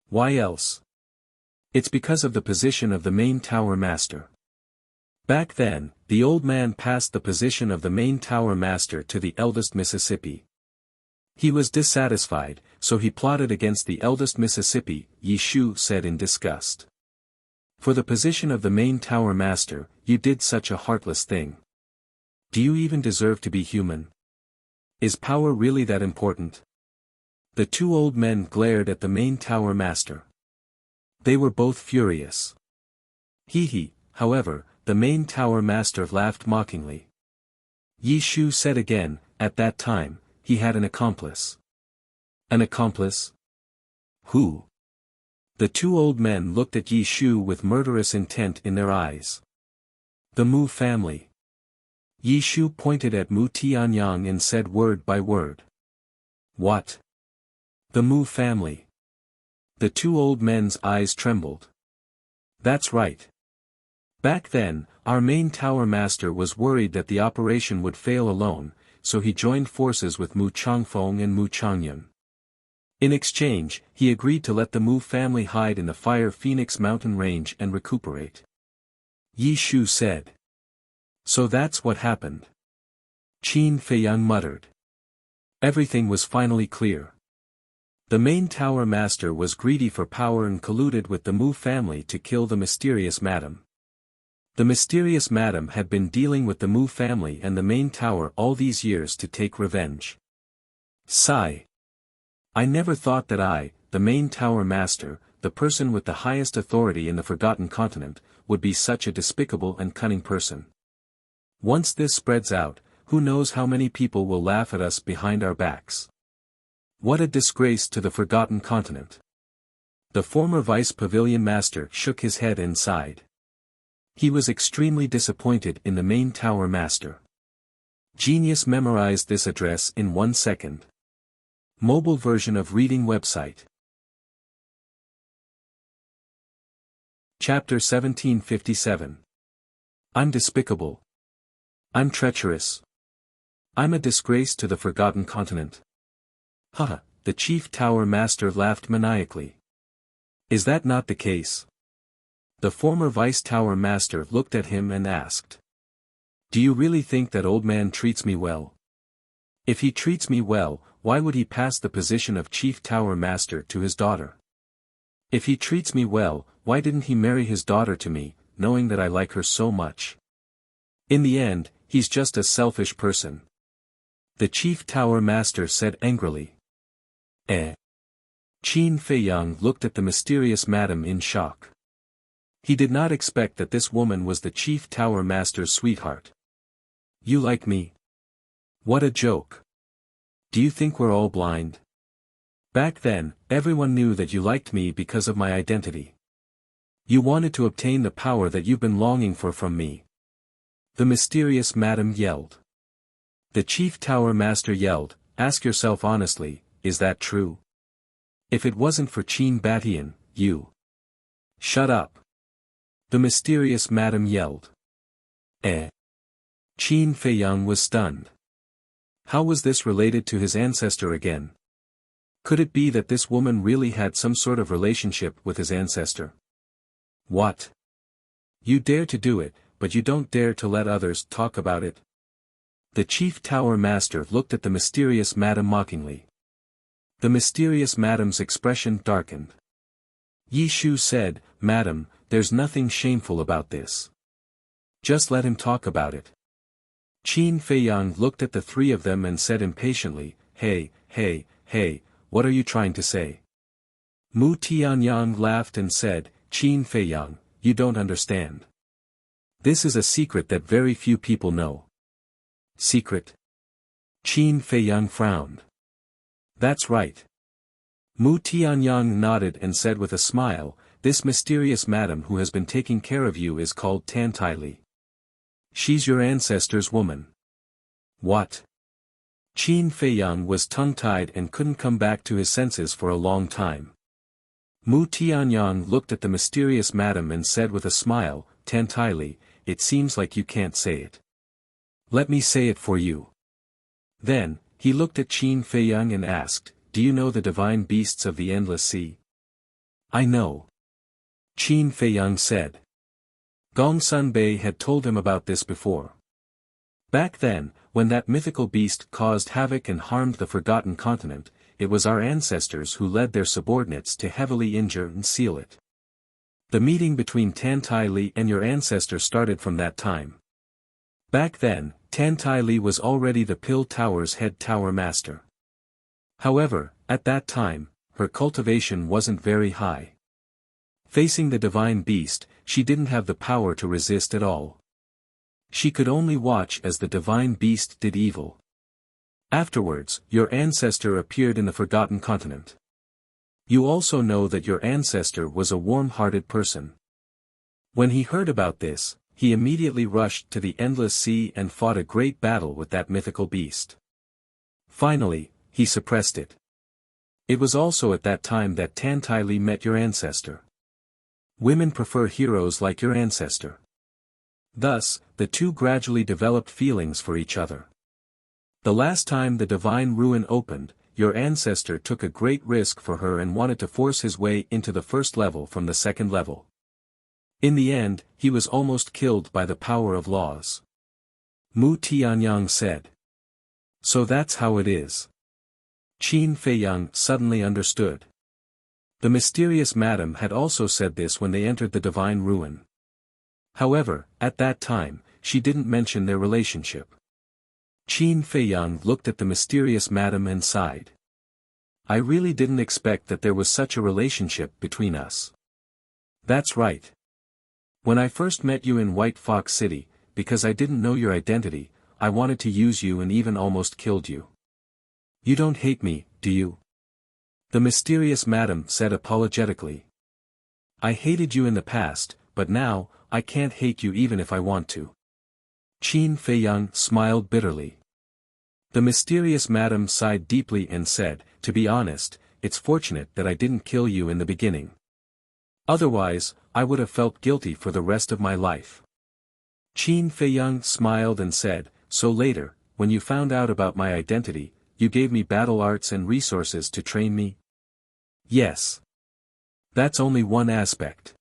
"Why else? It's because of the position of the main tower master." Back then, the old man passed the position of the main tower master to the eldest Mississippi. He was dissatisfied, so he plotted against the eldest Mississippi, Yi Shu said in disgust. "For the position of the main tower master, you did such a heartless thing. Do you even deserve to be human? Is power really that important?" The 2 old men glared at the main tower master. They were both furious. However, the main tower master laughed mockingly. Yi Shu said again. At that time, he had an accomplice. An accomplice? Who? The two old men looked at Yi Shu with murderous intent in their eyes. The Mu family. Yi Shu pointed at Mu Tianyang and said word by word. What? The Mu family. The two old men's eyes trembled. That's right. Back then, our main tower master was worried that the operation would fail alone, so he joined forces with Mu Changfeng and Mu Changyun. In exchange, he agreed to let the Mu family hide in the Fire Phoenix mountain range and recuperate. Yi Shu said. So that's what happened. Qin Feiyang muttered. Everything was finally clear. The main tower master was greedy for power and colluded with the Mu family to kill the mysterious madam. The mysterious madam had been dealing with the Mu family and the main tower all these years to take revenge. Sigh. I never thought that I, the main tower master, the person with the highest authority in the Forgotten Continent, would be such a despicable and cunning person. Once this spreads out, who knows how many people will laugh at us behind our backs. What a disgrace to the Forgotten Continent. The former vice pavilion master shook his head and sighed. He was extremely disappointed in the main tower master. Genius memorized this address in 1 second. Mobile version of reading website. Chapter 1757. I'm despicable. I'm treacherous. I'm a disgrace to the Forgotten Continent. Haha, the chief tower master laughed maniacally. Is that not the case? The former vice tower master looked at him and asked. Do you really think that old man treats me well? If he treats me well, why would he pass the position of chief tower master to his daughter? If he treats me well, why didn't he marry his daughter to me, knowing that I like her so much? In the end, he's just a selfish person. The chief tower master said angrily. Qin Feiyang looked at the mysterious madam in shock. He did not expect that this woman was the chief tower master's sweetheart. You like me? What a joke. Do you think we're all blind? Back then, everyone knew that you liked me because of my identity. You wanted to obtain the power that you've been longing for from me. The mysterious madam yelled. The chief tower master yelled, ask yourself honestly, is that true? If it wasn't for Qin Batian, you. Shut up. The mysterious madam yelled. Qin Feiyang was stunned. How was this related to his ancestor again? Could it be that this woman really had some sort of relationship with his ancestor? What? You dare to do it, but you don't dare to let others talk about it? The chief tower master looked at the mysterious madam mockingly. The mysterious madam's expression darkened. Yi Shu said, Madam, there's nothing shameful about this. Just let him talk about it. Qin Feiyang looked at the three of them and said impatiently, Hey, what are you trying to say? Mu Tianyang laughed and said, Qin Feiyang, you don't understand. This is a secret that very few people know. Secret? Qin Feiyang frowned. That's right. Mu Tianyang nodded and said with a smile, this mysterious madam who has been taking care of you is called Tan Tai Li. She's your ancestor's woman. What? Qin Feiyang was tongue-tied and couldn't come back to his senses for a long time. Mu Tianyang looked at the mysterious madam and said with a smile, Tan Tai Li, it seems like you can't say it. Let me say it for you. Then, he looked at Qin Feiyang and asked, do you know the divine beasts of the endless sea? I know. Qin Feiyang said. Gongsun Bei had told him about this before. Back then, when that mythical beast caused havoc and harmed the Forgotten Continent, it was our ancestors who led their subordinates to heavily injure and seal it. The meeting between Tan Tai Li and your ancestor started from that time. Back then, Tan Tai Li was already the Pill Tower's head tower master. However, at that time, her cultivation wasn't very high. Facing the divine beast, she didn't have the power to resist at all. She could only watch as the divine beast did evil. Afterwards, your ancestor appeared in the Forgotten Continent. You also know that your ancestor was a warm-hearted person. When he heard about this, he immediately rushed to the Endless Sea and fought a great battle with that mythical beast. Finally, he suppressed it. It was also at that time that Tantai met your ancestor. Women prefer heroes like your ancestor. Thus, the two gradually developed feelings for each other. The last time the divine ruin opened, your ancestor took a great risk for her and wanted to force his way into the first level from the second level. In the end, he was almost killed by the power of laws. Mu Tianyang said. So that's how it is. Qin Feiyang suddenly understood. The mysterious madam had also said this when they entered the divine ruin. However, at that time, she didn't mention their relationship. Qin Feiyang looked at the mysterious madam and sighed. I really didn't expect that there was such a relationship between us. That's right. When I first met you in White Fox City, because I didn't know your identity, I wanted to use you and even almost killed you. You don't hate me, do you? The mysterious madam said apologetically. I hated you in the past, but now, I can't hate you even if I want to. Qin Feiyang smiled bitterly. The mysterious madam sighed deeply and said, to be honest, it's fortunate that I didn't kill you in the beginning. Otherwise, I would have felt guilty for the rest of my life. Qin Feiyang smiled and said, so later, when you found out about my identity, you gave me battle arts and resources to train me? Yes. That's only one aspect.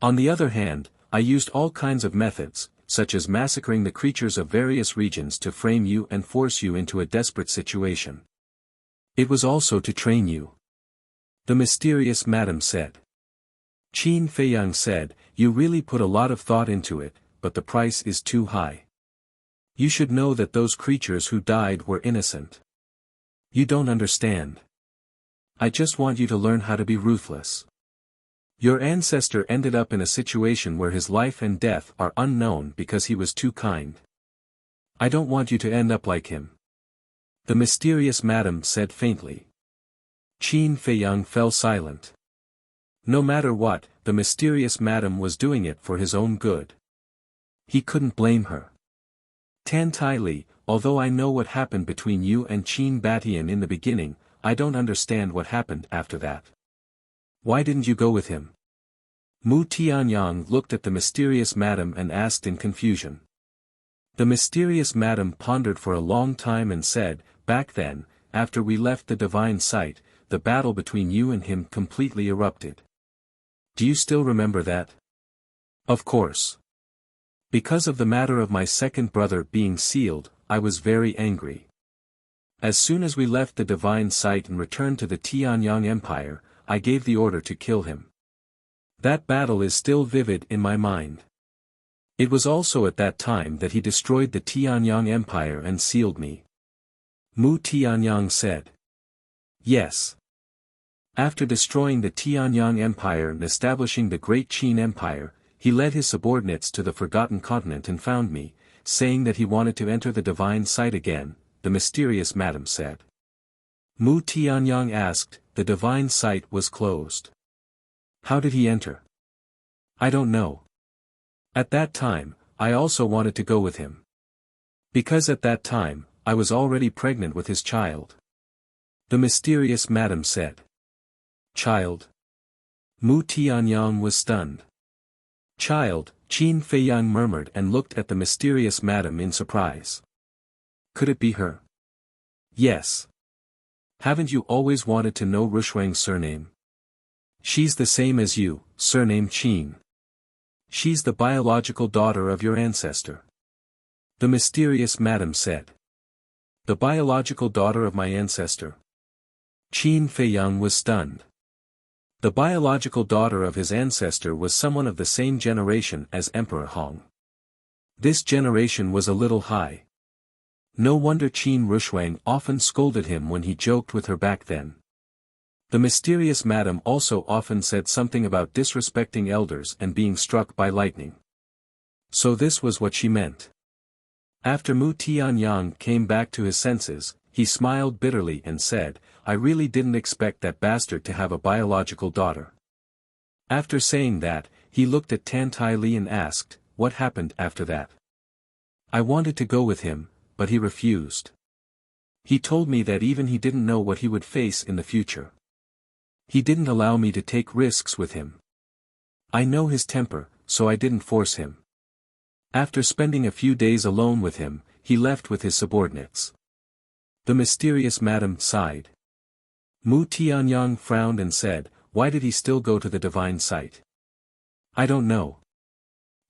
On the other hand, I used all kinds of methods, such as massacring the creatures of various regions to frame you and force you into a desperate situation. It was also to train you. The mysterious madam said. Qin Feiyang said, you really put a lot of thought into it, but the price is too high. You should know that those creatures who died were innocent. You don't understand. I just want you to learn how to be ruthless. Your ancestor ended up in a situation where his life and death are unknown because he was too kind. I don't want you to end up like him. The mysterious madam said faintly. Qin Feiyang fell silent. No matter what, the mysterious madam was doing it for his own good. He couldn't blame her. Tantai, although I know what happened between you and Qin Batian in the beginning, I don't understand what happened after that. Why didn't you go with him? Mu Tianyang looked at the mysterious madam and asked in confusion. The mysterious madam pondered for a long time and said, back then, after we left the divine site, the battle between you and him completely erupted. Do you still remember that? Of course. Because of the matter of my second brother being sealed, I was very angry. As soon as we left the divine site and returned to the Tianyang Empire, I gave the order to kill him. That battle is still vivid in my mind. It was also at that time that he destroyed the Tianyang Empire and sealed me. Mu Tianyang said. Yes. After destroying the Tianyang Empire and establishing the Great Qin Empire, he led his subordinates to the Forgotten Continent and found me, saying that he wanted to enter the divine site again, the mysterious madam said. Mu Tianyang asked, the divine site was closed. How did he enter? I don't know. At that time, I also wanted to go with him. Because at that time, I was already pregnant with his child. The mysterious madam said. Child? Mu Tianyang was stunned. Child, Qin Feiyang murmured and looked at the mysterious madam in surprise. Could it be her? Yes. Haven't you always wanted to know Rushuang's surname? She's the same as you, surname Qin. She's the biological daughter of your ancestor. The mysterious madam said. The biological daughter of my ancestor. Qin Feiyang was stunned. The biological daughter of his ancestor was someone of the same generation as Emperor Hong. This generation was a little high. No wonder Qin Rushuang often scolded him when he joked with her back then. The mysterious madam also often said something about disrespecting elders and being struck by lightning. So this was what she meant. After Mu Tianyang came back to his senses, he smiled bitterly and said, I really didn't expect that bastard to have a biological daughter. After saying that, he looked at Tan Tai Li and asked, what happened after that? I wanted to go with him, but he refused. He told me that even he didn't know what he would face in the future. He didn't allow me to take risks with him. I know his temper, so I didn't force him. After spending a few days alone with him, he left with his subordinates. The mysterious madam sighed. Mu Tianyang frowned and said, why did he still go to the divine site? I don't know.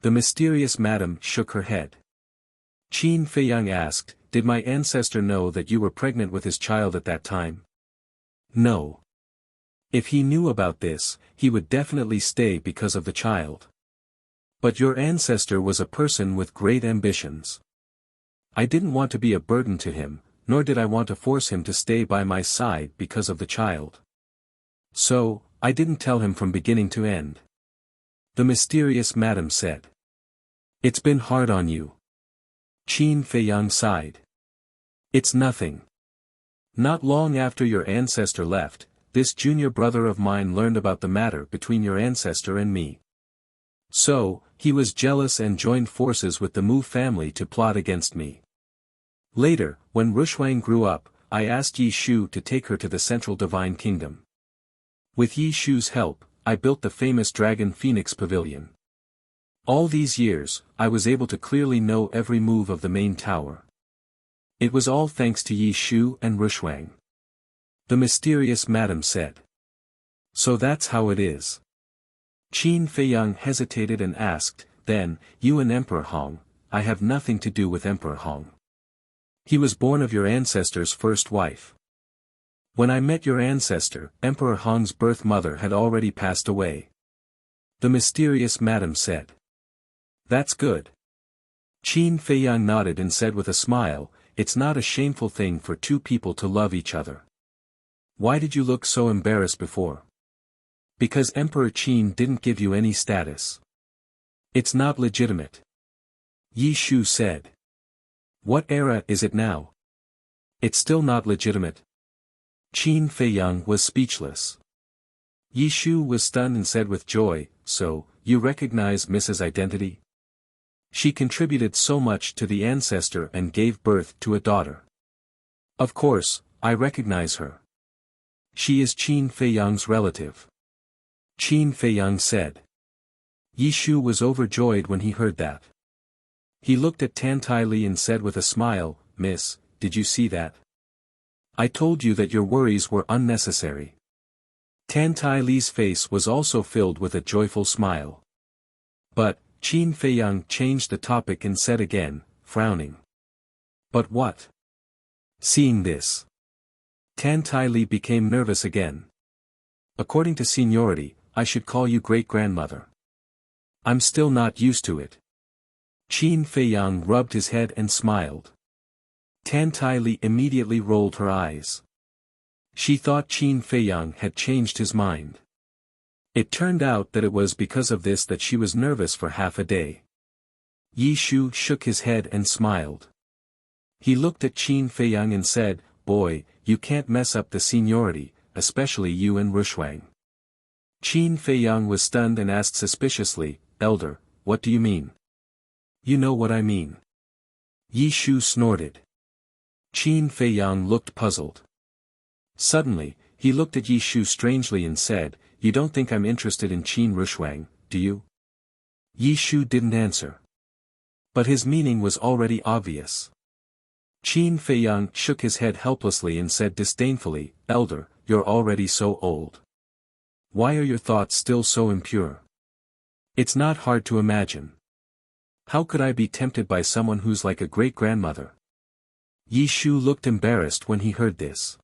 The mysterious madam shook her head. Qin Feiyang asked, did my ancestor know that you were pregnant with his child at that time? No. If he knew about this, he would definitely stay because of the child. But your ancestor was a person with great ambitions. I didn't want to be a burden to him, nor did I want to force him to stay by my side because of the child. So, I didn't tell him from beginning to end. The mysterious madam said. It's been hard on you. Qin Feiyang sighed. It's nothing. Not long after your ancestor left, this junior brother of mine learned about the matter between your ancestor and me. So, he was jealous and joined forces with the Mu family to plot against me. Later, when Rushuang grew up, I asked Yi Shu to take her to the Central Divine Kingdom. With Yi Shu's help, I built the famous Dragon Phoenix Pavilion. All these years, I was able to clearly know every move of the main tower. It was all thanks to Yi Shu and Rushuang. The mysterious madam said. So that's how it is. Qin Feiyang hesitated and asked, then, you and Emperor Hong? I have nothing to do with Emperor Hong. He was born of your ancestor's first wife. When I met your ancestor, Emperor Hong's birth mother had already passed away. The mysterious madam said. That's good. Qin Feiyang nodded and said with a smile, it's not a shameful thing for two people to love each other. Why did you look so embarrassed before? Because Emperor Qin didn't give you any status. It's not legitimate. Yi Shu said. What era is it now? It's still not legitimate. Qin Feiyang was speechless. Yi Shu was stunned and said with joy, so, you recognize Mrs. Identity? She contributed so much to the ancestor and gave birth to a daughter. Of course, I recognize her. She is Qin Feiyang's relative. Qin Feiyang said. Yi Shu was overjoyed when he heard that. He looked at Tan Tai Li and said with a smile, Miss, did you see that? I told you that your worries were unnecessary. Tan Tai Li's face was also filled with a joyful smile. But, Qin Feiyang changed the topic and said again, frowning. But what? Seeing this, Tan Tai Li became nervous again. According to seniority, I should call you great-grandmother. I'm still not used to it. Qin Feiyang rubbed his head and smiled. Tan Tai Li immediately rolled her eyes. She thought Qin Feiyang had changed his mind. It turned out that it was because of this that she was nervous for half a day. Yi Shu shook his head and smiled. He looked at Qin Feiyang and said, boy, you can't mess up the seniority, especially you and Rushuang. Qin Feiyang was stunned and asked suspiciously, Elder, what do you mean? You know what I mean. Yi Shu snorted. Qin Feiyang looked puzzled. Suddenly, he looked at Yi Shu strangely and said, you don't think I'm interested in Qin Rushuang, do you? Yi Shu didn't answer. But his meaning was already obvious. Qin Feiyang shook his head helplessly and said disdainfully, Elder, you're already so old. Why are your thoughts still so impure? It's not hard to imagine. How could I be tempted by someone who's like a great-grandmother? Yi Shu looked embarrassed when he heard this.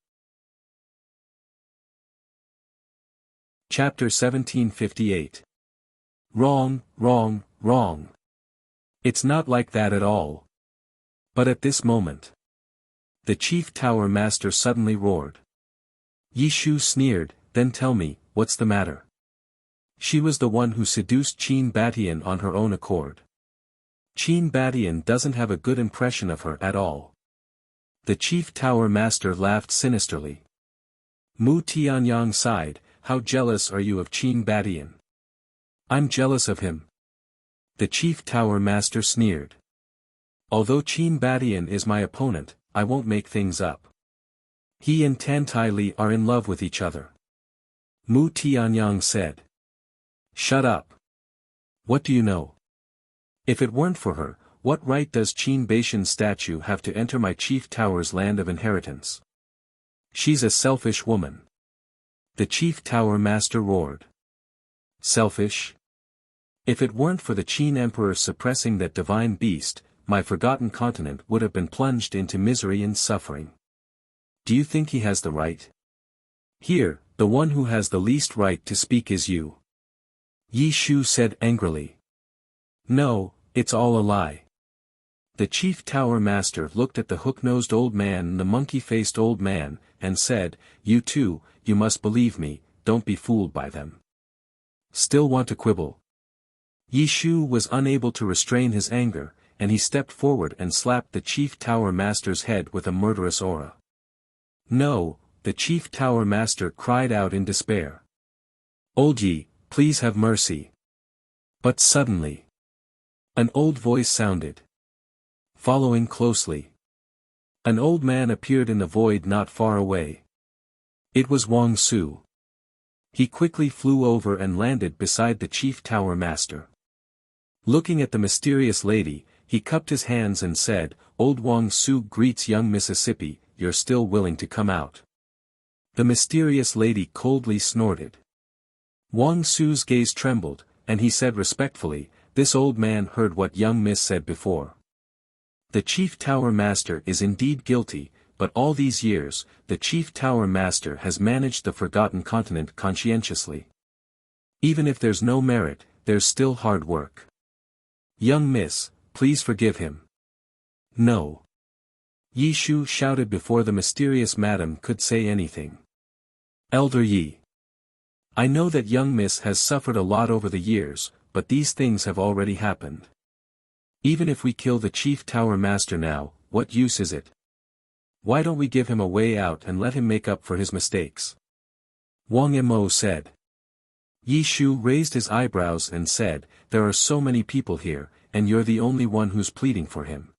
Chapter 1758. Wrong, wrong, wrong. It's not like that at all. But at this moment, the chief tower master suddenly roared. Yi Shu sneered, then tell me, what's the matter? She was the one who seduced Qin Batian on her own accord. Qin Badian doesn't have a good impression of her at all. The Chief Tower Master laughed sinisterly. Mu Tianyang sighed, how jealous are you of Qin Badian? I'm jealous of him. The Chief Tower Master sneered. Although Qin Badian is my opponent, I won't make things up. He and Tan Tai Li are in love with each other. Mu Tianyang said. Shut up. What do you know? If it weren't for her, what right does Qin Baishan's statue have to enter my Chief Tower's land of inheritance? She's a selfish woman. The Chief Tower Master roared. Selfish? If it weren't for the Qin Emperor suppressing that divine beast, my forgotten continent would have been plunged into misery and suffering. Do you think he has the right? Here, the one who has the least right to speak is you. Yi Shu said angrily. No, it's all a lie. The Chief Tower Master looked at the hook-nosed old man and the monkey-faced old man, and said, You too, you must believe me, don't be fooled by them. Still want to quibble? Yi Shu was unable to restrain his anger, and he stepped forward and slapped the Chief Tower Master's head with a murderous aura. No, the Chief Tower Master cried out in despair. Old Yi, please have mercy. But suddenly, an old voice sounded. Following closely, an old man appeared in the void not far away. It was Wang Su. He quickly flew over and landed beside the Chief Tower Master. Looking at the mysterious lady, he cupped his hands and said, Old Wang Su greets young Mississippi, you're still willing to come out. The mysterious lady coldly snorted. Wang Su's gaze trembled, and he said respectfully, This old man heard what young Miss said before. The Chief Tower Master is indeed guilty, but all these years, the Chief Tower Master has managed the forgotten continent conscientiously. Even if there's no merit, there's still hard work. Young Miss, please forgive him. No. Yi Shu shouted before the mysterious madam could say anything. Elder Yi. I know that young Miss has suffered a lot over the years, but these things have already happened. Even if we kill the Chief Tower Master now, what use is it? Why don't we give him a way out and let him make up for his mistakes? Wang Mo said. Yi Shu raised his eyebrows and said, There are so many people here, and you're the only one who's pleading for him.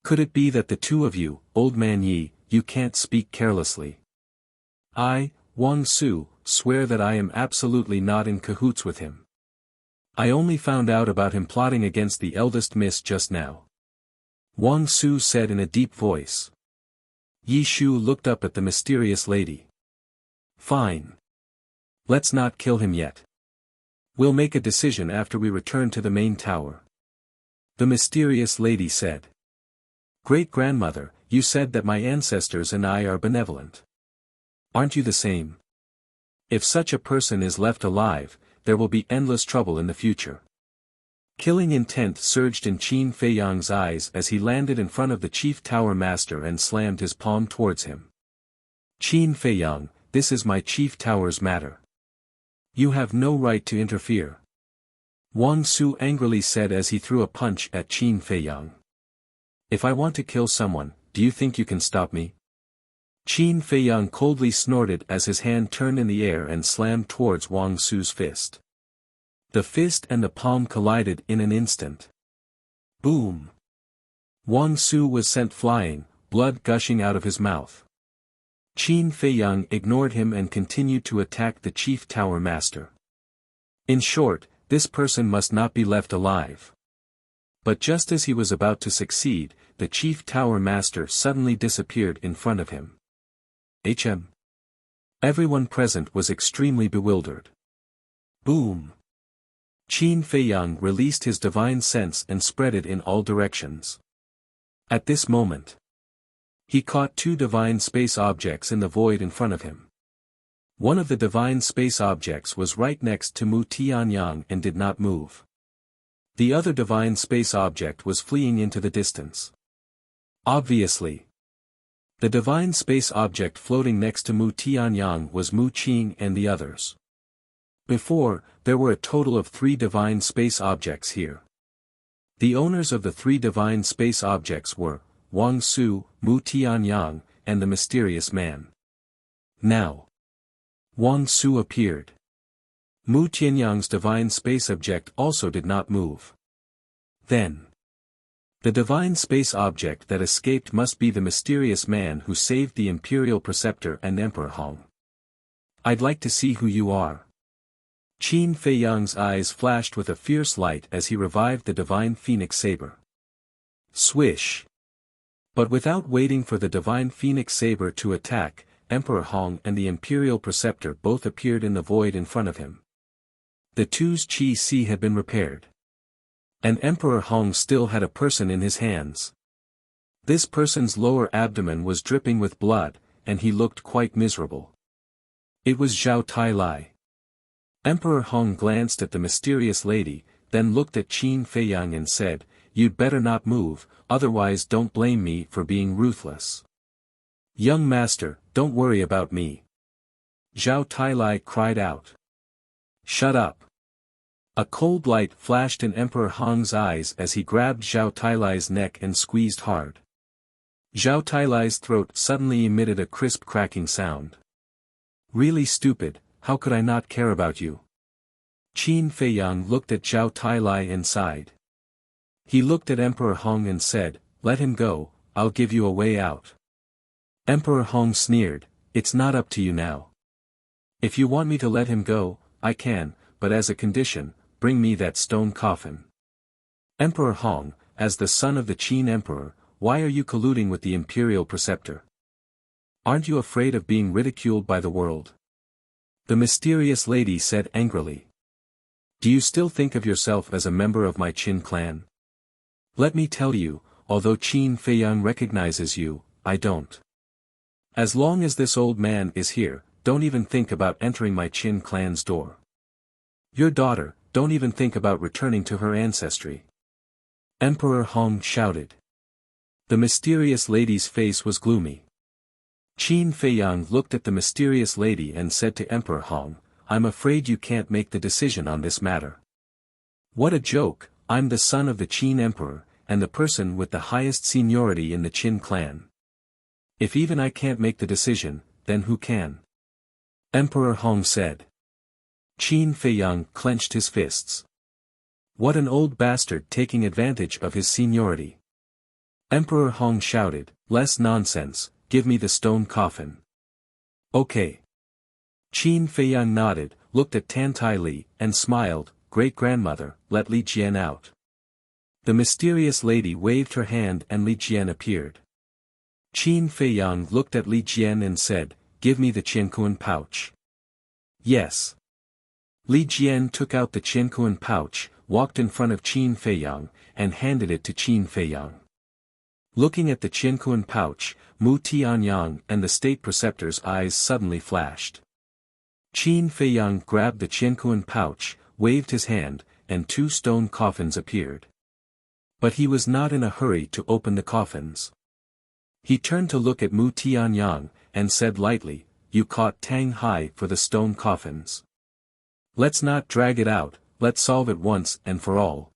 Could it be that the two of you, old man Yi, you can't speak carelessly? I, Wang Su, swear that I am absolutely not in cahoots with him. I only found out about him plotting against the eldest miss just now. Wang Su said in a deep voice. Yi Shu looked up at the mysterious lady. Fine. Let's not kill him yet. We'll make a decision after we return to the main tower. The mysterious lady said. Great-grandmother, you said that my ancestors and I are benevolent. Aren't you the same? If such a person is left alive, there will be endless trouble in the future. Killing intent surged in Qin Feiyang's eyes as he landed in front of the Chief Tower Master and slammed his palm towards him. Qin Feiyang, this is my Chief Tower's matter. You have no right to interfere. Wang Su angrily said as he threw a punch at Qin Feiyang. If I want to kill someone, do you think you can stop me? Qin Feiyang coldly snorted as his hand turned in the air and slammed towards Wang Su's fist. The fist and the palm collided in an instant. Boom! Wang Su was sent flying, blood gushing out of his mouth. Qin Feiyang ignored him and continued to attack the Chief Tower Master. In short, this person must not be left alive. But just as he was about to succeed, the Chief Tower Master suddenly disappeared in front of him. Everyone present was extremely bewildered. Boom! Qin Feiyang released his divine sense and spread it in all directions. At this moment, he caught two divine space objects in the void in front of him. One of the divine space objects was right next to Mu Tianyang and did not move. The other divine space object was fleeing into the distance. Obviously, the divine space object floating next to Mu Tianyang was Mu Qing and the others. Before, there were a total of 3 divine space objects here. The owners of the three divine space objects were Wang Su, Mu Tianyang, and the mysterious man. Now, Wang Su appeared. Mu Tianyang's divine space object also did not move. Then, the divine space object that escaped must be the mysterious man who saved the Imperial Preceptor and Emperor Hong. I'd like to see who you are. Qin Feiyang's eyes flashed with a fierce light as he revived the divine phoenix saber. Swish! But without waiting for the divine phoenix saber to attack, Emperor Hong and the Imperial Preceptor both appeared in the void in front of him. The two's Qi Si had been repaired. And Emperor Hong still had a person in his hands. This person's lower abdomen was dripping with blood, and he looked quite miserable. It was Zhao Tailai. Emperor Hong glanced at the mysterious lady, then looked at Qin Feiyang and said, "You'd better not move, otherwise don't blame me for being ruthless." "Young master, don't worry about me." Zhao Tailai cried out. "Shut up." A cold light flashed in Emperor Hong's eyes as he grabbed Zhao Tailai's neck and squeezed hard. Zhao Tailai's throat suddenly emitted a crisp cracking sound. "Really stupid, how could I not care about you?" Qin Feiyang looked at Zhao Tailai and sighed. He looked at Emperor Hong and said, "Let him go, I'll give you a way out." Emperor Hong sneered, "It's not up to you now. If you want me to let him go, I can, but as a condition, bring me that stone coffin." "Emperor Hong, as the son of the Qin Emperor, why are you colluding with the Imperial Preceptor? Aren't you afraid of being ridiculed by the world?" The mysterious lady said angrily. "Do you still think of yourself as a member of my Qin clan? Let me tell you, although Qin Feiyang recognizes you, I don't. As long as this old man is here, don't even think about entering my Qin clan's door. Your daughter, don't even think about returning to her ancestry." Emperor Hong shouted. The mysterious lady's face was gloomy. Qin Feiyang looked at the mysterious lady and said to Emperor Hong, "I'm afraid you can't make the decision on this matter." "What a joke, I'm the son of the Qin Emperor, and the person with the highest seniority in the Qin clan. If even I can't make the decision, then who can?" Emperor Hong said. Qin Feiyang clenched his fists. What an old bastard taking advantage of his seniority. Emperor Hong shouted, "Less nonsense, give me the stone coffin." "Okay." Qin Feiyang nodded, looked at Tan Tai Li, and smiled, "Great-grandmother, let Li Jian out." The mysterious lady waved her hand and Li Jian appeared. Qin Feiyang looked at Li Jian and said, "Give me the Qiankuan pouch." "Yes." Li Jian took out the Qiankuan pouch, walked in front of Qin Feiyang, and handed it to Qin Feiyang. Looking at the Qiankuan pouch, Mu Tianyang and the state preceptor's eyes suddenly flashed. Qin Feiyang grabbed the Qiankuan pouch, waved his hand, and two stone coffins appeared. But he was not in a hurry to open the coffins. He turned to look at Mu Tianyang, and said lightly, "You caught Tang Hai for the stone coffins. Let's not drag it out, let's solve it once and for all."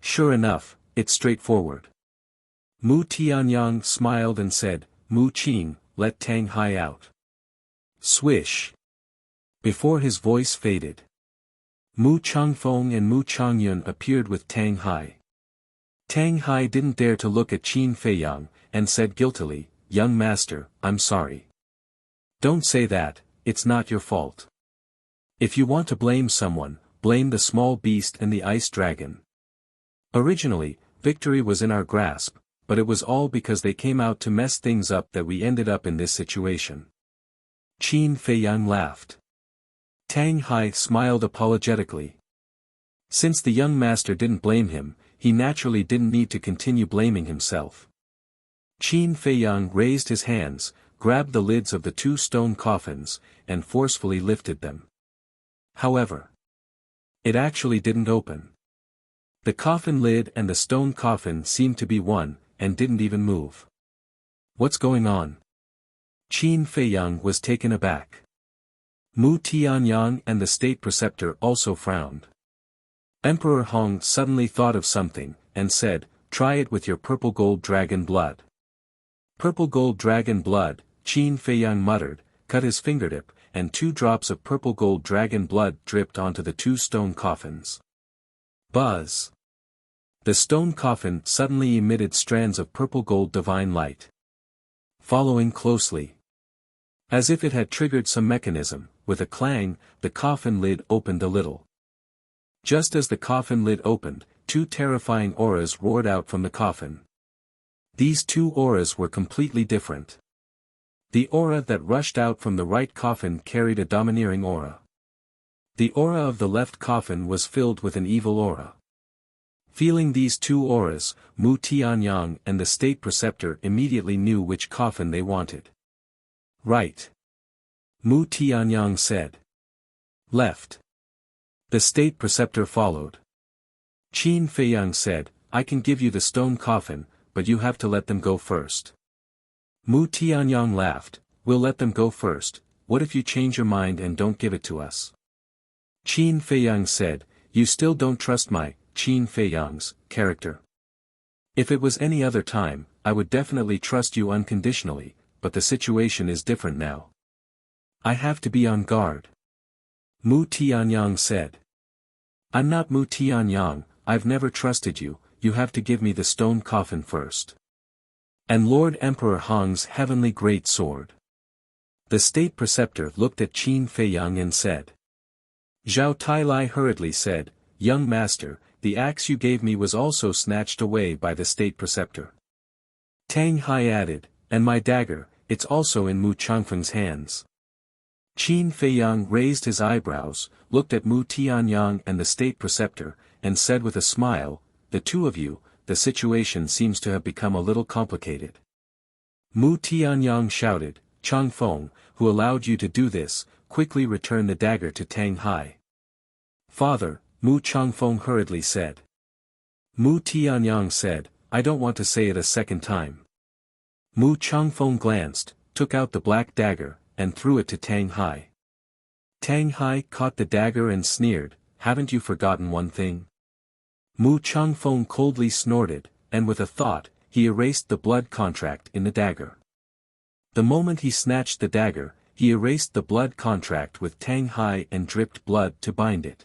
"Sure enough, it's straightforward." Mu Tianyang smiled and said, "Mu Qing, let Tang Hai out." Swish. Before his voice faded, Mu Changfeng and Mu Changyun appeared with Tang Hai. Tang Hai didn't dare to look at Qin Feiyang, and said guiltily, "Young master, I'm sorry." "Don't say that, it's not your fault. If you want to blame someone, blame the small beast and the ice dragon. Originally, victory was in our grasp, but it was all because they came out to mess things up that we ended up in this situation." Qin Feiyang laughed. Tang Hai smiled apologetically. Since the young master didn't blame him, he naturally didn't need to continue blaming himself. Qin Feiyang raised his hands, grabbed the lids of the two stone coffins, and forcefully lifted them. However, it actually didn't open. The coffin lid and the stone coffin seemed to be one, and didn't even move. "What's going on?" Qin Feiyang was taken aback. Mu Tianyang and the state preceptor also frowned. Emperor Hong suddenly thought of something, and said, "Try it with your purple gold dragon blood." "Purple gold dragon blood," Qin Feiyang muttered, cut his fingertip, and 2 drops of purple gold dragon blood dripped onto the 2 stone coffins. Buzz! The stone coffin suddenly emitted strands of purple gold divine light. Following closely. As if it had triggered some mechanism, with a clang, the coffin lid opened a little. Just as the coffin lid opened, 2 terrifying auras roared out from the coffin. These 2 auras were completely different. The aura that rushed out from the right coffin carried a domineering aura. The aura of the left coffin was filled with an evil aura. Feeling these 2 auras, Mu Tianyang and the state preceptor immediately knew which coffin they wanted. "Right," Mu Tianyang said. "Left." The state preceptor followed. Qin Feiyang said, "I can give you the stone coffin, but you have to let them go first." Mu Tianyang laughed, "We'll let them go first. What if you change your mind and don't give it to us?" Qin Feiyang said, "You still don't trust my, Qin Feiyang's, character. If it was any other time, I would definitely trust you unconditionally, but the situation is different now. I have to be on guard." Mu Tianyang said. "I'm not Mu Tianyang, I've never trusted you, you have to give me the stone coffin first. And Lord Emperor Hong's heavenly great sword." The state preceptor looked at Qin Feiyang and said. Zhao Tailai hurriedly said, "Young master, the axe you gave me was also snatched away by the state preceptor." Tang Hai added, "And my dagger, it's also in Mu Changfeng's hands." Qin Feiyang raised his eyebrows, looked at Mu Tianyang and the state preceptor, and said with a smile, "The 2 of you, the situation seems to have become a little complicated." Mu Tianyang shouted, "Changfeng, who allowed you to do this, quickly return the dagger to Tang Hai." "Father," Mu Changfeng hurriedly said. Mu Tianyang said, "I don't want to say it a second time." Mu Changfeng glanced, took out the black dagger, and threw it to Tang Hai. Tang Hai caught the dagger and sneered, "Haven't you forgotten one thing?" Mu Changfeng coldly snorted, and with a thought, he erased the blood contract in the dagger. The moment he snatched the dagger, he erased the blood contract with Tang Hai and dripped blood to bind it.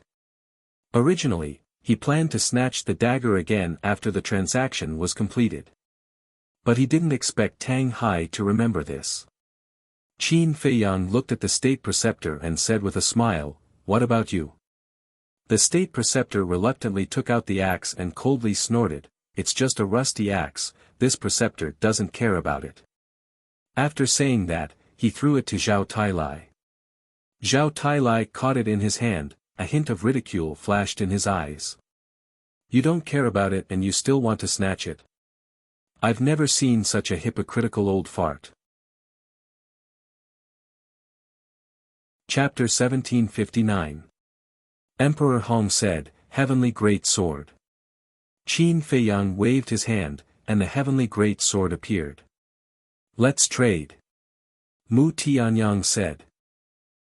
Originally, he planned to snatch the dagger again after the transaction was completed. But he didn't expect Tang Hai to remember this. Qin Feiyang looked at the state preceptor and said with a smile, "What about you?" The state preceptor reluctantly took out the axe and coldly snorted, "It's just a rusty axe, this preceptor doesn't care about it." After saying that, he threw it to Zhao Tailai. Zhao Tailai caught it in his hand, a hint of ridicule flashed in his eyes. "You don't care about it and you still want to snatch it? I've never seen such a hypocritical old fart." Chapter 1759. Emperor Hong said, "Heavenly Great Sword." Qin Feiyang waved his hand, and the heavenly great sword appeared. "Let's trade." Mu Tianyang said.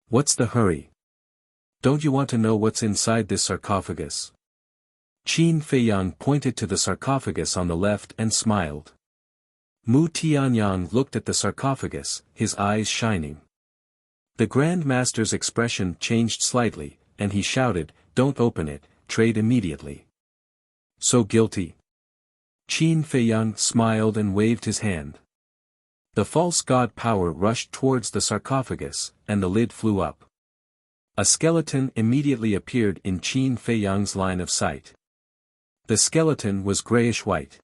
"What's the hurry? Don't you want to know what's inside this sarcophagus?" Qin Feiyang pointed to the sarcophagus on the left and smiled. Mu Tianyang looked at the sarcophagus, his eyes shining. The Grand Master's expression changed slightly, and he shouted, "Don't open it, trade immediately." "So guilty?" Qin Feiyang smiled and waved his hand. The false god power rushed towards the sarcophagus, and the lid flew up. A skeleton immediately appeared in Qin Feiyang's line of sight. The skeleton was grayish-white.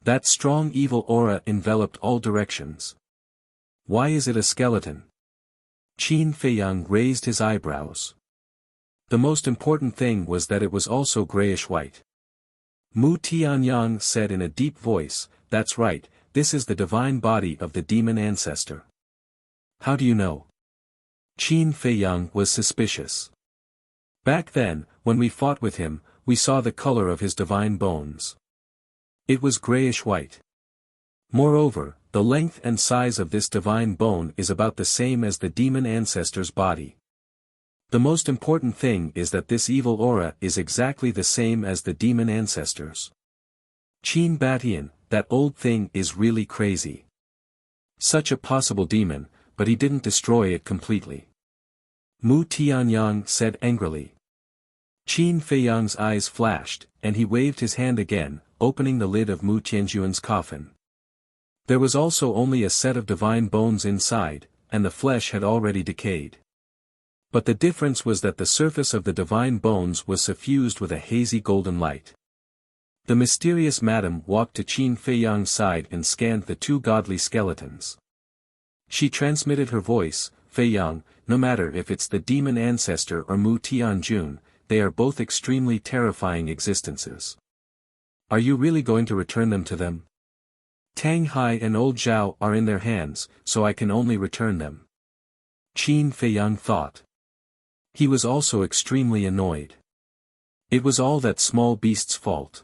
That strong evil aura enveloped all directions. "Why is it a skeleton?" Qin Feiyang raised his eyebrows. The most important thing was that it was also grayish-white. Mu Tianyang said in a deep voice, "That's right, this is the divine body of the demon ancestor." "How do you know?" Qin Feiyang was suspicious. "Back then, when we fought with him, we saw the color of his divine bones. It was grayish-white. Moreover, the length and size of this divine bone is about the same as the demon ancestor's body. The most important thing is that this evil aura is exactly the same as the demon ancestor's." Qin Batian, that old thing is really crazy. Such a possible demon, but he didn't destroy it completely. Mu Tianyang said angrily. Qin Feiyang's eyes flashed, and he waved his hand again, opening the lid of Mu Tianjuan's coffin. There was also only a set of divine bones inside, and the flesh had already decayed. But the difference was that the surface of the divine bones was suffused with a hazy golden light. The mysterious madam walked to Qin Feiyang's side and scanned the two godly skeletons. She transmitted her voice, Feiyang, no matter if it's the demon ancestor or Mu Tianjun, they are both extremely terrifying existences. Are you really going to return them to them? Tang Hai and old Zhao are in their hands, so I can only return them. Qin Feiyang thought. He was also extremely annoyed. It was all that small beast's fault.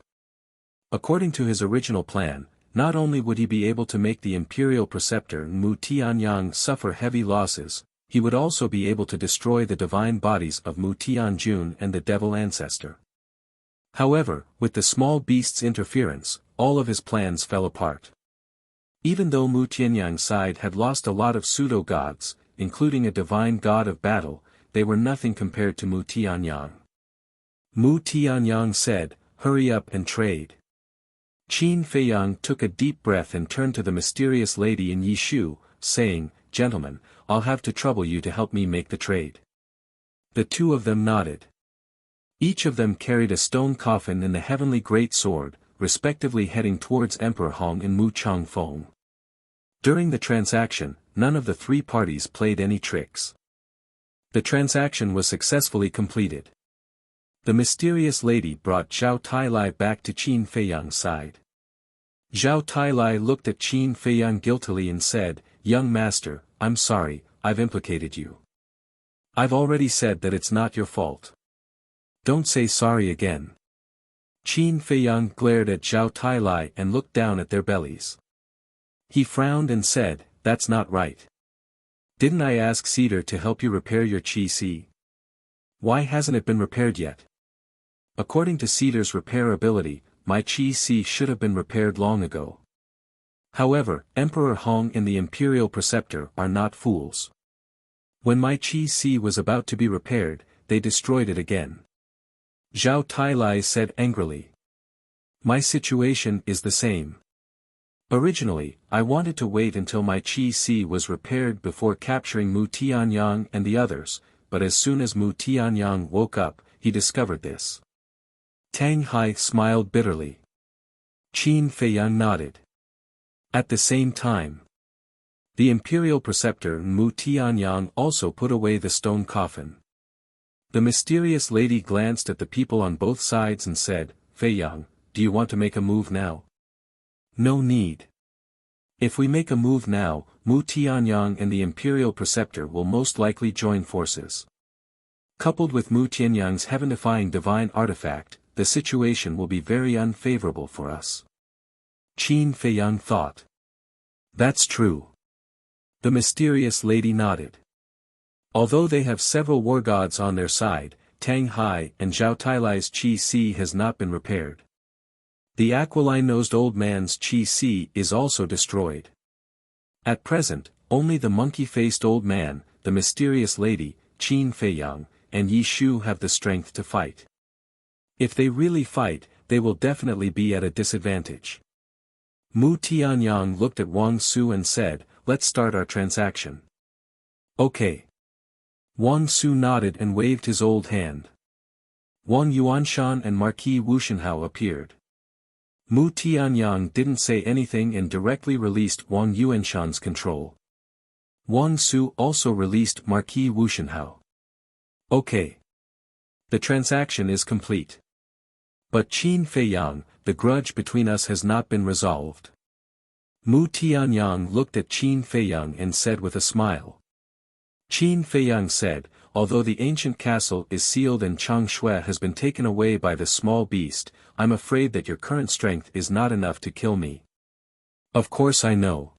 According to his original plan, not only would he be able to make the imperial preceptor Mu Tianyang suffer heavy losses, he would also be able to destroy the divine bodies of Mu Tianjun and the devil ancestor. However, with the small beast's interference, all of his plans fell apart. Even though Mu Tianyang's side had lost a lot of pseudo-gods, including a divine god of battle, they were nothing compared to Mu Tianyang. Mu Tianyang said, "Hurry up and trade." Qin Feiyang took a deep breath and turned to the mysterious lady in Yishu, saying, "Gentlemen, I'll have to trouble you to help me make the trade." The two of them nodded. Each of them carried a stone coffin and the heavenly great sword, respectively heading towards Emperor Hong and Mu Changfeng. During the transaction, none of the three parties played any tricks. The transaction was successfully completed. The mysterious lady brought Zhao Tailai back to Qin Feiyang's side. Zhao Tailai looked at Qin Feiyang guiltily and said, "Young master, I'm sorry, I've implicated you. I've already said that it's not your fault. Don't say sorry again." Qin Feiyang glared at Zhao Tailai and looked down at their bellies. He frowned and said, "That's not right. Didn't I ask Cedar to help you repair your Qi? Why hasn't it been repaired yet? According to Cedar's repair ability, my Qi should have been repaired long ago. However, Emperor Hong and the Imperial Preceptor are not fools. When my Qi was about to be repaired, they destroyed it again." Zhao Tailai said angrily. "My situation is the same. Originally, I wanted to wait until my Qi was repaired before capturing Mu Tianyang and the others, but as soon as Mu Tianyang woke up, he discovered this." Tang Hai smiled bitterly. Qin Feiyang nodded. At the same time, the Imperial Preceptor Mu Tianyang also put away the stone coffin. The mysterious lady glanced at the people on both sides and said, "Feiyang, do you want to make a move now?" "No need. If we make a move now, Mu Tianyang and the Imperial Preceptor will most likely join forces. Coupled with Mu Tianyang's heaven-defying divine artifact, the situation will be very unfavorable for us." Qin Feiyang thought. "That's true." The mysterious lady nodded. Although they have several war gods on their side, Tang Hai and Zhao Tailai's Qi has not been repaired. The aquiline-nosed old man's Qi is also destroyed. At present, only the monkey-faced old man, the mysterious lady, Qin Feiyang, and Yishu have the strength to fight. If they really fight, they will definitely be at a disadvantage. Mu Tianyang looked at Wang Su and said, "Let's start our transaction." "Okay." Wang Su nodded and waved his old hand. Wang Yuanshan and Marquis Wushenhao appeared. Mu Tianyang didn't say anything and directly released Wang Yuanshan's control. Wang Su also released Marquis Wushenhao. "Okay. The transaction is complete. But Qin Feiyang, the grudge between us has not been resolved." Mu Tianyang looked at Qin Feiyang and said with a smile. Qin Feiyang said, "Although the ancient castle is sealed and Chang Shui has been taken away by the small beast, I'm afraid that your current strength is not enough to kill me." "Of course I know.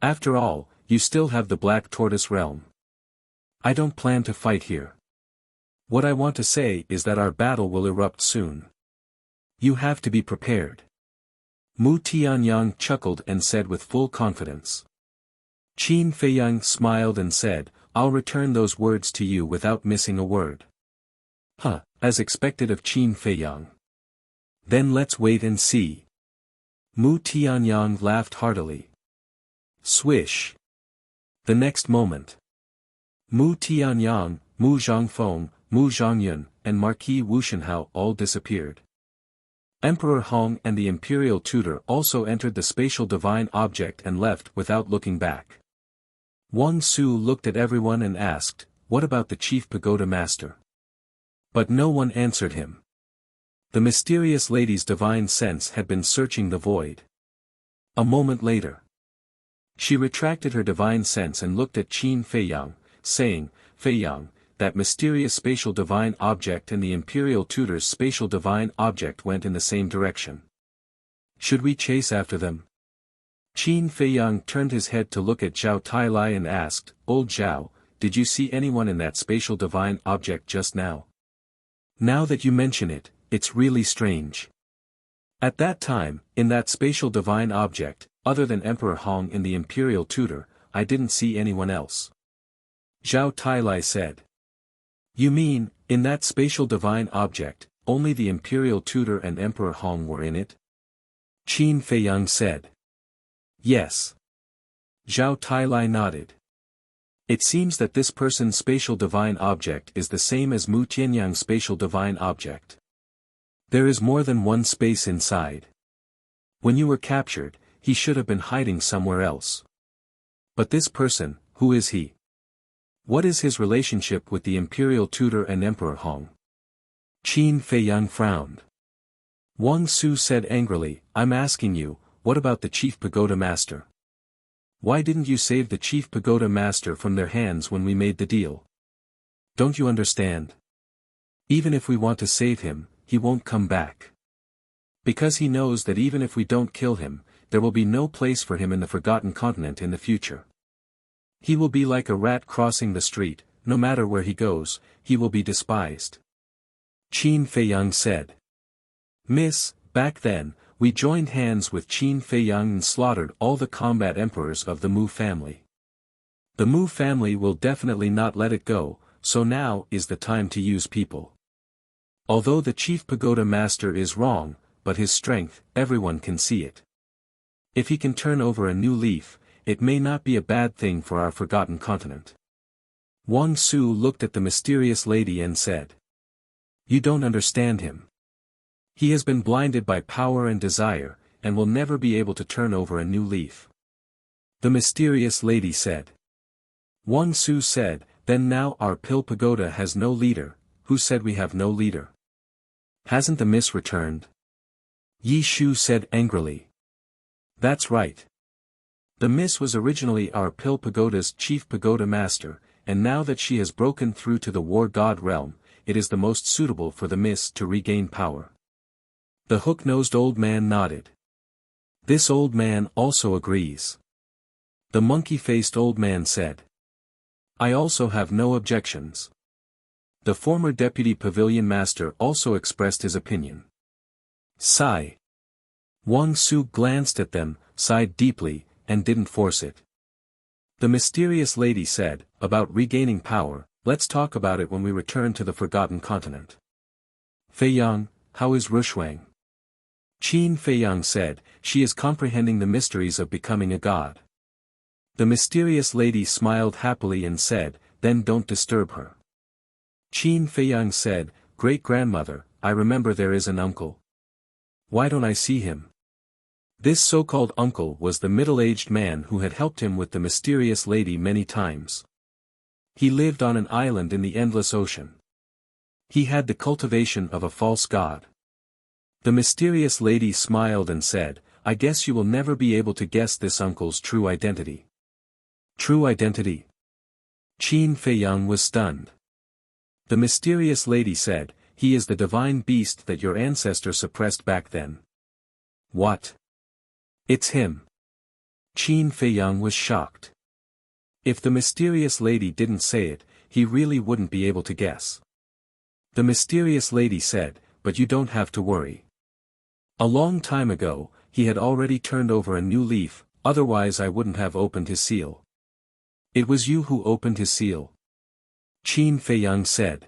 After all, you still have the Black Tortoise realm. I don't plan to fight here. What I want to say is that our battle will erupt soon. You have to be prepared." Mu Tianyang chuckled and said with full confidence. Qin Feiyang smiled and said, I'll return those words to you without missing a word. Huh, as expected of Qin Feiyang. Then let's wait and see. Mu Tianyang laughed heartily. Swish. The next moment. Mu Tianyang, Mu Zhangfeng, Mu Zhangyun, and Marquis Wu Shenhao all disappeared. Emperor Hong and the imperial tutor also entered the spatial divine object and left without looking back. Wang Su looked at everyone and asked, what about the chief pagoda master? But no one answered him. The mysterious lady's divine sense had been searching the void. A moment later. She retracted her divine sense and looked at Qin Feiyang, saying, Feiyang, that mysterious spatial divine object and the imperial tutor's spatial divine object went in the same direction. Should we chase after them? Qin Feiyang turned his head to look at Zhao Tailai and asked, Old Zhao, did you see anyone in that spatial divine object just now? Now that you mention it, it's really strange. At that time, in that spatial divine object, other than Emperor Hong and the imperial tutor, I didn't see anyone else. Zhao Tailai said. You mean, in that spatial divine object, only the imperial tutor and Emperor Hong were in it? Qin Feiyang said. Yes. Zhao Tailai nodded. It seems that this person's spatial divine object is the same as Mu Tianyang's spatial divine object. There is more than one space inside. When you were captured, he should have been hiding somewhere else. But this person, who is he? What is his relationship with the imperial tutor and Emperor Hong? Qin Feiyang frowned. Wang Su said angrily, I'm asking you, what about the chief pagoda master? Why didn't you save the chief pagoda master from their hands when we made the deal? Don't you understand? Even if we want to save him, he won't come back. Because he knows that even if we don't kill him, there will be no place for him in the Forgotten Continent in the future. He will be like a rat crossing the street, no matter where he goes, he will be despised. Qin Feiyang said. Miss, back then, we joined hands with Qin Feiyang and slaughtered all the combat emperors of the Mu family. The Mu family will definitely not let it go, so now is the time to use people. Although the chief pagoda master is wrong, but his strength, everyone can see it. If he can turn over a new leaf, it may not be a bad thing for our Forgotten Continent. Wang Su looked at the mysterious lady and said. You don't understand him. He has been blinded by power and desire, and will never be able to turn over a new leaf. The mysterious lady said. Wang Su said, then now our Pill Pagoda has no leader. Who said we have no leader? Hasn't the miss returned? Yi Shu said angrily. That's right. The miss was originally our Pill Pagoda's chief pagoda master, and now that she has broken through to the war god realm, it is the most suitable for the miss to regain power. The hook-nosed old man nodded. This old man also agrees. The monkey-faced old man said. I also have no objections. The former deputy pavilion master also expressed his opinion. Sigh. Wang Su glanced at them, sighed deeply, and didn't force it. The mysterious lady said, about regaining power, let's talk about it when we return to the Forgotten Continent. Feiyang, how is Rushuang? Qin Feiyang said, she is comprehending the mysteries of becoming a god. The mysterious lady smiled happily and said, then don't disturb her. Qin Feiyang said, great-grandmother, I remember there is an uncle. Why don't I see him? This so-called uncle was the middle-aged man who had helped him with the mysterious lady many times. He lived on an island in the endless ocean. He had the cultivation of a false god. The mysterious lady smiled and said, I guess you will never be able to guess this uncle's true identity. True identity? Qin Feiyang was stunned. The mysterious lady said, he is the divine beast that your ancestor suppressed back then. What? It's him. Qin Feiyang was shocked. If the mysterious lady didn't say it, he really wouldn't be able to guess. The mysterious lady said, but you don't have to worry. A long time ago, he had already turned over a new leaf, otherwise I wouldn't have opened his seal. It was you who opened his seal. Qin Feiyang said.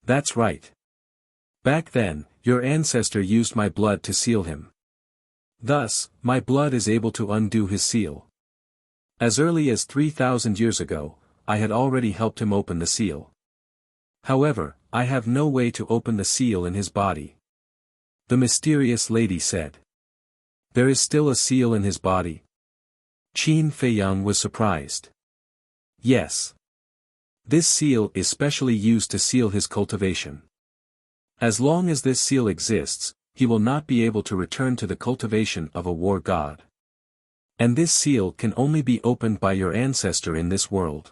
That's right. Back then, your ancestor used my blood to seal him. Thus, my blood is able to undo his seal. As early as 3,000 years ago, I had already helped him open the seal. However, I have no way to open the seal in his body. The mysterious lady said. There is still a seal in his body? Qin Feiyang was surprised. Yes. This seal is specially used to seal his cultivation. As long as this seal exists, he will not be able to return to the cultivation of a war god. And this seal can only be opened by your ancestor in this world.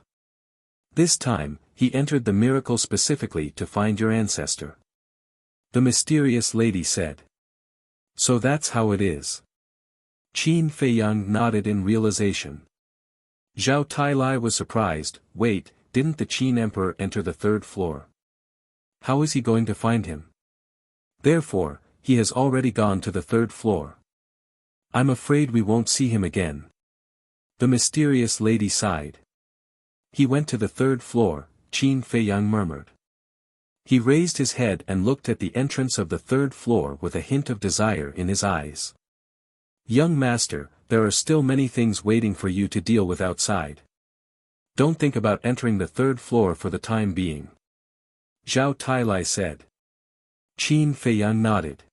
This time, he entered the miracle specifically to find your ancestor. The mysterious lady said. So that's how it is. Qin Feiyang nodded in realization. Zhao Tailai was surprised. Wait, didn't the Qin Emperor enter the third floor? How is he going to find him? Therefore, he has already gone to the third floor. I'm afraid we won't see him again. The mysterious lady sighed. He went to the third floor, Qin Feiyang murmured. He raised his head and looked at the entrance of the third floor with a hint of desire in his eyes. Young master, there are still many things waiting for you to deal with outside. Don't think about entering the third floor for the time being. Zhao Tailai said. Qin Feiyang nodded.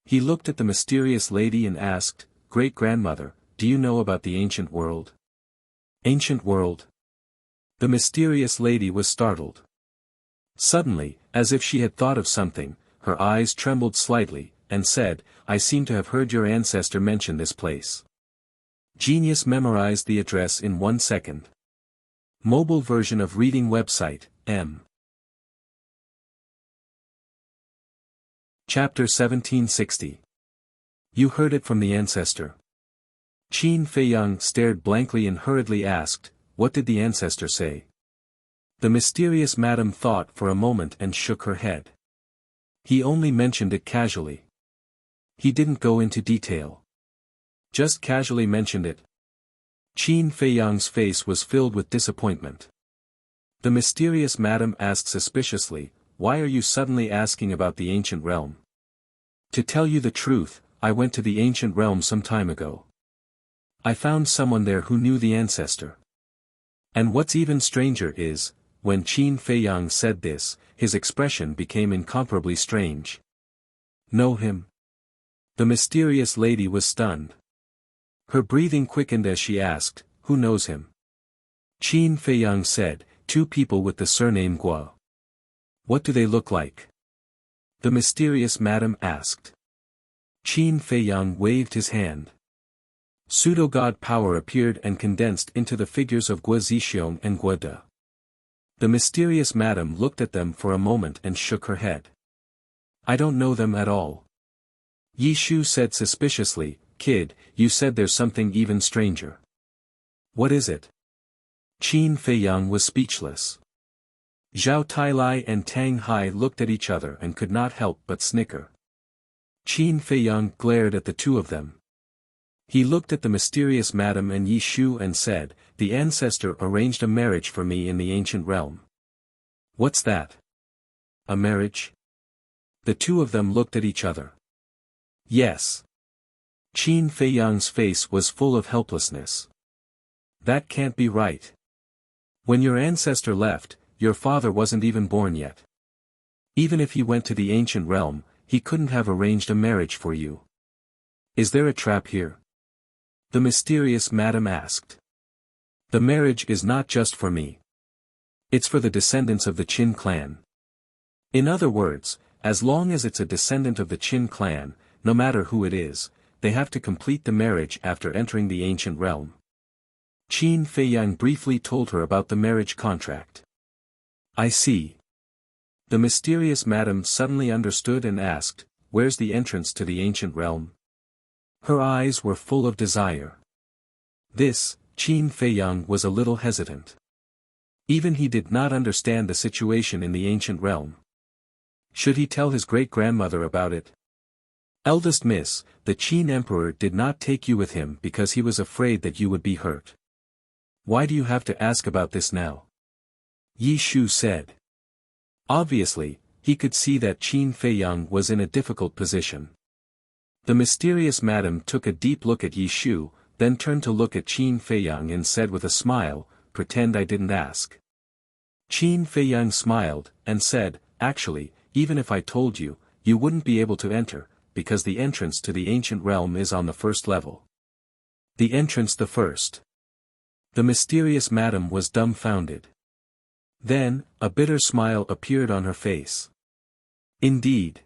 He looked at the mysterious lady and asked, Great-grandmother, do you know about the ancient world? Ancient world? The mysterious lady was startled. Suddenly, as if she had thought of something, her eyes trembled slightly, and said, I seem to have heard your ancestor mention this place. Genius memorized the address in 1 second. Mobile version of reading website, M. Chapter 1760. You heard it from the ancestor. Qin Feiyang stared blankly and hurriedly asked, What did the ancestor say? The mysterious madam thought for a moment and shook her head. He only mentioned it casually. He didn't go into detail. Just casually mentioned it. Qin Feiyang's face was filled with disappointment. The mysterious madam asked suspiciously, Why are you suddenly asking about the ancient realm? To tell you the truth, I went to the ancient realm some time ago. I found someone there who knew the ancestor. And what's even stranger is, when Qin Feiyang said this, his expression became incomparably strange. Know him? The mysterious lady was stunned. Her breathing quickened as she asked, Who knows him? Qin Feiyang said, 2 people with the surname Guo. What do they look like? The mysterious madam asked. Qin Feiyang waved his hand. Pseudo-god power appeared and condensed into the figures of Guo Zixiong and Guo De. The mysterious madam looked at them for a moment and shook her head. I don't know them at all. Yi Shu said suspiciously, Kid, you said there's something even stranger. What is it? Qin Feiyang was speechless. Zhao Tailai and Tang Hai looked at each other and could not help but snicker. Qin Feiyang glared at the 2 of them. He looked at the mysterious madam and Yi Shu and said, The ancestor arranged a marriage for me in the ancient realm. What's that? A marriage? The 2 of them looked at each other. Yes. Qin Feiyang's face was full of helplessness. That can't be right. When your ancestor left, your father wasn't even born yet. Even if he went to the ancient realm, he couldn't have arranged a marriage for you. Is there a trap here? The mysterious madam asked. The marriage is not just for me. It's for the descendants of the Qin clan. In other words, as long as it's a descendant of the Qin clan, no matter who it is, they have to complete the marriage after entering the ancient realm. Qin Feiyang briefly told her about the marriage contract. I see. The mysterious madam suddenly understood and asked, Where's the entrance to the ancient realm? Her eyes were full of desire. This, Qin Feiyang was a little hesitant. Even he did not understand the situation in the ancient realm. Should he tell his great-grandmother about it? Eldest miss, the Qin emperor did not take you with him because he was afraid that you would be hurt. Why do you have to ask about this now? Yi Shu said. Obviously, he could see that Qin Feiyang was in a difficult position. The mysterious madam took a deep look at Yi Shu, then turned to look at Qin Feiyang and said with a smile, "Pretend I didn't ask." Qin Feiyang smiled, and said, "Actually, even if I told you, you wouldn't be able to enter, because the entrance to the ancient realm is on the first level." The entrance the first. The mysterious madam was dumbfounded. Then, a bitter smile appeared on her face. Indeed.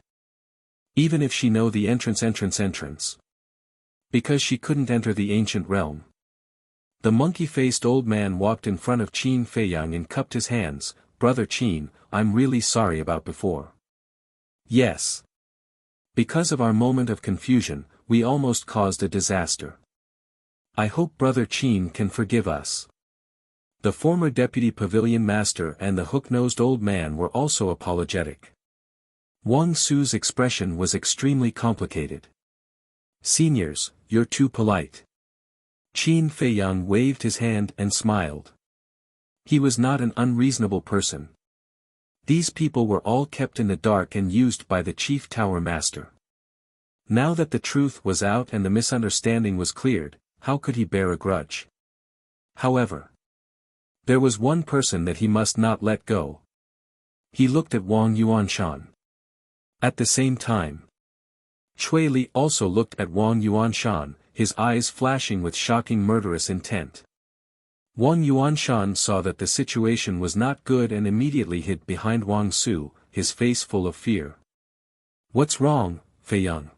Even if she know the entrance. Because she couldn't enter the ancient realm. The monkey-faced old man walked in front of Qin Feiyang and cupped his hands. "Brother Qin, I'm really sorry about before." "Yes. Because of our moment of confusion, we almost caused a disaster. I hope Brother Qin can forgive us." The former deputy pavilion master and the hook-nosed old man were also apologetic. Wang Su's expression was extremely complicated. "Seniors, you're too polite." Qin Feiyang waved his hand and smiled. He was not an unreasonable person. These people were all kept in the dark and used by the chief tower master. Now that the truth was out and the misunderstanding was cleared, how could he bear a grudge? However, there was one person that he must not let go. He looked at Wang Yuanshan. At the same time, Cui Li also looked at Wang Yuanshan, his eyes flashing with shocking murderous intent. Wang Yuanshan saw that the situation was not good and immediately hid behind Wang Su, his face full of fear. "What's wrong, Feiyang?"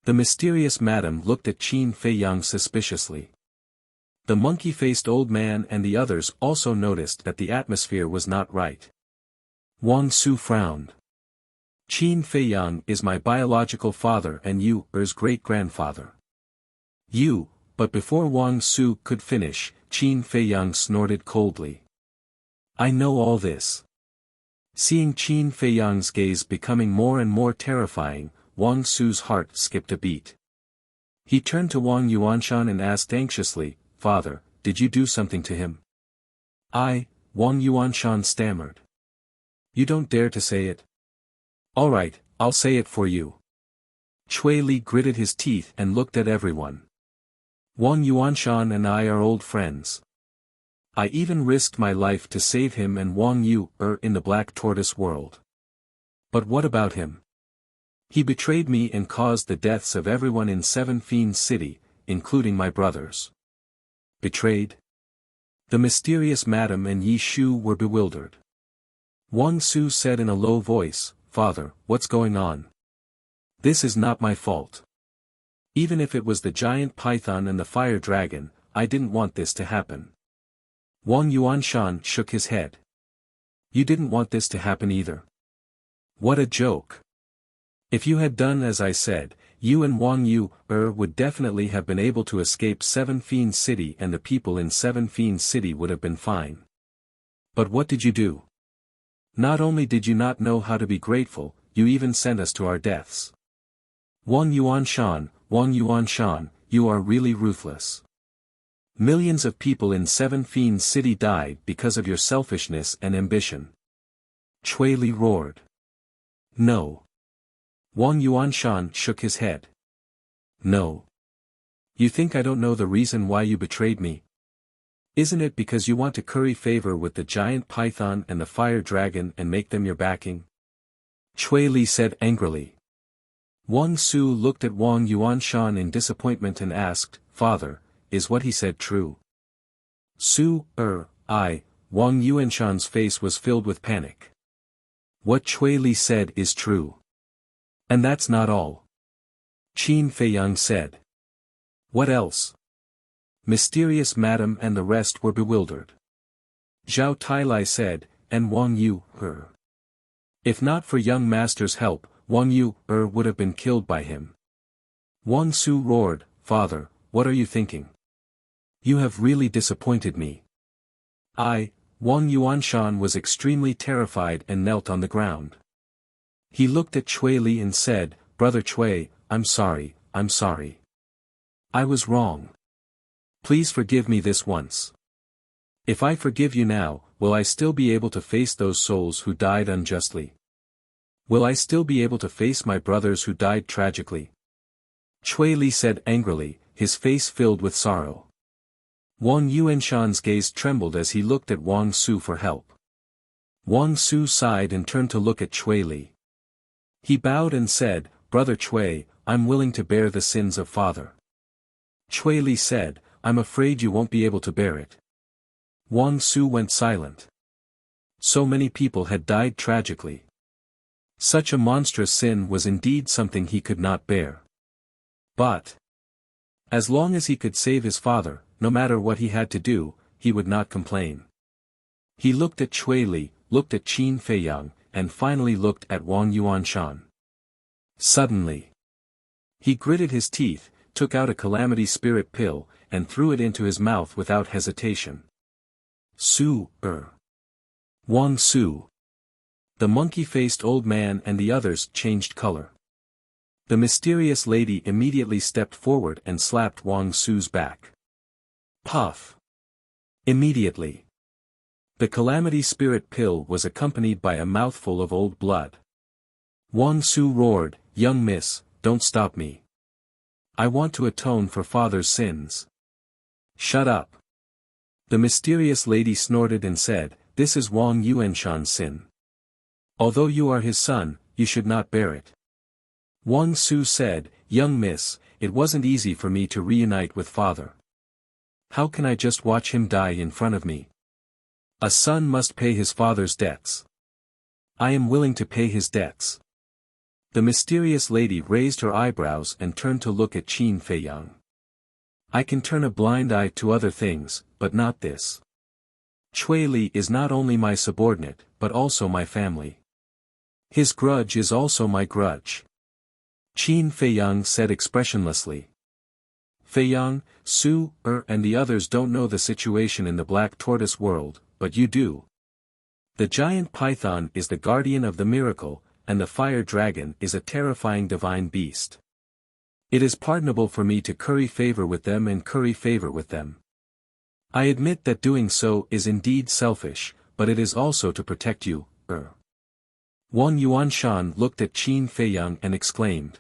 The mysterious madam looked at Qin Feiyang suspiciously. The monkey-faced old man and the others also noticed that the atmosphere was not right. Wang Su frowned. "Qin Feiyang is my biological father and you er's great-grandfather." "You," but before Wang Su could finish, Qin Feiyang snorted coldly. "I know all this." Seeing Qin Feiyang's gaze becoming more and more terrifying, Wang Su's heart skipped a beat. He turned to Wang Yuanshan and asked anxiously, "Father, did you do something to him?" Wang Yuanshan stammered. "You don't dare to say it." "All right, I'll say it for you." Cui Li gritted his teeth and looked at everyone. "Wang Yuanshan and I are old friends. I even risked my life to save him and Wang Yu in the Black Tortoise world. But what about him? He betrayed me and caused the deaths of everyone in Seven Fiends City, including my brothers." Betrayed? The mysterious madam and Yi Shu were bewildered. Wang Su said in a low voice, "Father, what's going on? This is not my fault. Even if it was the giant python and the fire dragon, I didn't want this to happen." Wang Yuanshan shook his head. "You didn't want this to happen either. What a joke. If you had done as I said, you and Wang Yu would definitely have been able to escape Seven Fiends City and the people in Seven Fiends City would have been fine. But what did you do? Not only did you not know how to be grateful, you even sent us to our deaths. Wang Yuanshan, you are really ruthless. Millions of people in Seven Fiends City died because of your selfishness and ambition." Cui Li roared. "No." Wang Yuanshan shook his head. "No. You think I don't know the reason why you betrayed me? Isn't it because you want to curry favor with the giant python and the fire dragon and make them your backing?" Cui Li said angrily. Wang Su looked at Wang Yuanshan in disappointment and asked, "Father, is what he said true?" Wang Yuanshan's face was filled with panic. "What Cui Li said is true. And that's not all." Qin Feiyang said. "What else?" Mysterious madam and the rest were bewildered. Zhao Tailai said, "And Wang Yu, If not for young master's help, Wang Yu, would have been killed by him." Wang Su roared, "Father, what are you thinking? You have really disappointed me." Wang Yuanshan was extremely terrified and knelt on the ground. He looked at Cui Li and said, "Brother Cui, I'm sorry, I'm sorry. I was wrong. Please forgive me this once. If I forgive you now, will I still be able to face those souls who died unjustly? Will I still be able to face my brothers who died tragically? Chui Li said angrily, his face filled with sorrow. Wang Yuanshan's gaze trembled as he looked at Wang Su for help. Wang Su sighed and turned to look at Chui Li. He bowed and said, Brother Chui, I'm willing to bear the sins of father. Chui Li said, I'm afraid you won't be able to bear it. Wang Su went silent. So many people had died tragically. Such a monstrous sin was indeed something he could not bear. But, as long as he could save his father, no matter what he had to do, he would not complain. He looked at Chui Li, looked at Qin Feiyang, and finally looked at Wang Yuanshan. Suddenly, he gritted his teeth, took out a calamity spirit pill, and threw it into his mouth without hesitation. Wang Su. The monkey-faced old man and the others changed color. The mysterious lady immediately stepped forward and slapped Wang Su's back. Puff. Immediately. The calamity spirit pill was accompanied by a mouthful of old blood. Wang Su roared, Young miss, don't stop me. I want to atone for father's sins. Shut up. The mysterious lady snorted and said, This is Wang Yuanshan's sin. Although you are his son, you should not bear it. Wang Su said, Young miss, it wasn't easy for me to reunite with father. How can I just watch him die in front of me? A son must pay his father's debts. I am willing to pay his debts. The mysterious lady raised her eyebrows and turned to look at Qin Feiyang. I can turn a blind eye to other things, but not this. Chui Li is not only my subordinate, but also my family. His grudge is also my grudge. Qin Feiyang said expressionlessly. Feiyang, Su, and the others don't know the situation in the Black Tortoise world, but you do. The giant python is the guardian of the miracle, and the fire dragon is a terrifying divine beast. It is pardonable for me to curry favor with them and curry favor with them. I admit that doing so is indeed selfish, but it is also to protect you, Wang Yuanshan looked at Qin Feiyang and exclaimed.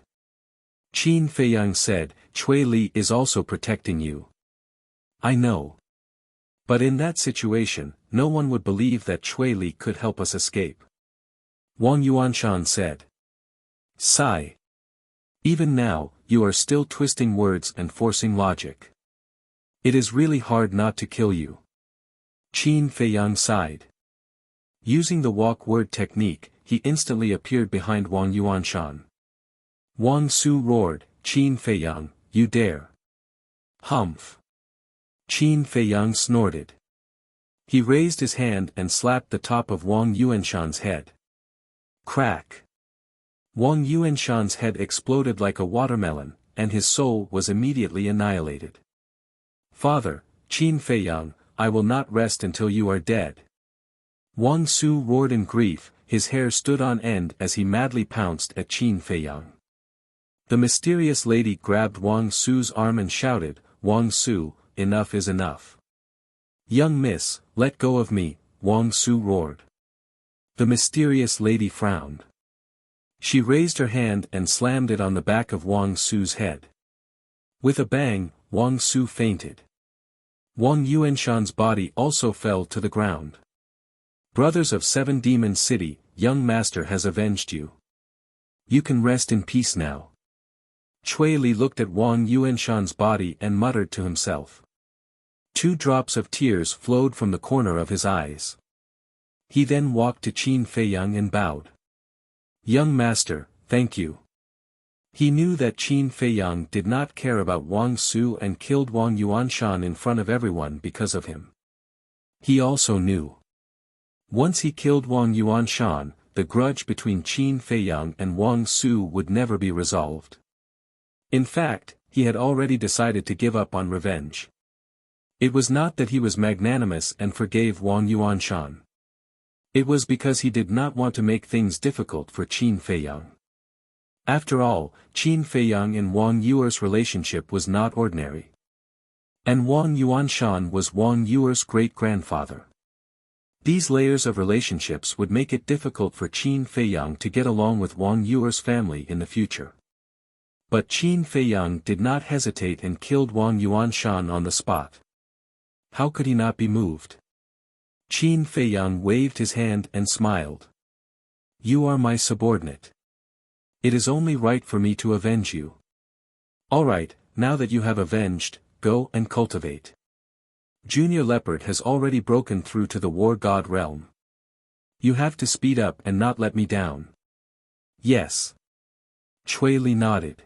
Qin Feiyang said, Chui Li is also protecting you. I know. But in that situation, no one would believe that Chui Li could help us escape. Wang Yuanshan said. Sigh. Even now, you are still twisting words and forcing logic. It is really hard not to kill you. Qin Feiyang sighed. Using the walk word technique, he instantly appeared behind Wang Yuanshan. Wang Su roared, Qin Feiyang, you dare. Humph. Qin Feiyang snorted. He raised his hand and slapped the top of Wang Yuanshan's head. Crack. Wang Yuanshan's head exploded like a watermelon, and his soul was immediately annihilated. Father, Qin Feiyang, I will not rest until you are dead. Wang Su roared in grief, his hair stood on end as he madly pounced at Qin Feiyang. The mysterious lady grabbed Wang Su's arm and shouted, Wang Su, enough is enough. Young miss, let go of me, Wang Su roared. The mysterious lady frowned. She raised her hand and slammed it on the back of Wang Su's head. With a bang, Wang Su fainted. Wang Yuanshan's body also fell to the ground. Brothers of Seven Demon City, young master has avenged you. You can rest in peace now. Chui Li looked at Wang Yuanshan's body and muttered to himself. 2 drops of tears flowed from the corner of his eyes. He then walked to Qin Feiyang and bowed. Young master, thank you. He knew that Qin Feiyang did not care about Wang Su and killed Wang Yuanshan in front of everyone because of him. He also knew. Once he killed Wang Yuanshan, the grudge between Qin Feiyang and Wang Su would never be resolved. In fact, he had already decided to give up on revenge. It was not that he was magnanimous and forgave Wang Yuanshan. It was because he did not want to make things difficult for Qin Feiyang. After all, Qin Feiyang and Wang Yuer's relationship was not ordinary. And Wang Yuanshan was Wang Yuer's great-grandfather. These layers of relationships would make it difficult for Qin Feiyang to get along with Wang Yuer's family in the future. But Qin Feiyang did not hesitate and killed Wang Yuanshan on the spot. How could he not be moved? Qin Feiyang waved his hand and smiled. You are my subordinate. It is only right for me to avenge you. All right, now that you have avenged, go and cultivate. Junior Leopard has already broken through to the War God realm. You have to speed up and not let me down. Yes. Chui Li nodded.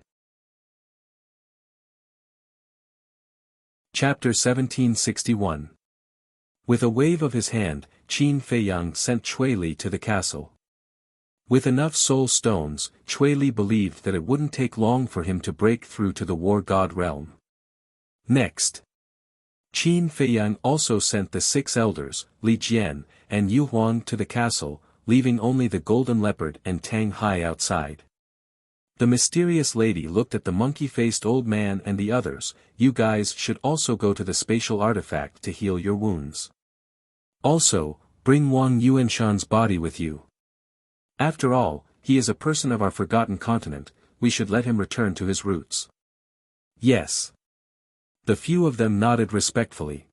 Chapter 1761. With a wave of his hand, Qin Feiyang sent Chui Li to the castle. With enough soul stones, Chui Li believed that it wouldn't take long for him to break through to the War God realm. Next, Qin Feiyang also sent the 6 elders, Li Jian, and Yu Huang to the castle, leaving only the Golden Leopard and Tang Hai outside. The mysterious lady looked at the monkey-faced old man and the others. You guys should also go to the spatial artifact to heal your wounds. Also, bring Wang Yuanshan's body with you. After all, he is a person of our forgotten continent, we should let him return to his roots. Yes. The few of them nodded respectfully.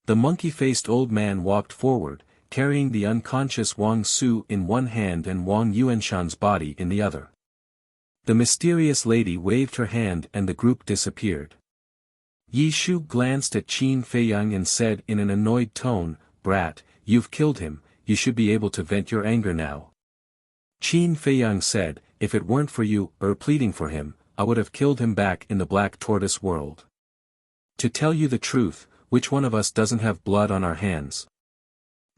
The monkey-faced old man walked forward, carrying the unconscious Wang Su in one hand and Wang Yuanshan's body in the other. The mysterious lady waved her hand and the group disappeared. Yi Shu glanced at Qin Feiyang and said in an annoyed tone, "Brat, you've killed him, you should be able to vent your anger now." Qin Feiyang said, "If it weren't for you, pleading for him, I would have killed him back in the Black Tortoise world. To tell you the truth, which one of us doesn't have blood on our hands?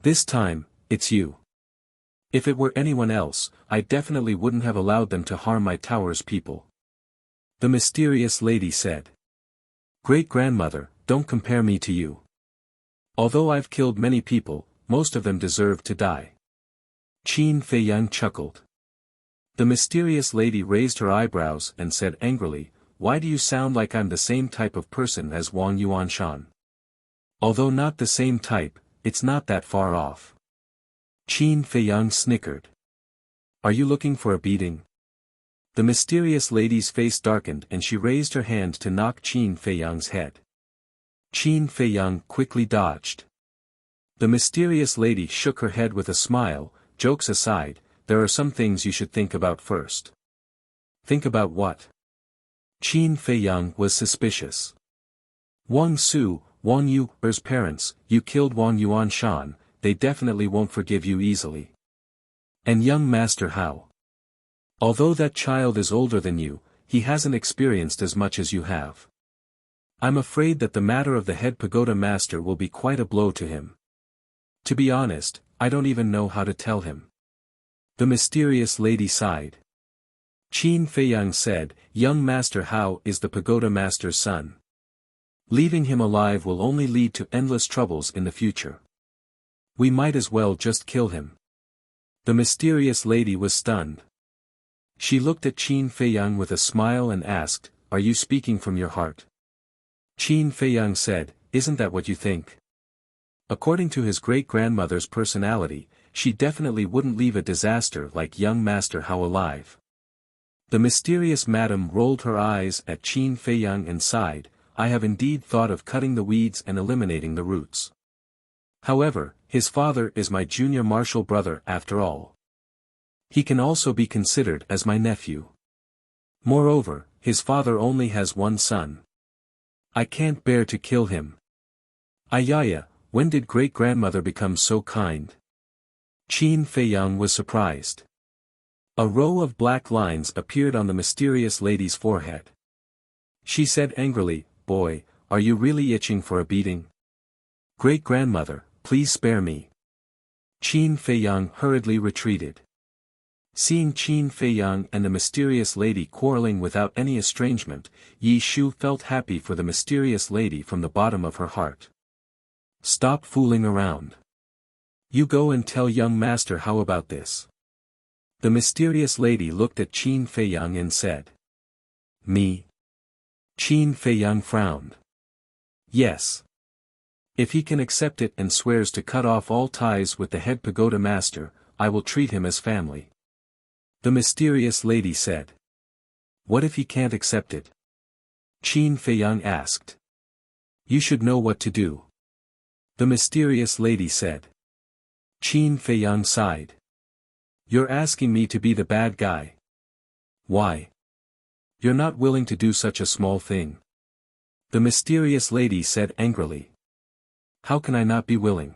This time, it's you. If it were anyone else, I definitely wouldn't have allowed them to harm my tower's people." The mysterious lady said. "Great-grandmother, don't compare me to you. Although I've killed many people, most of them deserve to die." Qin Feiyang chuckled. The mysterious lady raised her eyebrows and said angrily, "Why do you sound like I'm the same type of person as Wang Yuanshan? Although not the same type, it's not that far off." Qin Feiyang snickered. "Are you looking for a beating?" The mysterious lady's face darkened and she raised her hand to knock Qin Feiyang's head. Qin Feiyang quickly dodged. The mysterious lady shook her head with a smile. "Jokes aside, there are some things you should think about first." "Think about what?" Qin Feiyang was suspicious. "Wang Su, Wang Yuer's parents, you killed Wang Yuanshan, they definitely won't forgive you easily. And young Master Hao. Although that child is older than you, he hasn't experienced as much as you have. I'm afraid that the matter of the head pagoda master will be quite a blow to him. To be honest, I don't even know how to tell him." The mysterious lady sighed. Qin Feiyang said, "Young Master Hao is the pagoda master's son. Leaving him alive will only lead to endless troubles in the future. We might as well just kill him." The mysterious lady was stunned. She looked at Qin Feiyang with a smile and asked, "Are you speaking from your heart?" Qin Feiyang said, "Isn't that what you think?" According to his great-grandmother's personality, she definitely wouldn't leave a disaster like young Master Hao alive. The mysterious madam rolled her eyes at Qin Feiyang and sighed, "I have indeed thought of cutting the weeds and eliminating the roots. However, his father is my junior martial brother after all. He can also be considered as my nephew. Moreover, his father only has one son. I can't bear to kill him. Ayaya, when did great-grandmother become so kind?" Qin Feiyang was surprised. A row of black lines appeared on the mysterious lady's forehead. She said angrily, "Boy, are you really itching for a beating? Great-grandmother, please spare me." Qin Feiyang hurriedly retreated. Seeing Qin Feiyang and the mysterious lady quarreling without any estrangement, Yi Shu felt happy for the mysterious lady from the bottom of her heart. "Stop fooling around. You go and tell young Master Hao about this." The mysterious lady looked at Qin Feiyang and said. Me? Qin Feiyang frowned. Yes. If he can accept it and swears to cut off all ties with the head pagoda master, I will treat him as family. The mysterious lady said. What if he can't accept it? Qin Feiyang asked. You should know what to do. The mysterious lady said. Qin Feiyang sighed. You're asking me to be the bad guy. Why? You're not willing to do such a small thing. The mysterious lady said angrily. How can I not be willing?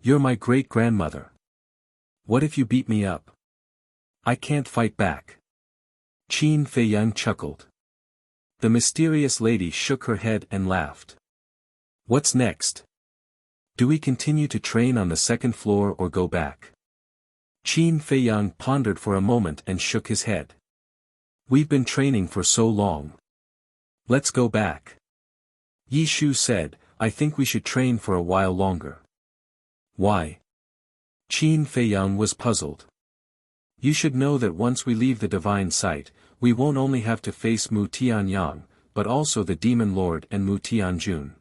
You're my great-grandmother. What if you beat me up? I can't fight back. Qin Feiyang chuckled. The mysterious lady shook her head and laughed. What's next? Do we continue to train on the second floor or go back? Qin Feiyang pondered for a moment and shook his head. We've been training for so long. Let's go back. Yi Shu said, I think we should train for a while longer. Why? Qin Feiyang was puzzled. You should know that once we leave the divine site, we won't only have to face Mu Tianyang, but also the Demon Lord and Mu Tianjun.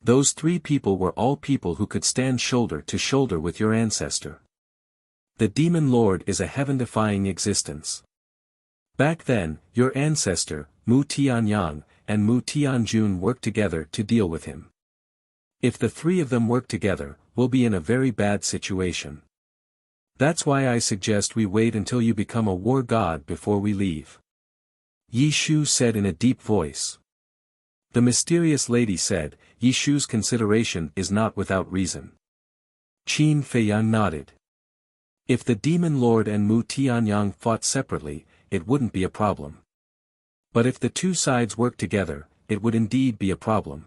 Those three people were all people who could stand shoulder to shoulder with your ancestor. The Demon Lord is a heaven-defying existence. Back then, your ancestor, Mu Tianyang, and Mu Tianjun worked together to deal with him. If the three of them work together, we'll be in a very bad situation. That's why I suggest we wait until you become a war god before we leave. Yi Shu said in a deep voice. The mysterious lady said, Yi Shu's consideration is not without reason. Qin Feiyang nodded. If the Demon Lord and Mu Tianyang fought separately, it wouldn't be a problem. But if the two sides work together, it would indeed be a problem.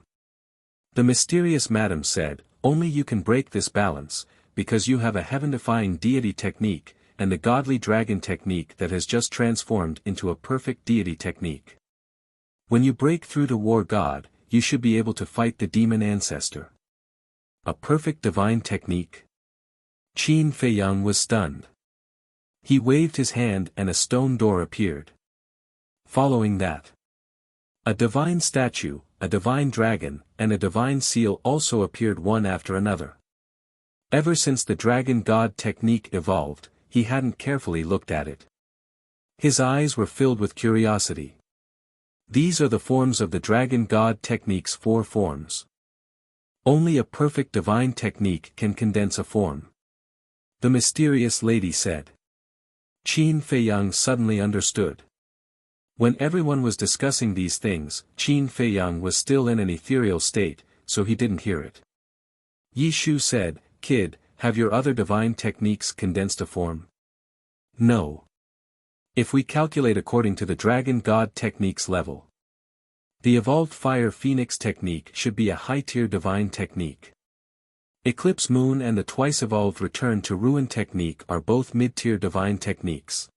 The mysterious madam said, only you can break this balance, because you have a heaven-defying deity technique, and the godly dragon technique that has just transformed into a perfect deity technique. When you break through to war god, you should be able to fight the demon ancestor. A perfect divine technique? Qin Feiyang was stunned. He waved his hand and a stone door appeared. Following that, a divine statue, a divine dragon, and a divine seal also appeared one after another. Ever since the dragon god technique evolved, he hadn't carefully looked at it. His eyes were filled with curiosity. These are the forms of the dragon god technique's 4 forms. Only a perfect divine technique can condense a form. The mysterious lady said. Qin Feiyang suddenly understood. When everyone was discussing these things, Qin Feiyang was still in an ethereal state, so he didn't hear it. Yi Shu said, Kid, have your other divine techniques condensed a form? No. If we calculate according to the dragon god technique's level, the evolved fire phoenix technique should be a high-tier divine technique. Eclipse moon and the twice-evolved return to ruin technique are both mid-tier divine techniques.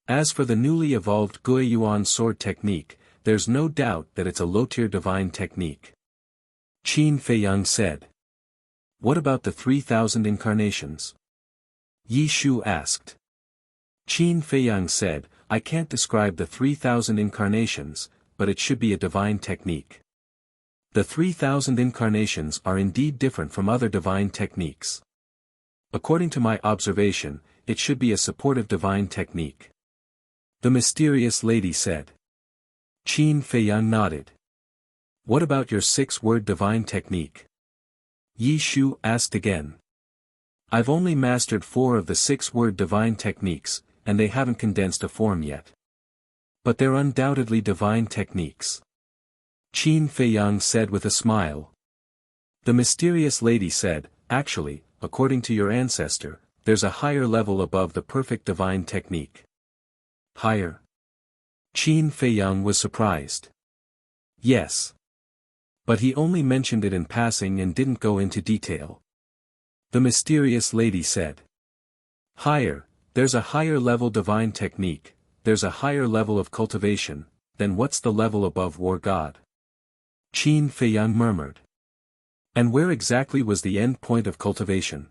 As for the newly evolved Gui Yuan sword technique, there's no doubt that it's a low-tier divine technique. Qin Feiyang said. What about the 3,000 incarnations? Yi Shu asked. Qin Feiyang said, I can't describe the 3,000 incarnations, but it should be a divine technique. The 3,000 incarnations are indeed different from other divine techniques. According to my observation, it should be a supportive divine technique. The mysterious lady said. Qin Feiyang nodded. What about your 6-word divine technique? Yi Shu asked again. I've only mastered 4 of the 6-word divine techniques, and they haven't condensed a form yet. But they're undoubtedly divine techniques. Qin Feiyang said with a smile. The mysterious lady said, actually, according to your ancestor, there's a higher level above the perfect divine technique. Higher? Qin Feiyang was surprised. Yes. But he only mentioned it in passing and didn't go into detail. The mysterious lady said. Higher, there's a higher level divine technique, there's a higher level of cultivation, then what's the level above war god? Qin Feiyang murmured. And where exactly was the end point of cultivation?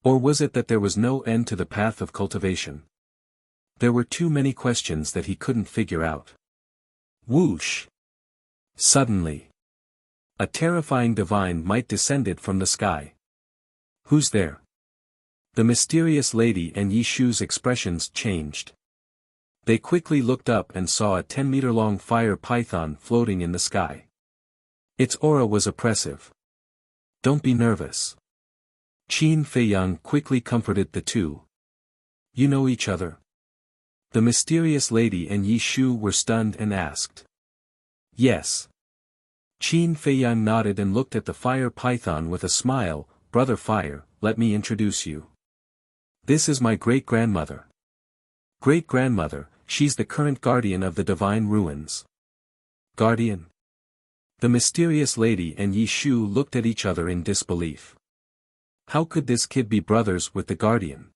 Or was it that there was no end to the path of cultivation? There were too many questions that he couldn't figure out. Whoosh! Suddenly, a terrifying divine might descended from the sky. Who's there? The mysterious lady and Yishu's expressions changed. They quickly looked up and saw a 10-meter-long fire python floating in the sky. Its aura was oppressive. Don't be nervous. Qin Feiyang quickly comforted the two. You know each other? The mysterious lady and Yishu were stunned and asked. Yes. Qin Feiyang nodded and looked at the fire python with a smile. Brother Fire, let me introduce you. This is my great-grandmother. Great-grandmother, she's the current guardian of the divine ruins. Guardian? The mysterious lady and Yishu looked at each other in disbelief. How could this kid be brothers with the guardian?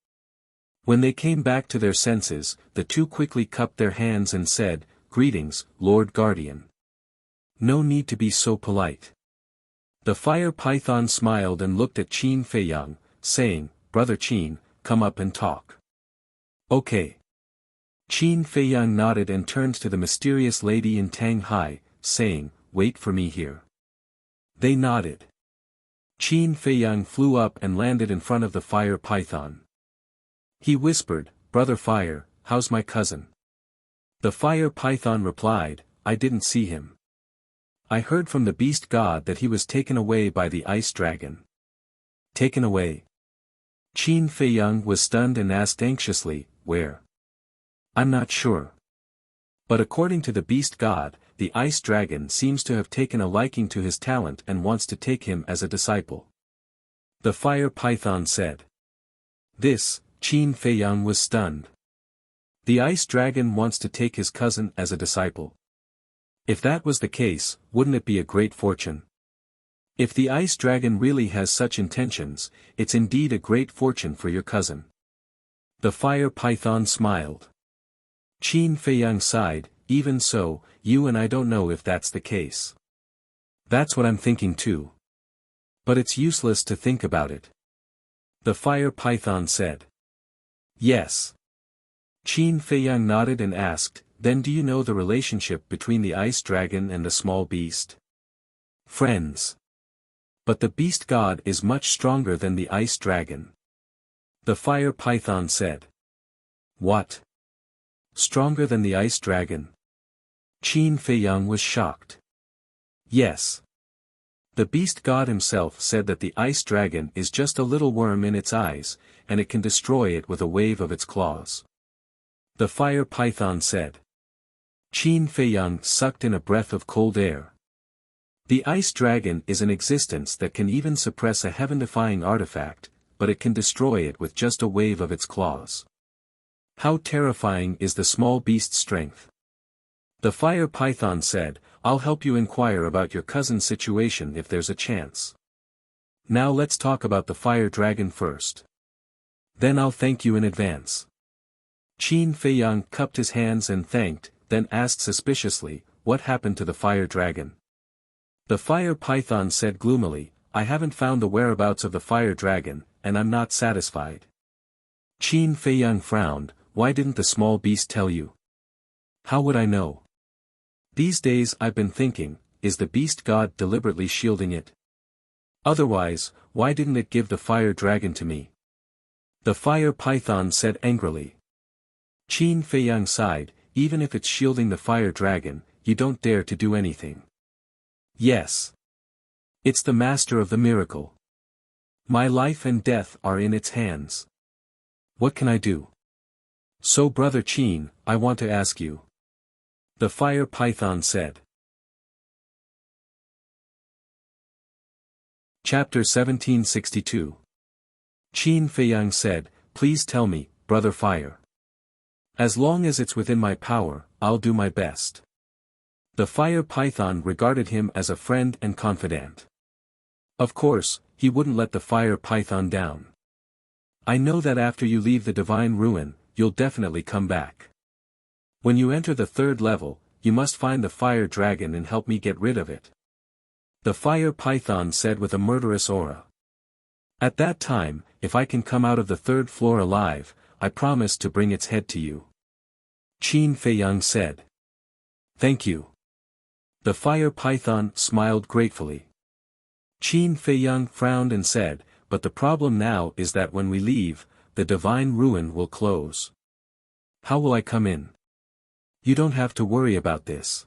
When they came back to their senses, the two quickly cupped their hands and said, Greetings, Lord Guardian. No need to be so polite. The fire python smiled and looked at Qin Feiyang, saying, Brother Qin, come up and talk. Okay. Qin Feiyang nodded and turned to the mysterious lady in Tanghai, saying, Wait for me here. They nodded. Qin Feiyang flew up and landed in front of the fire python. He whispered, Brother Fire, how's my cousin? The fire python replied, I didn't see him. I heard from the beast god that he was taken away by the ice dragon. Taken away? Qin Feiyang was stunned and asked anxiously, Where? I'm not sure. But according to the beast god, the ice dragon seems to have taken a liking to his talent and wants to take him as a disciple. The fire python said. This, Qin Feiyang was stunned. The ice dragon wants to take his cousin as a disciple. If that was the case, wouldn't it be a great fortune? If the ice dragon really has such intentions, it's indeed a great fortune for your cousin. The fire python smiled. Qin Feiyang sighed, even so, you and I don't know if that's the case. That's what I'm thinking too. But it's useless to think about it. The fire python said. Yes. Qin Feiyang nodded and asked, Then do you know the relationship between the ice dragon and the small beast? Friends. But the beast god is much stronger than the ice dragon. The fire python said. What? Stronger than the ice dragon? Qin Feiyang was shocked. Yes. The beast god himself said that the ice dragon is just a little worm in its eyes, and it can destroy it with a wave of its claws. The fire python said. Qin Feiyang sucked in a breath of cold air. The ice dragon is an existence that can even suppress a heaven-defying artifact, but it can destroy it with just a wave of its claws. How terrifying is the small beast's strength? The fire python said, I'll help you inquire about your cousin's situation if there's a chance. Now let's talk about the fire dragon first. Then I'll thank you in advance. Qin Feiyang cupped his hands and thanked, then asked suspiciously, What happened to the fire dragon? The fire python said gloomily, I haven't found the whereabouts of the fire dragon, and I'm not satisfied. Qin Feiyang frowned, Why didn't the small beast tell you? How would I know? These days I've been thinking, is the beast god deliberately shielding it? Otherwise, why didn't it give the fire dragon to me? The fire python said angrily. Qin Feiyang sighed, Even if it's shielding the fire dragon, you don't dare to do anything. Yes. It's the master of the miracle. My life and death are in its hands. What can I do? So Brother Qin, I want to ask you. The fire python said. Chapter 1762. Qin Feiyang said, Please tell me, Brother Fire. As long as it's within my power, I'll do my best. The fire python regarded him as a friend and confidant. Of course, he wouldn't let the fire python down. I know that after you leave the divine ruin, you'll definitely come back. When you enter the third level, you must find the fire dragon and help me get rid of it. The fire python said with a murderous aura. At that time, if I can come out of the third floor alive, I promise to bring its head to you. Qin Feiyang said. Thank you. The fire python smiled gratefully. Qin Feiyang frowned and said, but the problem now is that when we leave, the divine ruin will close. How will I come in? You don't have to worry about this.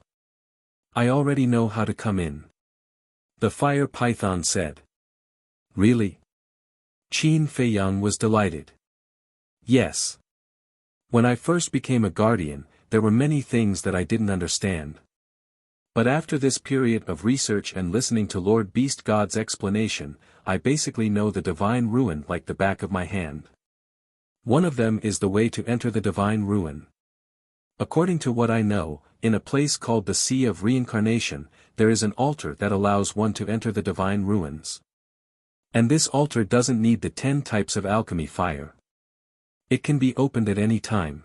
I already know how to come in. The fire python said. Really? Qin Feiyang was delighted. Yes. When I first became a guardian, there were many things that I didn't understand. But after this period of research and listening to Lord Beast God's explanation, I basically know the divine ruin like the back of my hand. One of them is the way to enter the divine ruin. According to what I know, in a place called the Sea of Reincarnation, there is an altar that allows one to enter the divine ruins. And this altar doesn't need the 10 types of alchemy fire. It can be opened at any time.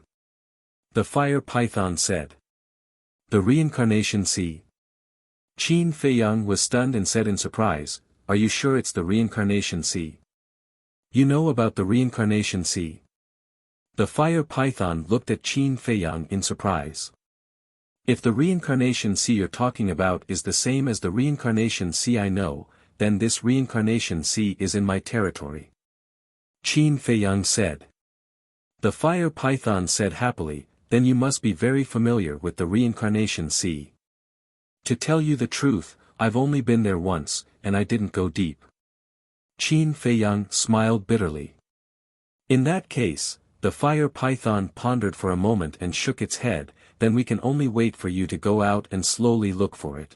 The fire python said. The Reincarnation Sea. Qin Feiyang was stunned and said in surprise, are you sure it's the Reincarnation Sea? You know about the Reincarnation Sea? The fire python looked at Qin Feiyang in surprise. If the Reincarnation Sea you're talking about is the same as the Reincarnation Sea I know, then this Reincarnation Sea is in my territory. Qin Feiyang said. The fire python said happily, then you must be very familiar with the Reincarnation Sea. To tell you the truth, I've only been there once, and I didn't go deep. Qin Feiyang smiled bitterly. In that case, the fire python pondered for a moment and shook its head, then we can only wait for you to go out and slowly look for it.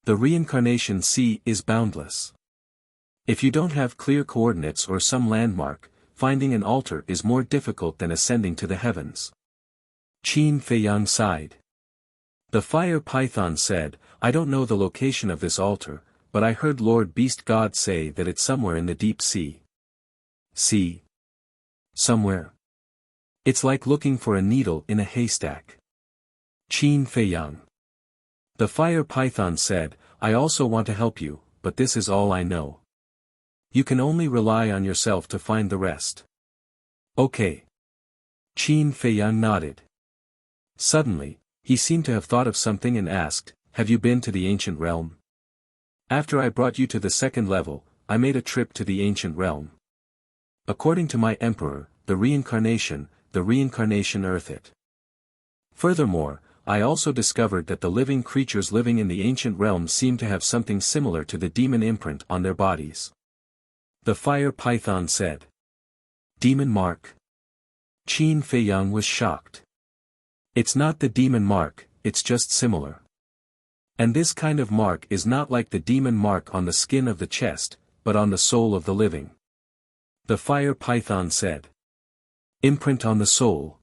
The Reincarnation Sea is boundless. If you don't have clear coordinates or some landmark, finding an altar is more difficult than ascending to the heavens. Qin Feiyang sighed. The fire python said, I don't know the location of this altar, but I heard Lord Beast God say that it's somewhere in the deep sea. Sea? Somewhere? It's like looking for a needle in a haystack. Qin Feiyang. The fire python said, I also want to help you, but this is all I know. You can only rely on yourself to find the rest. Okay. Qin Feiyang nodded. Suddenly, he seemed to have thought of something and asked, have you been to the ancient realm? After I brought you to the second level, I made a trip to the ancient realm. According to my emperor, the reincarnation earthed it. Furthermore, I also discovered that the living creatures living in the ancient realm seem to have something similar to the demon imprint on their bodies. The fire python said. Demon mark? Qin Feiyang was shocked. It's not the demon mark, it's just similar. And this kind of mark is not like the demon mark on the skin of the chest, but on the soul of the living. The fire python said. Imprint on the soul.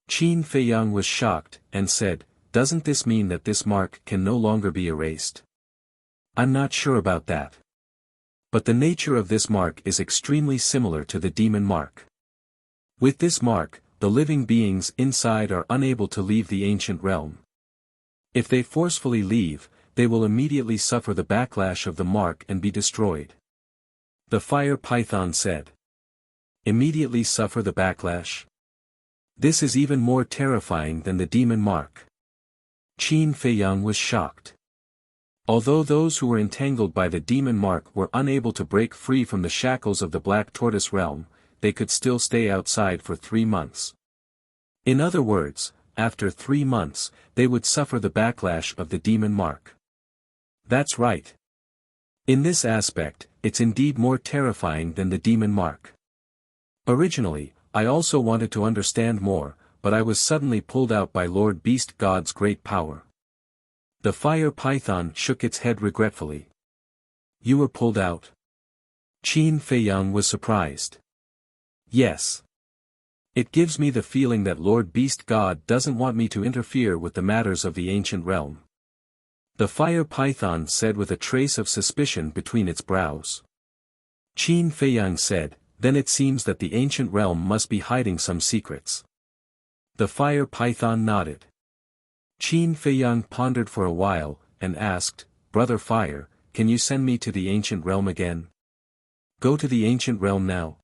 Qin Feiyang was shocked, and said, doesn't this mean that this mark can no longer be erased? I'm not sure about that. But the nature of this mark is extremely similar to the demon mark. With this mark, the living beings inside are unable to leave the ancient realm. If they forcefully leave, they will immediately suffer the backlash of the mark and be destroyed. The fire python said. Immediately suffer the backlash? This is even more terrifying than the demon mark. Qin Feiyang was shocked. Although those who were entangled by the demon mark were unable to break free from the shackles of the Black Tortoise realm, they could still stay outside for 3 months. In other words, after 3 months, they would suffer the backlash of the demon mark. That's right. In this aspect, it's indeed more terrifying than the demon mark. Originally, I also wanted to understand more, but I was suddenly pulled out by Lord Beast God's great power. The fire python shook its head regretfully. You were pulled out? Qin Feiyang was surprised. Yes. It gives me the feeling that Lord Beast God doesn't want me to interfere with the matters of the ancient realm. The fire python said with a trace of suspicion between its brows. Qin Feiyang said, then it seems that the ancient realm must be hiding some secrets. The fire python nodded. Qin Feiyang pondered for a while, and asked, Brother Fire, can you send me to the ancient realm again? Go to the ancient realm now.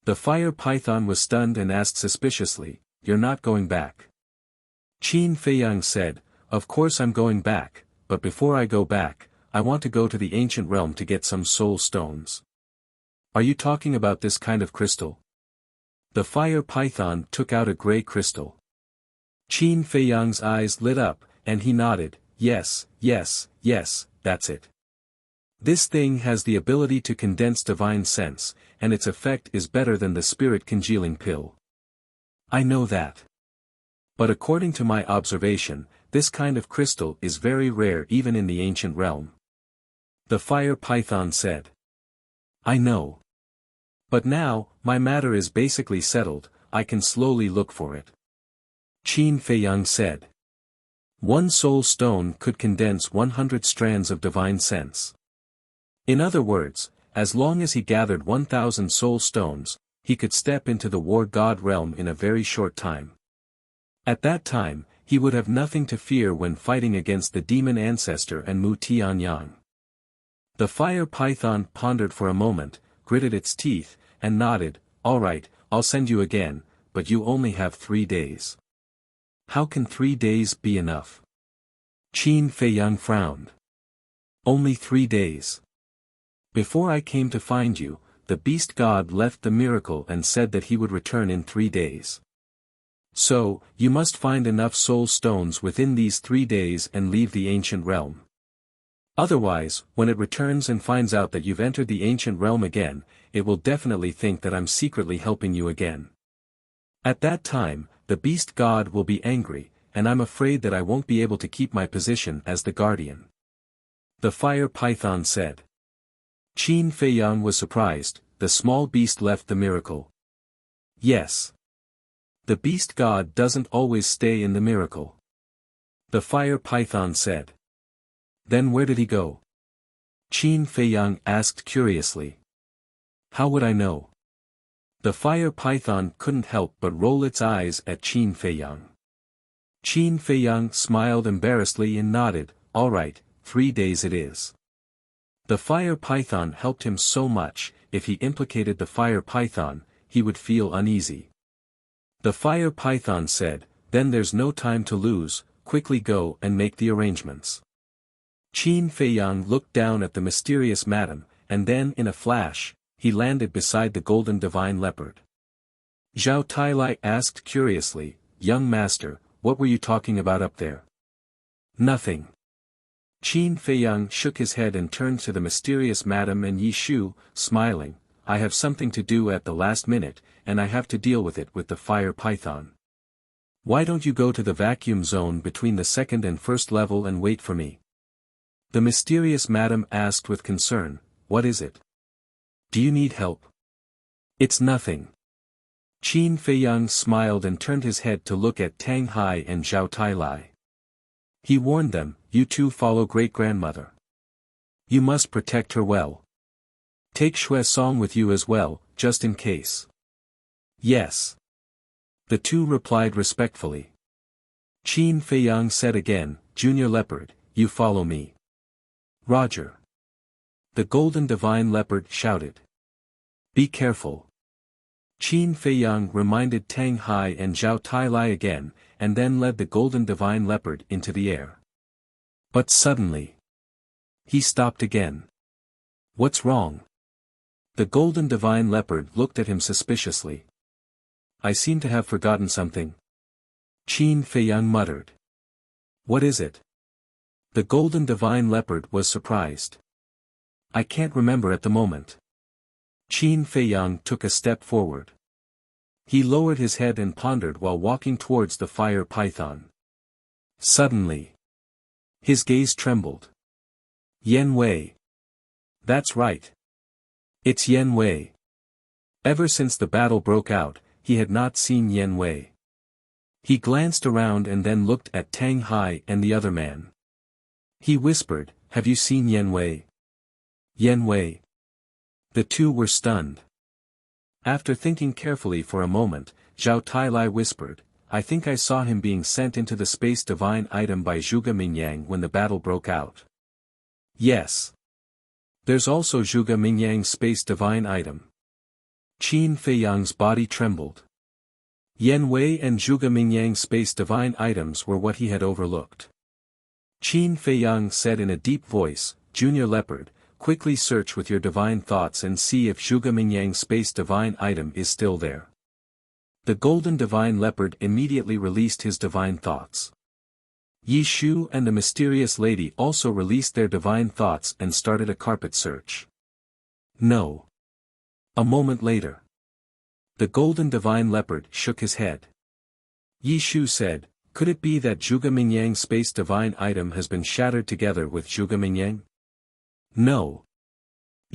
The fire python was stunned and asked suspiciously, "You're not going back?" Qin Feiyang said, "Of course I'm going back, but before I go back, I want to go to the ancient realm to get some soul stones." "Are you talking about this kind of crystal?" The fire python took out a gray crystal. Qin Feiyang's eyes lit up, and he nodded, "Yes, yes, yes, that's it. This thing has the ability to condense divine sense, and its effect is better than the spirit congealing pill." "I know that. But according to my observation, this kind of crystal is very rare even in the ancient realm." The fire python said. "I know. But now, my matter is basically settled, I can slowly look for it." Qin Feiyang said. One soul stone could condense 100 strands of divine sense. In other words, as long as he gathered 1,000 soul stones, he could step into the war god realm in a very short time. At that time, he would have nothing to fear when fighting against the demon ancestor and Mu Tianyang. The fire python pondered for a moment, gritted its teeth, and nodded, "All right, I'll send you again, but you only have 3 days." "How can 3 days be enough?" Qin Feiyang frowned. "Only 3 days. Before I came to find you, the beast god left the miracle and said that he would return in 3 days. So, you must find enough soul stones within these 3 days and leave the ancient realm. Otherwise, when it returns and finds out that you've entered the ancient realm again, it will definitely think that I'm secretly helping you again. At that time, the beast god will be angry, and I'm afraid that I won't be able to keep my position as the guardian." The fire python said. Qin Feiyang was surprised, the small beast left the miracle. "Yes. The beast god doesn't always stay in the miracle." The fire python said. "Then where did he go?" Qin Feiyang asked curiously. "How would I know?" The fire python couldn't help but roll its eyes at Qin Feiyang. Qin Feiyang smiled embarrassedly and nodded, "All right, 3 days it is." The fire python helped him so much, if he implicated the fire python, he would feel uneasy. The fire python said, "Then there's no time to lose, quickly go and make the arrangements." Qin Feiyang looked down at the mysterious madam, and then in a flash, he landed beside the golden divine leopard. Zhao Tailai asked curiously, "Young master, what were you talking about up there?" "Nothing." Qin Feiyang shook his head and turned to the mysterious madam and Yi Shu, smiling, "I have something to do at the last minute, and I have to deal with it with the fire python. Why don't you go to the vacuum zone between the second and first level and wait for me?" The mysterious madam asked with concern, "What is it? Do you need help?" "It's nothing." Qin Feiyang smiled and turned his head to look at Tang Hai and Zhao Tailai. He warned them, "You two follow great-grandmother. You must protect her well. Take Shui Song with you as well, just in case." "Yes." The two replied respectfully. Qin Feiyang said again, "Junior Leopard, you follow me." "Roger." The golden divine leopard shouted. "Be careful." Qin Feiyang reminded Tang Hai and Zhao Tailai again, and then led the golden divine leopard into the air. But suddenly, he stopped again. "What's wrong?" The golden divine leopard looked at him suspiciously. "I seem to have forgotten something." Qin Feiyang muttered. "What is it?" The golden divine leopard was surprised. "I can't remember at the moment." Qin Feiyang took a step forward. He lowered his head and pondered while walking towards the fire python. Suddenly, his gaze trembled. "Yen Wei. That's right. It's Yen Wei." Ever since the battle broke out, he had not seen Yen Wei. He glanced around and then looked at Tang Hai and the other man. He whispered, "Have you seen Yen Wei?" "Yen Wei." The two were stunned. After thinking carefully for a moment, Zhao Tailai whispered, "I think I saw him being sent into the space divine item by Zhuge Mingyang when the battle broke out." "Yes." There's also Zhuge Mingyang's space divine item. Qin Feiyang's body trembled. Yan Wei and Zhuge Mingyang's space divine items were what he had overlooked. Qin Feiyang said in a deep voice, Junior Leopard, quickly search with your divine thoughts and see if Zhuge Mingyang's space divine item is still there. The golden divine leopard immediately released his divine thoughts. Yi Shu and the mysterious lady also released their divine thoughts and started a carpet search. No. A moment later. The golden divine leopard shook his head. Yi Shu said, could it be that Zhuge Mingyang's space divine item has been shattered together with Zhuge Mingyang? No.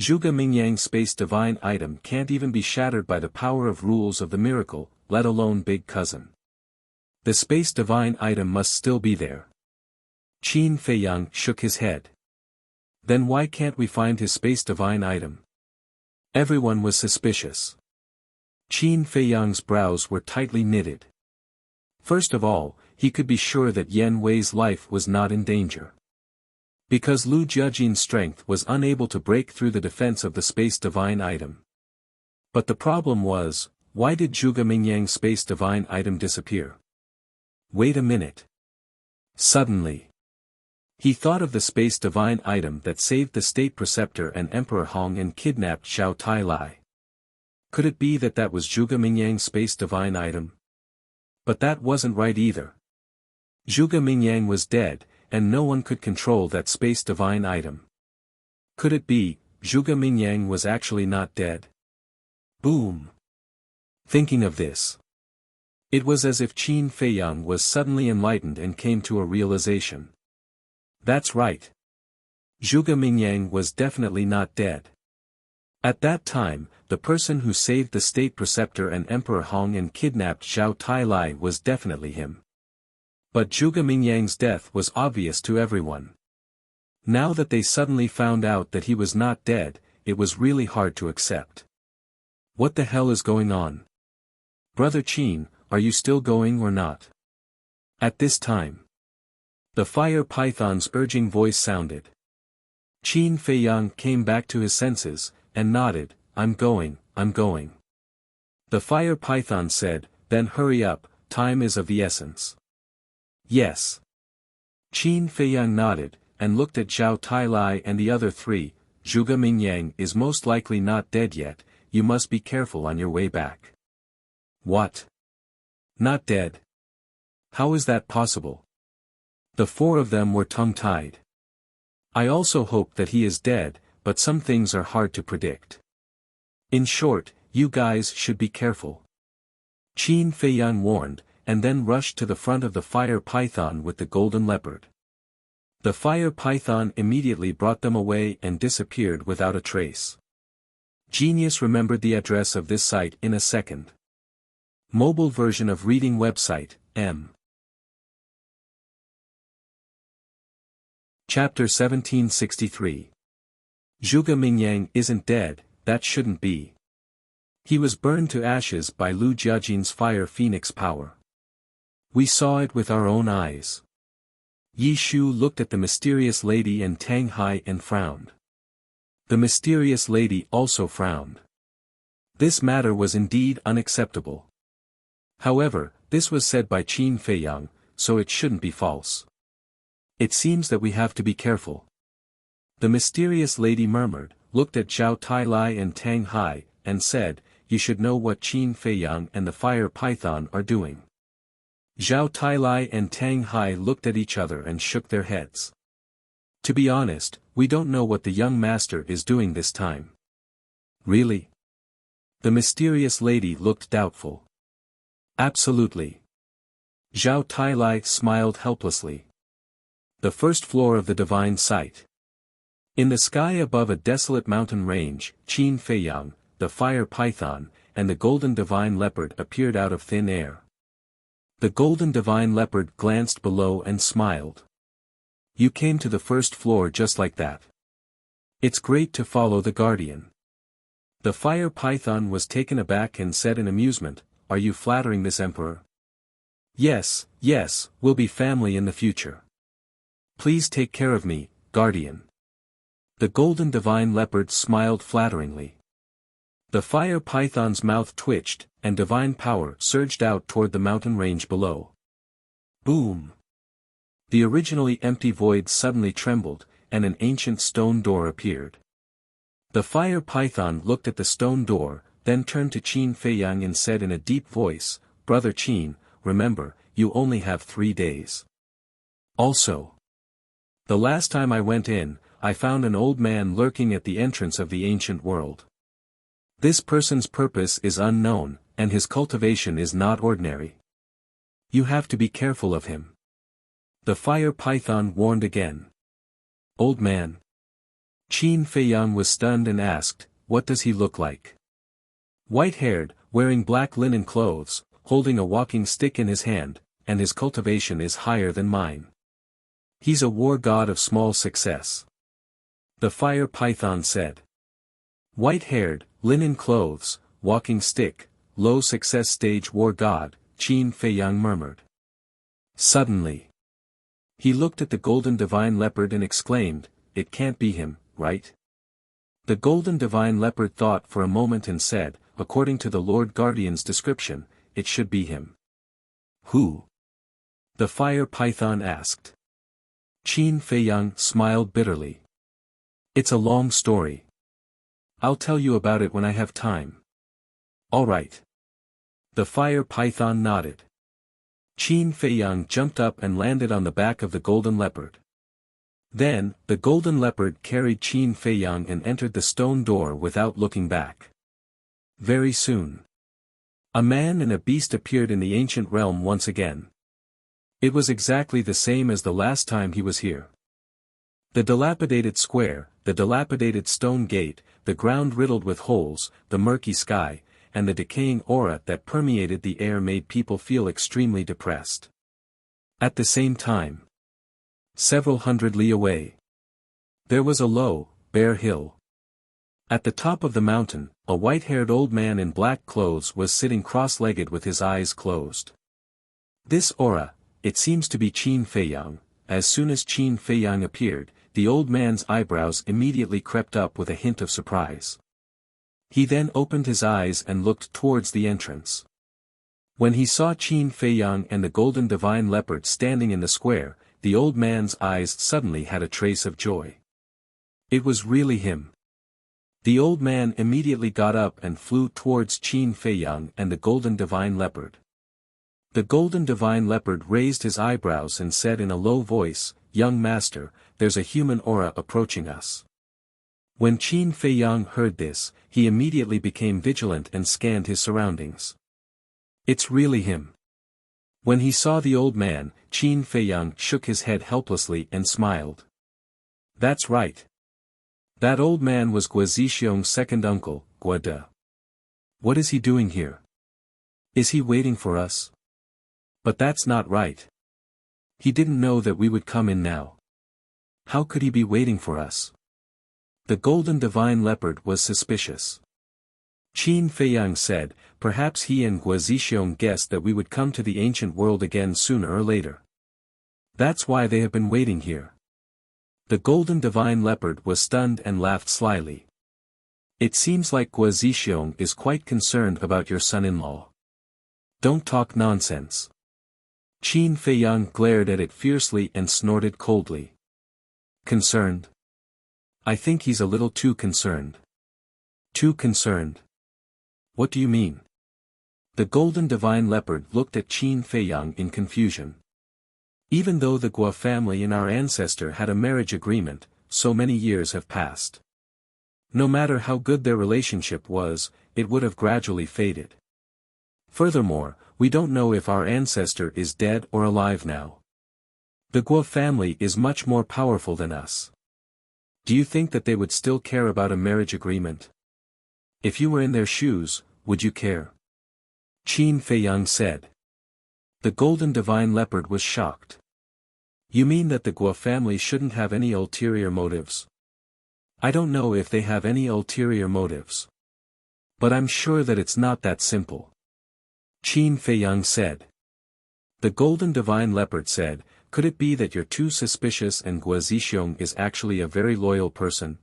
Zhuge Mingyang's space divine item can't even be shattered by the power of rules of the miracle, let alone Big Cousin. The space divine item must still be there. Qin Feiyang shook his head. Then why can't we find his space divine item? Everyone was suspicious. Qin Feiyang's brows were tightly knitted. First of all, he could be sure that Yan Wei's life was not in danger. Because Lu Jiajin's strength was unable to break through the defense of the space divine item. But the problem was, why did Zhuge Mingyang's space divine item disappear? Wait a minute. Suddenly. He thought of the space divine item that saved the state preceptor and Emperor Hong and kidnapped Xiao Tailai. Could it be that that was Zhuge Mingyang's space divine item? But that wasn't right either. Zhuge Mingyang was dead, and no one could control that space divine item. Could it be, Zhuge Mingyang was actually not dead? Boom! Thinking of this. It was as if Qin Feiyang was suddenly enlightened and came to a realization. That's right. Zhuge Mingyang was definitely not dead. At that time, the person who saved the state preceptor and Emperor Hong and kidnapped Xiao Tailai was definitely him. But Zhuge Mingyang's death was obvious to everyone. Now that they suddenly found out that he was not dead, it was really hard to accept. What the hell is going on? Brother Qin, are you still going or not? At this time. The fire python's urging voice sounded. Qin Feiyang came back to his senses, and nodded, I'm going. The fire python said, then hurry up, time is of the essence. Yes. Qin Feiyang nodded, and looked at Xiao Tailai and the other three, Zhuge Mingyang is most likely not dead yet, you must be careful on your way back. What? Not dead? How is that possible? The four of them were tongue-tied. I also hope that he is dead, but some things are hard to predict. In short, you guys should be careful. Qin Feiyang warned, and then rushed to the front of the fire python with the golden leopard. The fire python immediately brought them away and disappeared without a trace. Genius remembered the address of this site in a second. Mobile version of reading website, M. Chapter 1763. Zhuge Mingyang isn't dead, that shouldn't be. He was burned to ashes by Lu Jiajin's fire phoenix power. We saw it with our own eyes. Yi Shu looked at the mysterious lady and Tang Hai and frowned. The mysterious lady also frowned. This matter was indeed unacceptable. However, this was said by Qin Feiyang, so it shouldn't be false. It seems that we have to be careful. The mysterious lady murmured, looked at Xiao Tailai and Tang Hai, and said, you should know what Qin Feiyang and the fire python are doing. Xiao Tailai and Tang Hai looked at each other and shook their heads. To be honest, we don't know what the young master is doing this time. Really? The mysterious lady looked doubtful. Absolutely. Xiao Tailai smiled helplessly. The first floor of the divine site. In the sky above a desolate mountain range, Qin Feiyang, the fire python, and the golden divine leopard appeared out of thin air. The golden divine leopard glanced below and smiled. You came to the first floor just like that. It's great to follow the guardian. The fire python was taken aback and said in amusement, are you flattering this emperor? Yes, we'll be family in the future. Please take care of me, guardian. The golden divine leopard smiled flatteringly. The fire python's mouth twitched, and divine power surged out toward the mountain range below. Boom! The originally empty void suddenly trembled, and an ancient stone door appeared. The fire python looked at the stone door, then turned to Qin Feiyang and said in a deep voice, "Brother Qin, remember, you only have 3 days. Also, the last time I went in, I found an old man lurking at the entrance of the ancient world. This person's purpose is unknown, and his cultivation is not ordinary. You have to be careful of him." The fire python warned again. "Old man." Qin Feiyang was stunned and asked, "What does he look like?" "White-haired, wearing black linen clothes, holding a walking stick in his hand, and his cultivation is higher than mine. He's a war god of small success." The fire python said. "White-haired, linen clothes, walking stick, low success stage war god," Qin Feiyang murmured. Suddenly, he looked at the golden divine leopard and exclaimed, "It can't be him, right?" The golden divine leopard thought for a moment and said, "According to the Lord Guardian's description, it should be him." "Who?" the fire python asked. Qin Feiyang smiled bitterly. "It's a long story. I'll tell you about it when I have time." "All right." The fire python nodded. Qin Feiyang jumped up and landed on the back of the golden leopard. Then, the golden leopard carried Qin Feiyang and entered the stone door without looking back. Very soon, a man and a beast appeared in the ancient realm once again. It was exactly the same as the last time he was here. The dilapidated square, the dilapidated stone gate, the ground riddled with holes, the murky sky, and the decaying aura that permeated the air made people feel extremely depressed. At the same time, several hundred li away, there was a low, bare hill. At the top of the mountain, a white-haired old man in black clothes was sitting cross-legged with his eyes closed. This aura, it seems to be Qin Feiyang. As soon as Qin Feiyang appeared, the old man's eyebrows immediately crept up with a hint of surprise. He then opened his eyes and looked towards the entrance. When he saw Qin Feiyang and the golden divine leopard standing in the square, the old man's eyes suddenly had a trace of joy. It was really him. The old man immediately got up and flew towards Qin Feiyang and the golden divine leopard. The golden divine leopard raised his eyebrows and said in a low voice, "Young master, there's a human aura approaching us." When Qin Feiyang heard this, he immediately became vigilant and scanned his surroundings. It's really him. When he saw the old man, Qin Feiyang shook his head helplessly and smiled. That's right. That old man was Guo Zixiong's second uncle, Guo De. What is he doing here? Is he waiting for us? But that's not right. He didn't know that we would come in now. How could he be waiting for us? The golden divine leopard was suspicious. Qin Feiyang said, perhaps he and Guo Zixiong guessed that we would come to the ancient world again sooner or later. That's why they have been waiting here. The golden divine leopard was stunned and laughed slyly. It seems like Guo Zixiong is quite concerned about your son-in-law. Don't talk nonsense. Qin Feiyang glared at it fiercely and snorted coldly. Concerned? I think he's a little too concerned. Too concerned? What do you mean? The golden divine leopard looked at Qin Feiyang in confusion. Even though the Guo family and our ancestor had a marriage agreement, so many years have passed. No matter how good their relationship was, it would have gradually faded. Furthermore, we don't know if our ancestor is dead or alive now. The Guo family is much more powerful than us. Do you think that they would still care about a marriage agreement? If you were in their shoes, would you care? Qin Feiyang said. The golden divine leopard was shocked. You mean that the Guo family shouldn't have any ulterior motives? I don't know if they have any ulterior motives. But I'm sure that it's not that simple. Qin Feiyang said. The golden divine leopard said, could it be that you're too suspicious and Guo Zixiong is actually a very loyal person,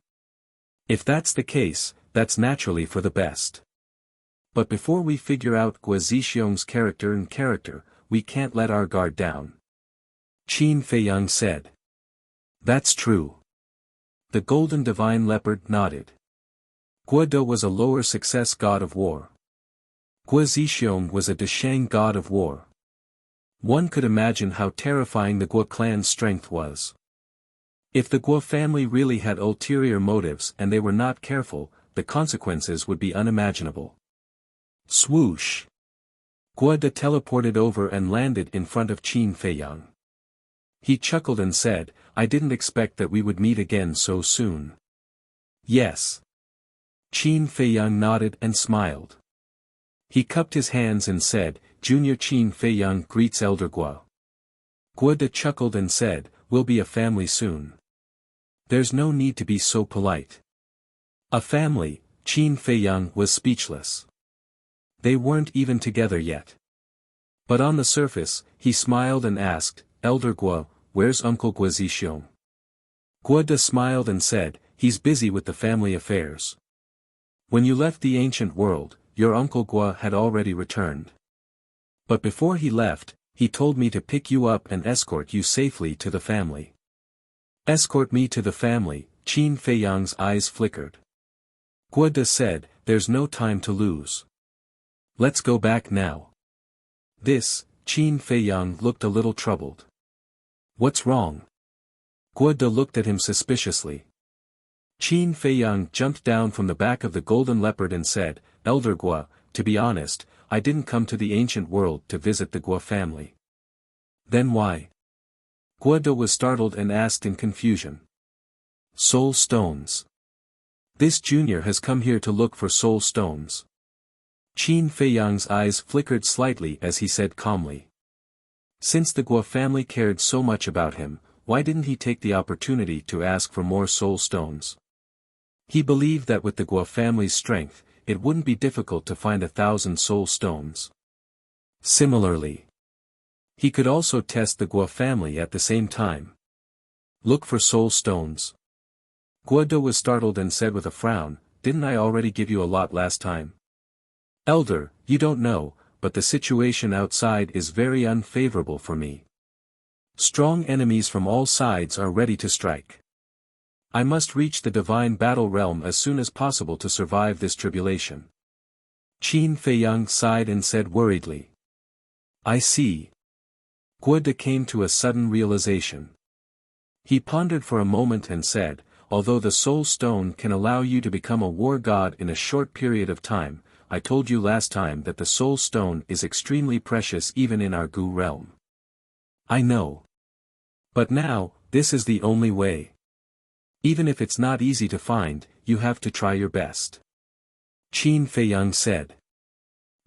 If that's the case, that's naturally for the best. But before we figure out Guo Zixiong's character, we can't let our guard down. Qin Feiyang said. That's true. The golden divine leopard nodded. Guo De was a lower success god of war. Guo Zixiong was a Deshang god of war. One could imagine how terrifying the Guo clan's strength was. If the Guo family really had ulterior motives and they were not careful, the consequences would be unimaginable. Swoosh! Guo De teleported over and landed in front of Qin Feiyang. He chuckled and said, I didn't expect that we would meet again so soon. Yes. Qin Feiyang nodded and smiled. He cupped his hands and said, Junior Qin Feiyang greets Elder Guo. Guo De chuckled and said, we'll be a family soon. There's no need to be so polite. A family, Qin Feiyang was speechless. They weren't even together yet. But on the surface, he smiled and asked, Elder Guo, where's Uncle Guo Zixiong? Guo De smiled and said, he's busy with the family affairs. When you left the ancient world, your Uncle Guo had already returned. But before he left, he told me to pick you up and escort you safely to the family. Escort me to the family, Qin Feiyang's eyes flickered. Guo De said, there's no time to lose. Let's go back now. This, Qin Feiyang looked a little troubled. What's wrong? Guo De looked at him suspiciously. Qin Feiyang jumped down from the back of the golden leopard and said, Elder Guo, to be honest, I didn't come to the ancient world to visit the Guo family. Then why? Guo De was startled and asked in confusion. Soul stones. This junior has come here to look for soul stones. Qin Feiyang's eyes flickered slightly as he said calmly. Since the Guo family cared so much about him, why didn't he take the opportunity to ask for more soul stones? He believed that with the Guo family's strength, it wouldn't be difficult to find 1,000 soul stones. Similarly, he could also test the Guo family at the same time. Look for soul stones. Guo De was startled and said with a frown, didn't I already give you a lot last time? Elder, you don't know, but the situation outside is very unfavorable for me. Strong enemies from all sides are ready to strike. I must reach the divine battle realm as soon as possible to survive this tribulation. Qin Feiyang sighed and said worriedly. I see. Guo De came to a sudden realization. He pondered for a moment and said, although the soul stone can allow you to become a war god in a short period of time, I told you last time that the soul stone is extremely precious even in our Gu realm. I know. But now, this is the only way. Even if it's not easy to find, you have to try your best. Qin Feiyang said.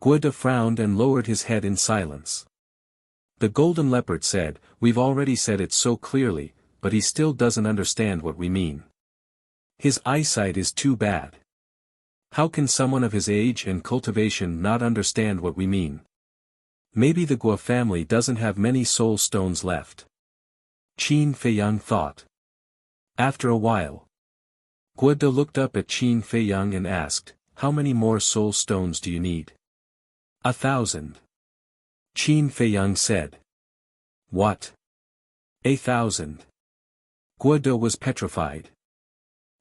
Guo De frowned and lowered his head in silence. The golden leopard said, we've already said it so clearly, but he still doesn't understand what we mean. His eyesight is too bad. How can someone of his age and cultivation not understand what we mean? Maybe the Guo family doesn't have many soul stones left. Qin Feiyang thought. After a while, Guo De looked up at Qin Feiyang and asked, how many more soul stones do you need? 1,000. Qin Feiyang said. What? 1,000. Guo De was petrified.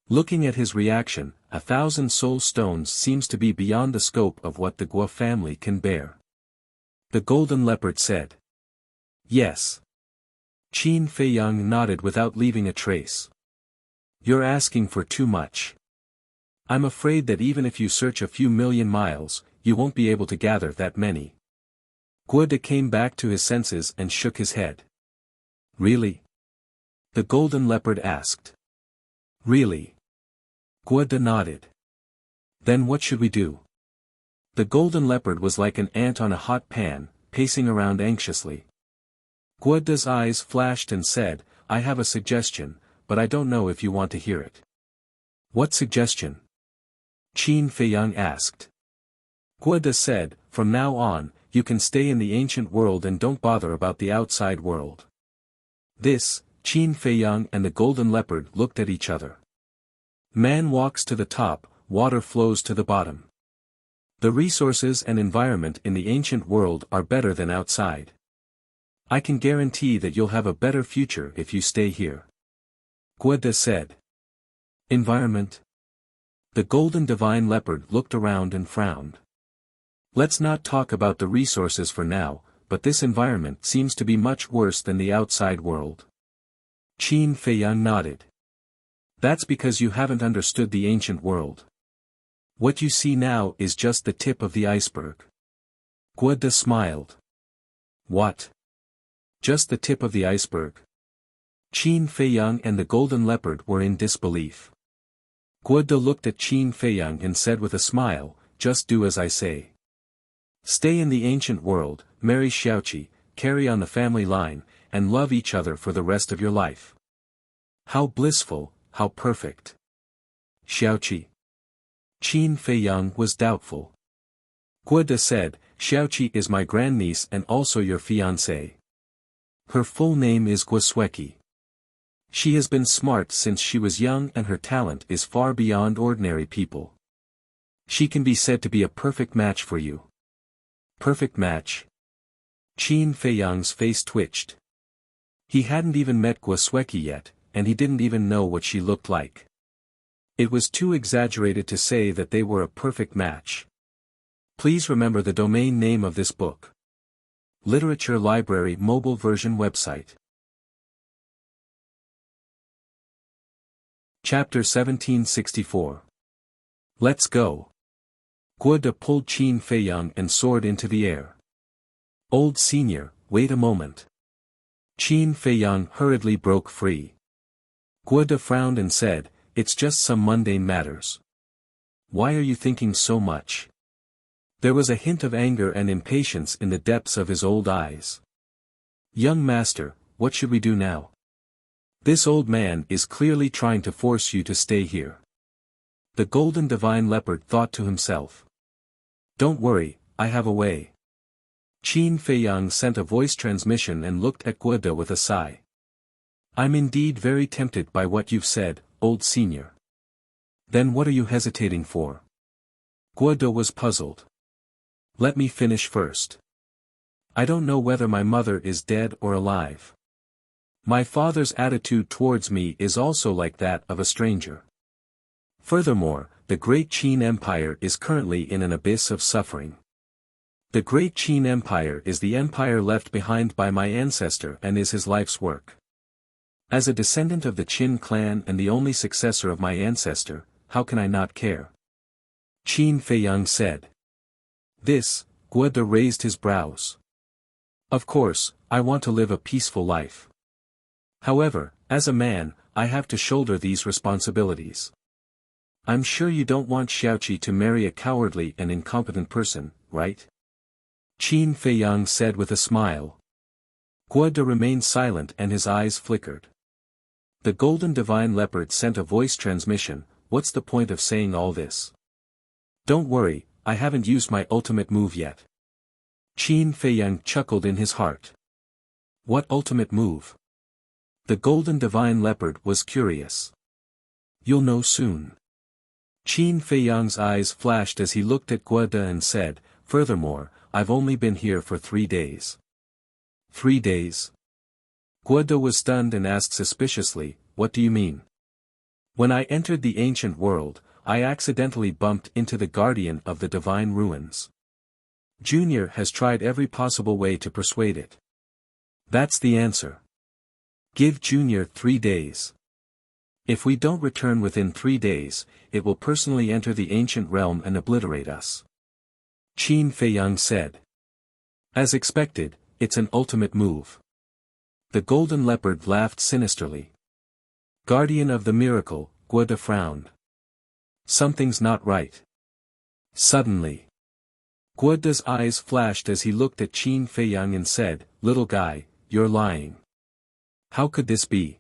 Looking at his reaction, 1,000 soul stones seems to be beyond the scope of what the Guo family can bear. The golden leopard said. Yes. Qin Feiyang nodded without leaving a trace. You're asking for too much. I'm afraid that even if you search a few million miles, you won't be able to gather that many. Guo De came back to his senses and shook his head. Really? The golden leopard asked. Really? Guo De nodded. Then what should we do? The golden leopard was like an ant on a hot pan, pacing around anxiously. Guo De's eyes flashed and said, I have a suggestion, but I don't know if you want to hear it. What suggestion? Qin Feiyang asked. Guo De said, from now on, you can stay in the ancient world and don't bother about the outside world. This, Qin Feiyang and the golden leopard looked at each other. Man walks to the top, water flows to the bottom. The resources and environment in the ancient world are better than outside. I can guarantee that you'll have a better future if you stay here. Guoda said. Environment? The golden divine leopard looked around and frowned. Let's not talk about the resources for now, but this environment seems to be much worse than the outside world. Qin Feiyang nodded. That's because you haven't understood the ancient world. What you see now is just the tip of the iceberg. Guoda smiled. What? Just the tip of the iceberg? Qin Feiyang and the golden leopard were in disbelief. Guoda looked at Qin Feiyang and said with a smile, just do as I say. Stay in the ancient world, marry Xiaoqi, carry on the family line, and love each other for the rest of your life. How blissful, how perfect. Xiaoqi. Qin Feiyang was doubtful. Guoda said, Xiaoqi is my grandniece and also your fiancée. Her full name is Guosueki. She has been smart since she was young and her talent is far beyond ordinary people. She can be said to be a perfect match for you. Perfect match? Qin Feiyang's face twitched. He hadn't even met Guosueki yet, and he didn't even know what she looked like. It was too exaggerated to say that they were a perfect match. Please remember the domain name of this book. Literature Library Mobile Version Website. Chapter 1764. Let's go. Guoda pulled Qin Feiyang and soared into the air. Old senior, wait a moment. Qin Feiyang hurriedly broke free. Guoda frowned and said, it's just some mundane matters. Why are you thinking so much? There was a hint of anger and impatience in the depths of his old eyes. Young master, what should we do now? This old man is clearly trying to force you to stay here. The golden divine leopard thought to himself. Don't worry, I have a way. Qin Feiyang sent a voice transmission and looked at Guoda with a sigh. I'm indeed very tempted by what you've said, old senior. Then what are you hesitating for? Guoda was puzzled. Let me finish first. I don't know whether my mother is dead or alive. My father's attitude towards me is also like that of a stranger. Furthermore, the Great Qin Empire is currently in an abyss of suffering. The Great Qin Empire is the empire left behind by my ancestor and is his life's work. As a descendant of the Qin clan and the only successor of my ancestor, how can I not care? Qin Feiyang said. This, Guoda raised his brows. Of course, I want to live a peaceful life. However, as a man, I have to shoulder these responsibilities. I'm sure you don't want Xiaoqi to marry a cowardly and incompetent person, right? Qin Feiyang said with a smile. Guoda remained silent and his eyes flickered. The golden divine leopard sent a voice transmission, what's the point of saying all this? Don't worry, I haven't used my ultimate move yet. Qin Feiyang chuckled in his heart. What ultimate move? The golden divine leopard was curious. You'll know soon. Qin Feiyang's eyes flashed as he looked at Guoda and said, furthermore, I've only been here for 3 days. 3 days? Guoda was stunned and asked suspiciously, what do you mean? When I entered the ancient world, I accidentally bumped into the guardian of the divine ruins. Junior has tried every possible way to persuade it. That's the answer. Give Junior 3 days. If we don't return within 3 days, it will personally enter the ancient realm and obliterate us. Qin Feiyang said. As expected, it's an ultimate move. The golden leopard laughed sinisterly. Guardian of the miracle, Guoda frowned. Something's not right. Suddenly, Guoda's eyes flashed as he looked at Qin Feiyang and said, little guy, you're lying. How could this be?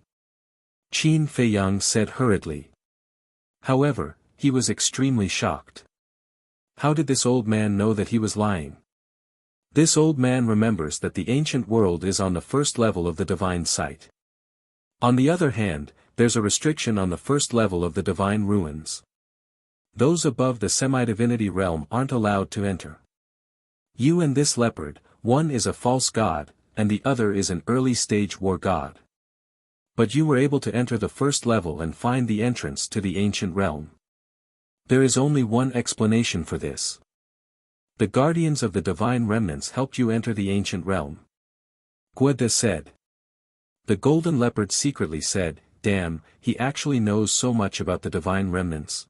Qin Feiyang said hurriedly. However, he was extremely shocked. How did this old man know that he was lying? This old man remembers that the ancient world is on the first level of the divine sight. On the other hand, there's a restriction on the first level of the divine ruins. Those above the semi-divinity realm aren't allowed to enter. You and this leopard, one is a false god, and the other is an early-stage war god. But you were able to enter the first level and find the entrance to the ancient realm. There is only one explanation for this. The guardians of the divine remnants helped you enter the ancient realm. Guoda said. The golden leopard secretly said, damn, he actually knows so much about the divine remnants.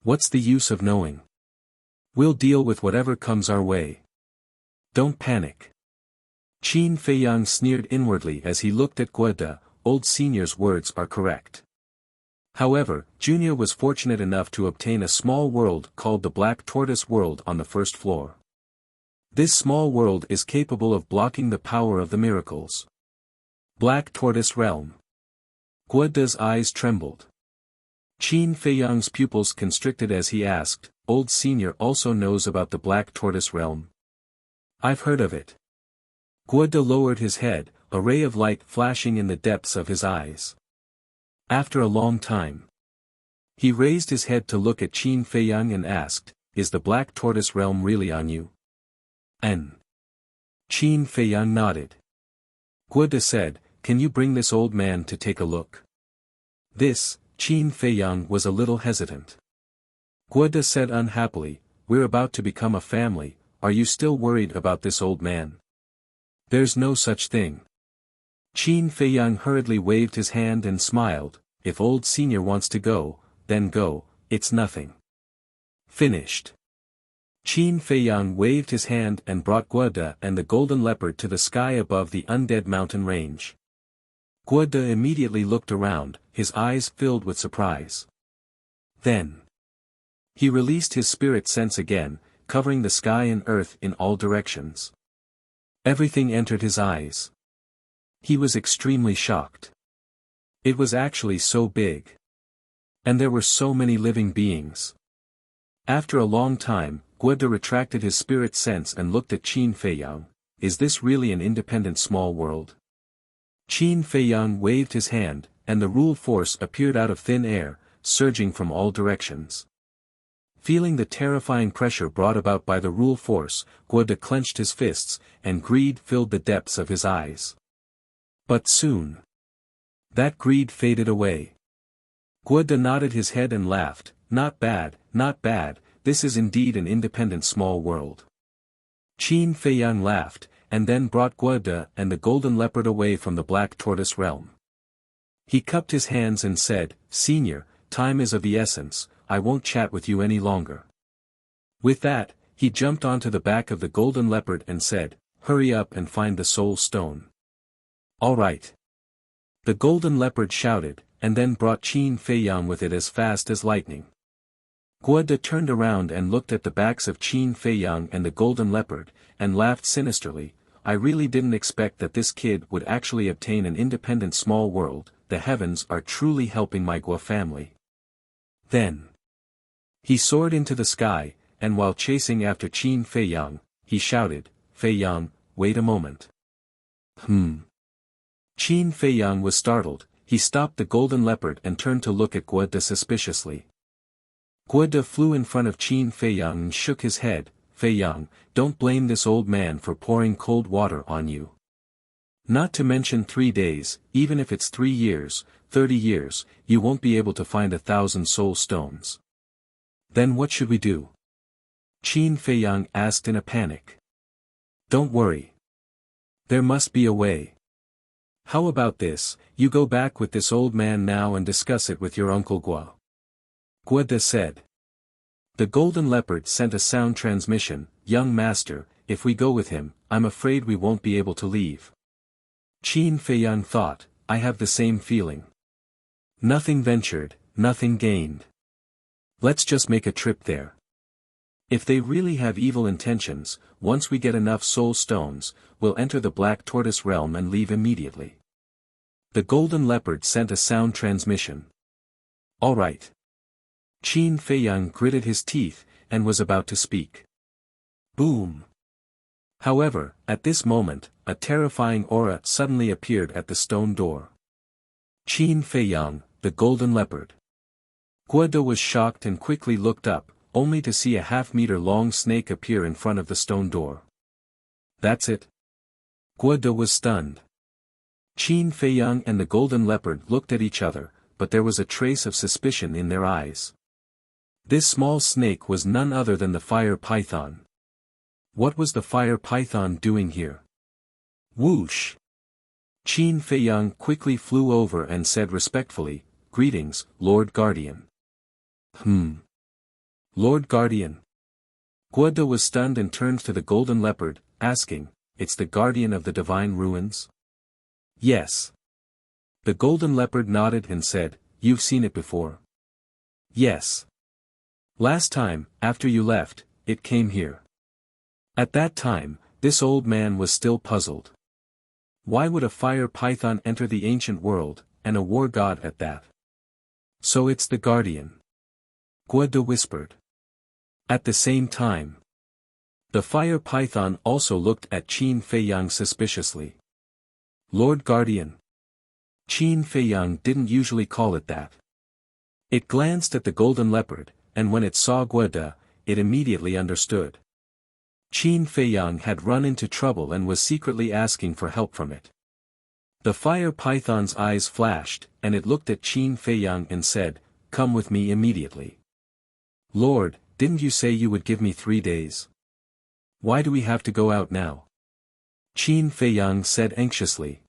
What's the use of knowing? We'll deal with whatever comes our way. Don't panic. Qin Feiyang sneered inwardly as he looked at Guoda. Old Senior's words are correct. However, Junior was fortunate enough to obtain a small world called the Black Tortoise World on the first floor. This small world is capable of blocking the power of the miracles. Black Tortoise Realm. Guoda's eyes trembled. Qin Feiyang's pupils constricted as he asked, Old Senior also knows about the Black Tortoise Realm? I've heard of it. Guoda lowered his head, a ray of light flashing in the depths of his eyes. After a long time, he raised his head to look at Qin Feiyang and asked, is the Black Tortoise Realm really on you? N. Qin Feiyang nodded. Guoda said, can you bring this old man to take a look? This, Qin Feiyang was a little hesitant. Guoda said unhappily, we're about to become a family, are you still worried about this old man? There's no such thing. Qin Feiyang hurriedly waved his hand and smiled, if Old Senior wants to go, then go, it's nothing. Finished. Qin Feiyang waved his hand and brought Guoda and the golden leopard to the sky above the undead mountain range. Guoda immediately looked around, his eyes filled with surprise. Then he released his spirit sense again, covering the sky and earth in all directions. Everything entered his eyes. He was extremely shocked. It was actually so big. And there were so many living beings. After a long time, Guoda retracted his spirit sense and looked at Qin Feiyang. Is this really an independent small world? Qin Feiyang waved his hand, and the rule force appeared out of thin air, surging from all directions. Feeling the terrifying pressure brought about by the rule force, Guoda clenched his fists, and greed filled the depths of his eyes. But soon, that greed faded away. Guoda nodded his head and laughed, not bad, this is indeed an independent small world. Qin Feiyang laughed, and then brought Guoda and the golden leopard away from the Black Tortoise Realm. He cupped his hands and said, Senior, time is of the essence, I won't chat with you any longer. With that, he jumped onto the back of the golden leopard and said, hurry up and find the soul stone. All right. The golden leopard shouted, and then brought Qin Feiyang with it as fast as lightning. Guoda turned around and looked at the backs of Qin Feiyang and the golden leopard, and laughed sinisterly, I really didn't expect that this kid would actually obtain an independent small world, the heavens are truly helping my Guo family. Then he soared into the sky, and while chasing after Qin Feiyang, he shouted, Feiyang, wait a moment. Qin Feiyang was startled, he stopped the golden leopard and turned to look at Guoda suspiciously. Guoda flew in front of Qin Feiyang and shook his head, Feiyang, don't blame this old man for pouring cold water on you. Not to mention 3 days, even if it's 3 years, 30 years, you won't be able to find 1,000 soul stones. Then what should we do? Qin Feiyang asked in a panic. Don't worry. There must be a way. How about this, you go back with this old man now and discuss it with your Uncle Guo. Guoda said. The golden leopard sent a sound transmission, young master, if we go with him, I'm afraid we won't be able to leave. Qin Feiyang thought, I have the same feeling. Nothing ventured, nothing gained. Let's just make a trip there. If they really have evil intentions, once we get enough soul stones, we'll enter the Black Tortoise Realm and leave immediately. The golden leopard sent a sound transmission. All right. Qin Feiyang gritted his teeth, and was about to speak. Boom. However, at this moment, a terrifying aura suddenly appeared at the stone door. Qin Feiyang, the golden leopard. Guoda was shocked and quickly looked up, only to see a half-meter-long snake appear in front of the stone door. That's it? Guoda was stunned. Qin Feiyang and the golden leopard looked at each other, but there was a trace of suspicion in their eyes. This small snake was none other than the fire python. What was the fire python doing here? Whoosh! Qin Feiyang quickly flew over and said respectfully, "Greetings, Lord Guardian." Lord Guardian? Guoda was stunned and turned to the golden leopard, asking, "It's the guardian of the divine ruins?" "Yes." The golden leopard nodded and said, "You've seen it before?" "Yes. Last time, after you left, it came here." At that time, this old man was still puzzled. Why would a fire python enter the ancient world, and a war god at that? "So it's the guardian," Guoda whispered. At the same time, the fire python also looked at Qin Feiyang suspiciously. "Lord Guardian." Qin Feiyang didn't usually call it that. It glanced at the golden leopard, and when it saw Guoda, it immediately understood. Qin Feiyang had run into trouble and was secretly asking for help from it. The fire python's eyes flashed, and it looked at Qin Feiyang and said, "Come with me immediately." "Lord, didn't you say you would give me 3 days? Why do we have to go out now?" Qin Feiyang said anxiously.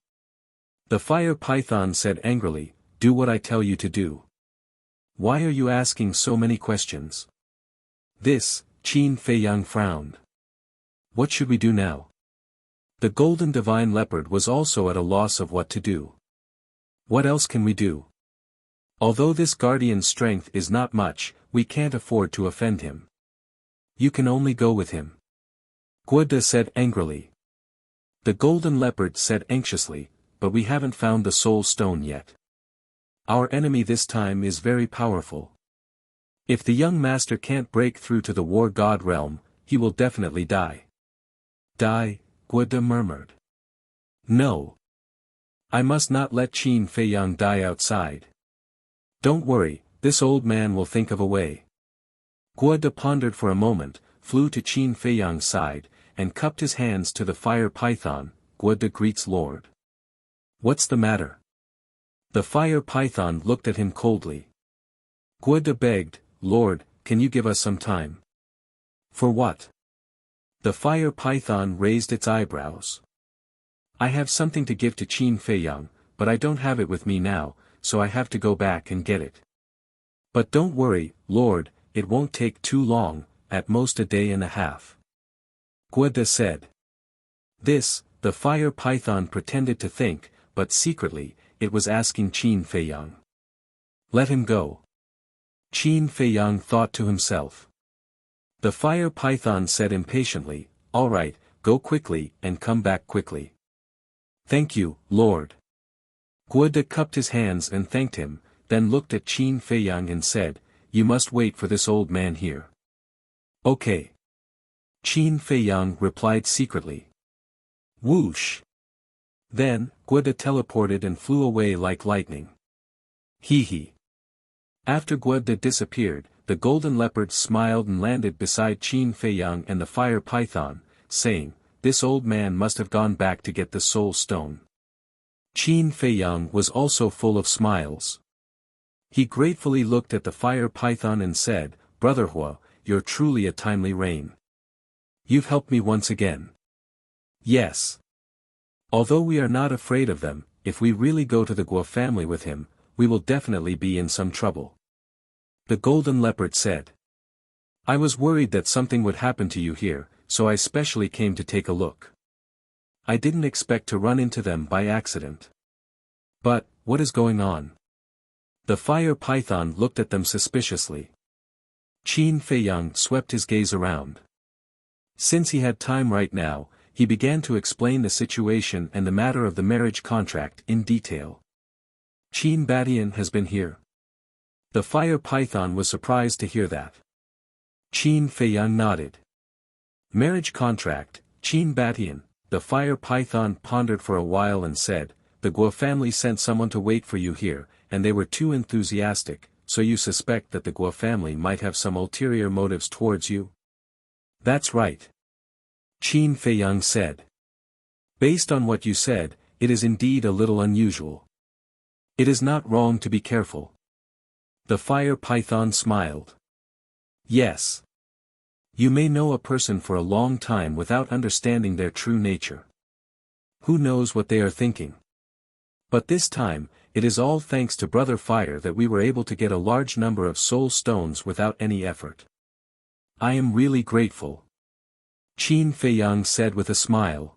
The fire python said angrily, "Do what I tell you to do. Why are you asking so many questions?" This, Qin Feiyang frowned. "What should we do now?" The golden divine leopard was also at a loss of what to do. "What else can we do? Although this guardian's strength is not much, we can't afford to offend him. You can only go with him," Guoda said angrily. The golden leopard said anxiously, "But we haven't found the soul stone yet. Our enemy this time is very powerful. If the young master can't break through to the war god realm, he will definitely die." "Die?" Guoda murmured. "No. I must not let Qin Feiyang die outside. Don't worry, this old man will think of a way." Guoda pondered for a moment, flew to Qin Feiyang's side, and cupped his hands to the fire python. "Guoda greets Lord." "What's the matter?" The fire python looked at him coldly. Guoda begged, "Lord, can you give us some time?" "For what?" The fire python raised its eyebrows. "I have something to give to Qin Feiyang, but I don't have it with me now, so I have to go back and get it." "But don't worry, Lord, it won't take too long, at most a day and a half," Guoda said. This, the fire python pretended to think, but secretly, it was asking Qin Feiyang. "Let him go." Qin Feiyang thought to himself. The fire python said impatiently, "All right, go quickly and come back quickly." "Thank you, Lord." Guoda cupped his hands and thanked him, then looked at Qin Feiyang and said, "You must wait for this old man here." "Okay." Qin Feiyang replied secretly. Whoosh! Then, Guoda teleported and flew away like lightning. Hee. After Guoda disappeared, the golden leopard smiled and landed beside Qin Feiyang and the fire python, saying, "This old man must have gone back to get the soul stone." Qin Feiyang was also full of smiles. He gratefully looked at the fire python and said, "Brother Hua, you're truly a timely rain. You've helped me once again." "Yes. Although we are not afraid of them, if we really go to the Guo family with him, we will definitely be in some trouble," the golden leopard said. "I was worried that something would happen to you here, so I specially came to take a look. I didn't expect to run into them by accident. But, what is going on?" The fire python looked at them suspiciously. Qin Feiyang swept his gaze around. Since he had time right now, he began to explain the situation and the matter of the marriage contract in detail. "Qin Batian has been here." The fire python was surprised to hear that. Qin Feiyang nodded. "Marriage contract, Qin Batian," the fire python pondered for a while and said, the Guo family sent someone to wait for you here, and they were too enthusiastic, so you suspect that the Guo family might have some ulterior motives towards you? That's right. Qin Feiyang said. Based on what you said, it is indeed a little unusual. It is not wrong to be careful. The fire python smiled. Yes. You may know a person for a long time without understanding their true nature. Who knows what they are thinking? But this time, it is all thanks to Brother Fire that we were able to get a large number of soul stones without any effort. I am really grateful. Qin Feiyang said with a smile.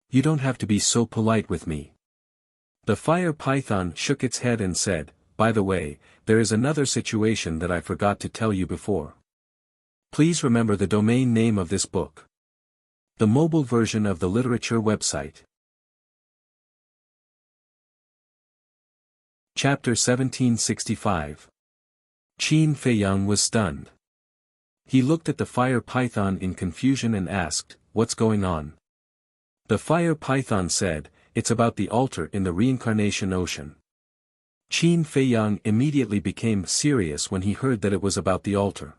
You don't have to be so polite with me. The fire python shook its head and said, by the way, there is another situation that I forgot to tell you before. Please remember the domain name of this book. The mobile version of the literature website. Chapter 1765. Qin Feiyang was stunned. He looked at the fire python in confusion and asked, what's going on? The fire python said, it's about the altar in the reincarnation ocean. Qin Feiyang immediately became serious when he heard that it was about the altar.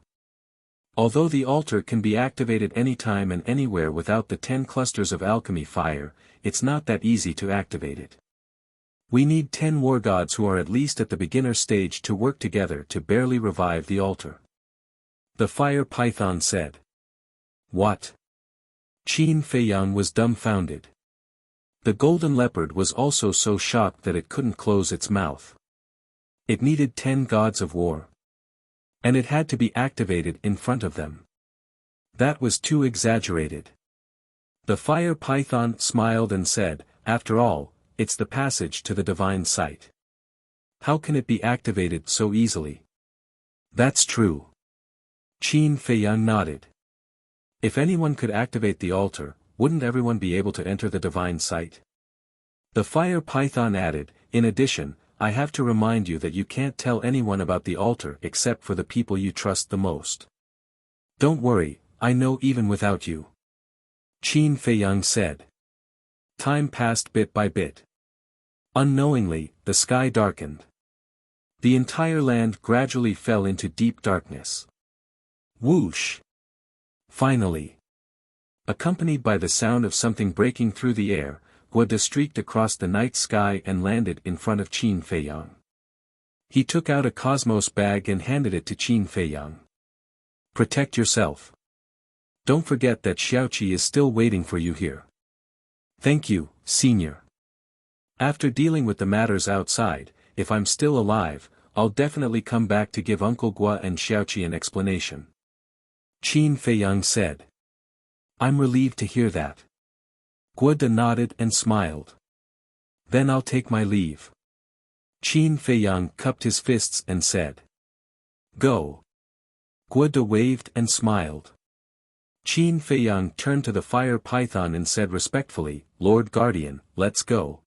Although the altar can be activated anytime and anywhere without the 10 clusters of alchemy fire, it's not that easy to activate it. We need 10 war gods who are at least at the beginner stage to work together to barely revive the altar. The fire python said. What? Qin Feiyang was dumbfounded. The golden leopard was also so shocked that it couldn't close its mouth. It needed 10 gods of war. And it had to be activated in front of them. That was too exaggerated. The fire python smiled and said, after all, it's the passage to the divine sight. How can it be activated so easily? That's true. Qin Feiyang nodded. If anyone could activate the altar, wouldn't everyone be able to enter the divine sight? The fire python added, in addition, I have to remind you that you can't tell anyone about the altar except for the people you trust the most. Don't worry, I know even without you. Qin Feiyang said. Time passed bit by bit. Unknowingly, the sky darkened. The entire land gradually fell into deep darkness. Whoosh! Finally. Accompanied by the sound of something breaking through the air, Guo streaked across the night sky and landed in front of Qin Feiyang. He took out a cosmos bag and handed it to Qin Feiyang. Protect yourself. Don't forget that Xiaoqi is still waiting for you here. Thank you, Senior. After dealing with the matters outside, if I'm still alive, I'll definitely come back to give Uncle Guo and Xiaoqi an explanation. Qin Feiyang said. I'm relieved to hear that. Guo nodded and smiled. Then I'll take my leave. Qin Feiyang cupped his fists and said. Go. Guo waved and smiled. Qin Feiyang turned to the fire python and said respectfully, Lord Guardian, let's go.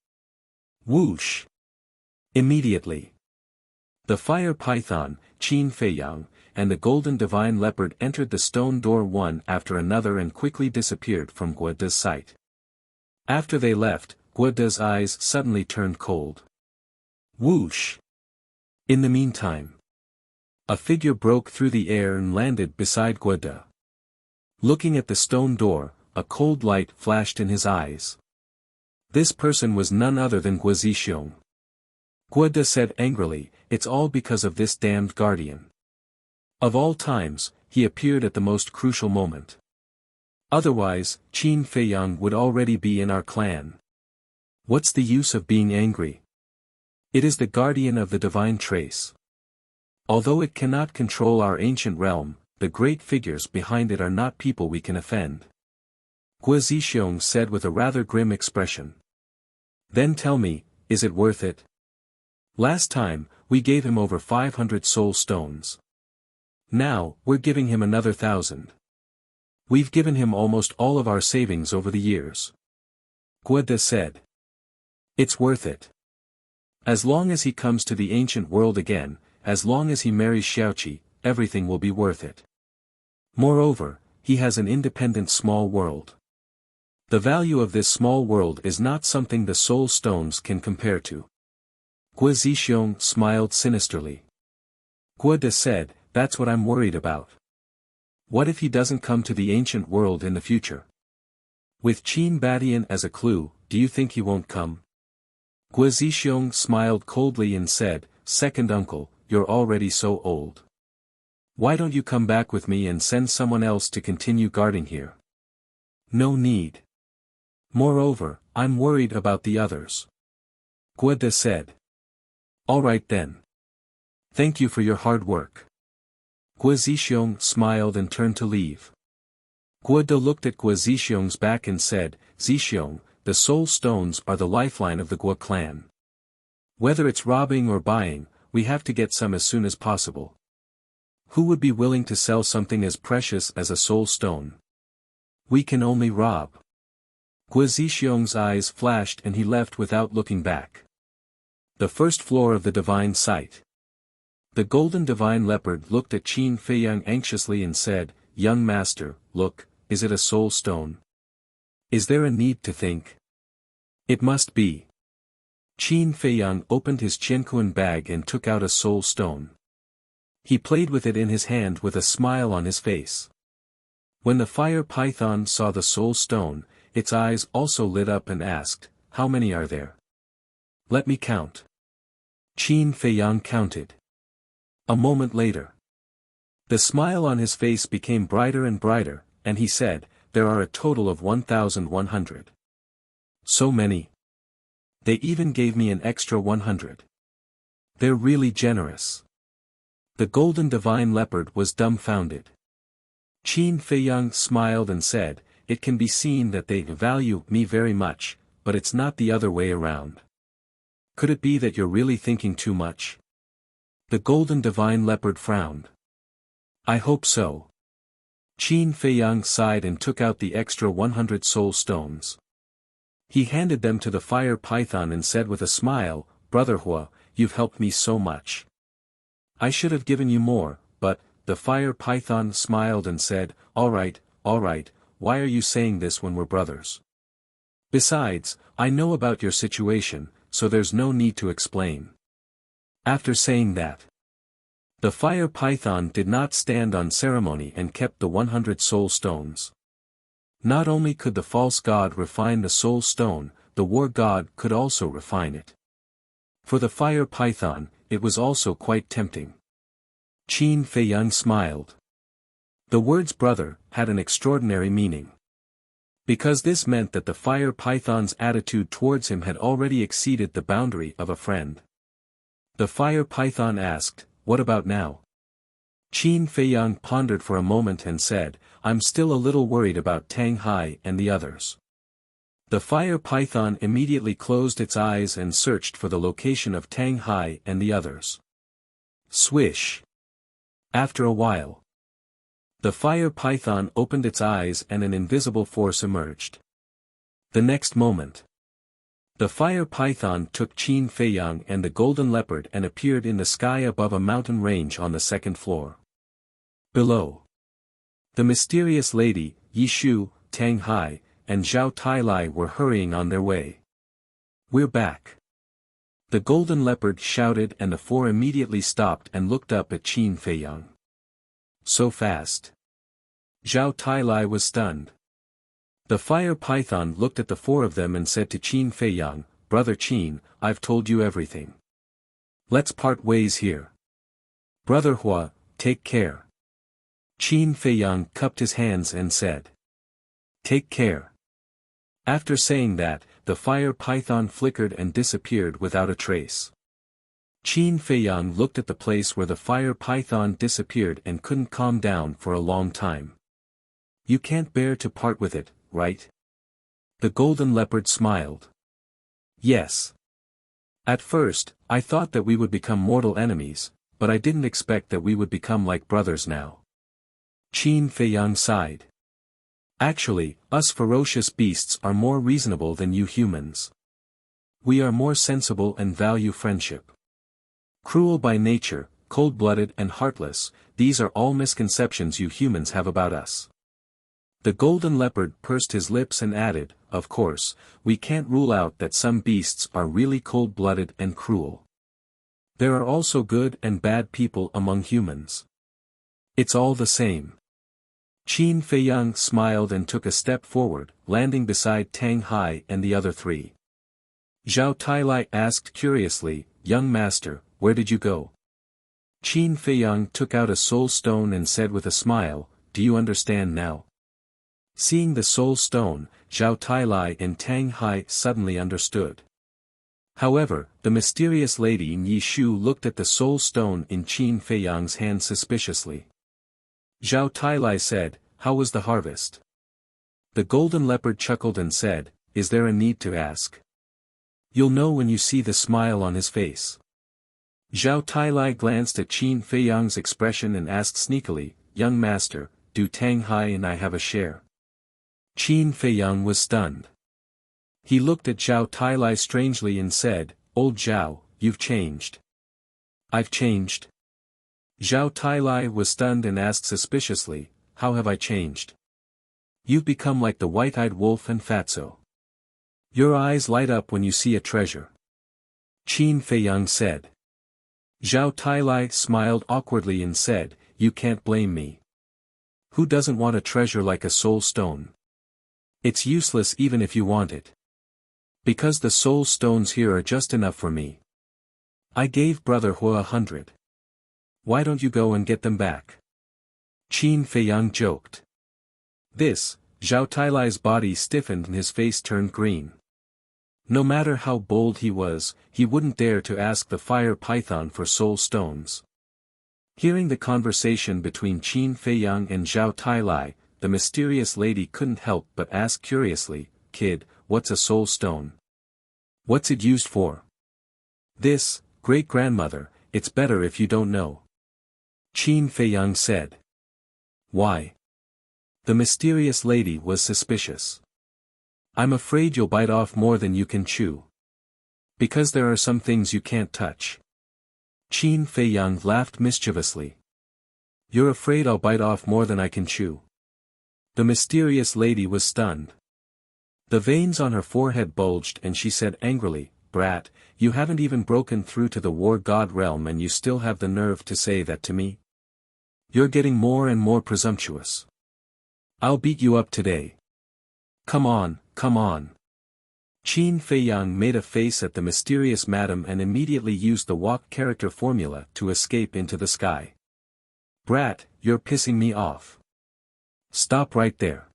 Whoosh! Immediately. The fire python, Qin Feiyang, and the golden divine leopard entered the stone door one after another and quickly disappeared from Guo's sight. After they left, Guo's eyes suddenly turned cold. Whoosh! In the meantime, a figure broke through the air and landed beside Guo. Looking at the stone door, a cold light flashed in his eyes. This person was none other than Guo Zixiong. Guo said angrily, it's all because of this damned guardian. Of all times, he appeared at the most crucial moment. Otherwise, Qin Feiyang would already be in our clan. What's the use of being angry? It is the guardian of the divine trace. Although it cannot control our ancient realm, the great figures behind it are not people we can offend. Guo Zixiong said with a rather grim expression. Then tell me, is it worth it? Last time, we gave him over 500 soul stones. Now, we're giving him another 1,000. We've given him almost all of our savings over the years. Guo said. It's worth it. As long as he comes to the ancient world again, as long as he marries Xiaoqi, everything will be worth it. Moreover, he has an independent small world. The value of this small world is not something the soul stones can compare to. Guo Zixiong smiled sinisterly. Guo De said, that's what I'm worried about. What if he doesn't come to the ancient world in the future? With Qin Badian as a clue, do you think he won't come? Guo Zixiong smiled coldly and said, second uncle, you're already so old. Why don't you come back with me and send someone else to continue guarding here? No need. Moreover, I'm worried about the others. Guo De said. All right then. Thank you for your hard work. Guo Zixiong smiled and turned to leave. Guo De looked at Guo Zixiong's back and said, Zixiong, the soul stones are the lifeline of the Guo clan. Whether it's robbing or buying, we have to get some as soon as possible. Who would be willing to sell something as precious as a soul stone? We can only rob. Guo Zixiong's eyes flashed and he left without looking back. The first floor of the divine site. The golden divine leopard looked at Qin Feiyang anxiously and said, young master, look, is it a soul stone? Is there a need to think? It must be. Qin Feiyang opened his Qianquan bag and took out a soul stone. He played with it in his hand with a smile on his face. When the fire python saw the soul stone, its eyes also lit up and asked, how many are there? Let me count. Qin Feiyang counted. A moment later. The smile on his face became brighter and brighter, and he said, there are a total of 1,100. So many. They even gave me an extra 100. They're really generous. The golden divine leopard was dumbfounded. Qin Feiyang smiled and said, it can be seen that they value me very much, but it's not the other way around. Could it be that you're really thinking too much? The golden divine leopard frowned. I hope so. Qin Feiyang sighed and took out the extra 100 soul stones. He handed them to the fire python and said with a smile, Brother Hua, you've helped me so much. I should have given you more, but, the fire python smiled and said, all right, why are you saying this when we're brothers? Besides, I know about your situation, so there's no need to explain. After saying that, the fire python did not stand on ceremony and kept the 100 soul stones. Not only could the false god refine the soul stone, the war god could also refine it. For the fire python, it was also quite tempting. Qin Feiyang smiled. The words brother had an extraordinary meaning. Because this meant that the fire python's attitude towards him had already exceeded the boundary of a friend. The fire python asked, what about now? Qin Feiyang pondered for a moment and said, I'm still a little worried about Tang Hai and the others. The fire python immediately closed its eyes and searched for the location of Tang Hai and the others. Swish. After a while, the fire python opened its eyes and an invisible force emerged. The next moment, the fire python took Qin Feiyang and the golden leopard and appeared in the sky above a mountain range on the second floor. Below, the mysterious lady, Yishu, Tang Hai, and Zhao Tailai were hurrying on their way. We're back. The golden leopard shouted and the four immediately stopped and looked up at Qin Feiyang. So fast. Zhao Tailai was stunned. The fire python looked at the four of them and said to Qin Feiyang, Brother Qin, I've told you everything. Let's part ways here. Brother Hua, take care. Qin Feiyang cupped his hands and said. Take care. After saying that, the fire python flickered and disappeared without a trace. Qin Feiyang looked at the place where the fire python disappeared and couldn't calm down for a long time. You can't bear to part with it, right? The golden leopard smiled. Yes. At first, I thought that we would become mortal enemies, but I didn't expect that we would become like brothers now. Qin Feiyang sighed. Actually, us ferocious beasts are more reasonable than you humans. We are more sensible and value friendship. Cruel by nature, cold-blooded and heartless, these are all misconceptions you humans have about us. The golden leopard pursed his lips and added, of course, we can't rule out that some beasts are really cold-blooded and cruel. There are also good and bad people among humans. It's all the same. Qin Feiyang smiled and took a step forward, landing beside Tang Hai and the other three. Zhao Tailai asked curiously, "Young master, where did you go?" Qin Feiyang took out a soul stone and said with a smile, "Do you understand now?" Seeing the soul stone, Zhao Tailai and Tang Hai suddenly understood. However, the mysterious lady Yi Shu looked at the soul stone in Qin Feiyang's hand suspiciously. Zhao Tailai said, "How was the harvest?" The golden leopard chuckled and said, "Is there a need to ask? You'll know when you see the smile on his face." Zhao Tailai glanced at Qin Feiyang's expression and asked sneakily, "Young master, do Tang Hai and I have a share?" Qin Feiyang was stunned. He looked at Zhao Tailai strangely and said, "Old Zhao, you've changed." "I've changed?" Zhao Tailai was stunned and asked suspiciously, "How have I changed?" "You've become like the white-eyed wolf and fatso. Your eyes light up when you see a treasure," Qin Feiyang said. Zhao Tailai smiled awkwardly and said, "You can't blame me. Who doesn't want a treasure like a soul stone? It's useless even if you want it. Because the soul stones here are just enough for me. I gave Brother Hua 100. Why don't you go and get them back?" Qin Feiyang joked. This, Zhao Tailai's body stiffened and his face turned green. No matter how bold he was, he wouldn't dare to ask the fire python for soul stones. Hearing the conversation between Qin Feiyang and Zhao Tailai, the mysterious lady couldn't help but ask curiously, "Kid, what's a soul stone? What's it used for?" "This, great-grandmother, it's better if you don't know," Qin Feiyang said. "Why?" The mysterious lady was suspicious. "I'm afraid you'll bite off more than you can chew. Because there are some things you can't touch." Qin Feiyang laughed mischievously. "You're afraid I'll bite off more than I can chew?" The mysterious lady was stunned. The veins on her forehead bulged and she said angrily, "Brat, you haven't even broken through to the war god realm and you still have the nerve to say that to me? You're getting more and more presumptuous. I'll beat you up today. Come on, come on." Qin Feiyang made a face at the mysterious madam and immediately used the walk character formula to escape into the sky. "Brat, you're pissing me off. Stop right there."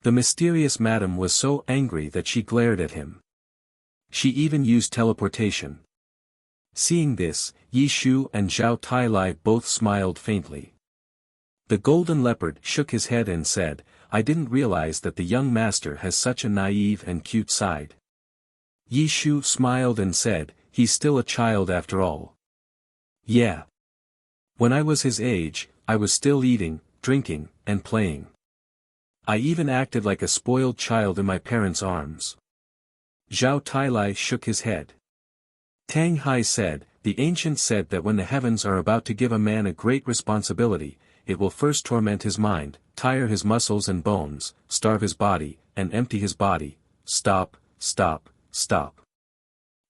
The mysterious madam was so angry that she glared at him. She even used teleportation. Seeing this, Yi Shu and Zhao Tailai both smiled faintly. The golden leopard shook his head and said, "I didn't realize that the young master has such a naive and cute side." Yi Shu smiled and said, "He's still a child after all." "Yeah. When I was his age, I was still eating, drinking, and playing. I even acted like a spoiled child in my parents' arms." Zhao Tailai shook his head. Tang Hai said, "The ancients said that when the heavens are about to give a man a great responsibility, it will first torment his mind, tire his muscles and bones, starve his body, and empty his body. Stop, stop, stop."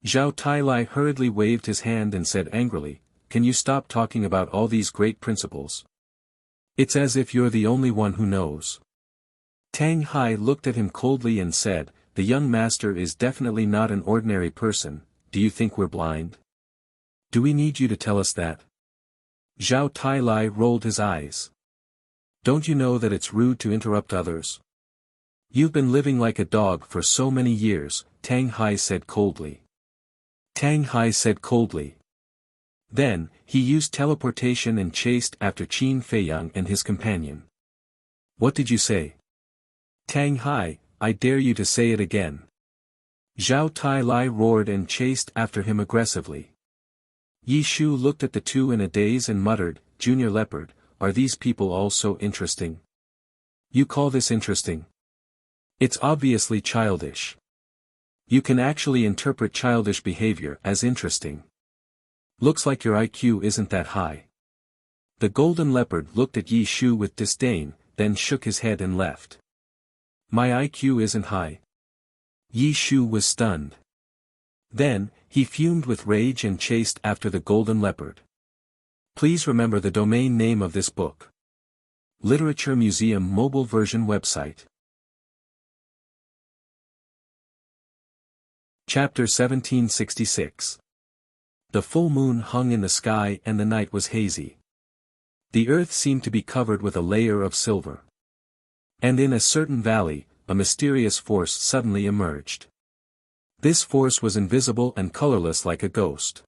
Zhao Tailai hurriedly waved his hand and said angrily, "Can you stop talking about all these great principles? It's as if you're the only one who knows." Tang Hai looked at him coldly and said, "The young master is definitely not an ordinary person. Do you think we're blind? Do we need you to tell us that?" Zhao Tailai rolled his eyes. "Don't you know that it's rude to interrupt others? You've been living like a dog for so many years," Tang Hai said coldly. Tang Hai said coldly. Then, he used teleportation and chased after Qin Feiyang and his companion. "What did you say?" "Tang Hai, I dare you to say it again." Zhao Tailai roared and chased after him aggressively. Yi Shu looked at the two in a daze and muttered, "Junior Leopard, are these people all so interesting? You call this interesting? It's obviously childish. You can actually interpret childish behavior as interesting. Looks like your IQ isn't that high." The golden leopard looked at Yi Shu with disdain, then shook his head and left. "My IQ isn't high. Yi Shu was stunned. Then, he fumed with rage and chased after the golden leopard. Please remember the domain name of this book. Literature Museum mobile version website. Chapter 1766. The full moon hung in the sky and the night was hazy. The earth seemed to be covered with a layer of silver. And in a certain valley, a mysterious force suddenly emerged. This force was invisible and colorless like a ghost.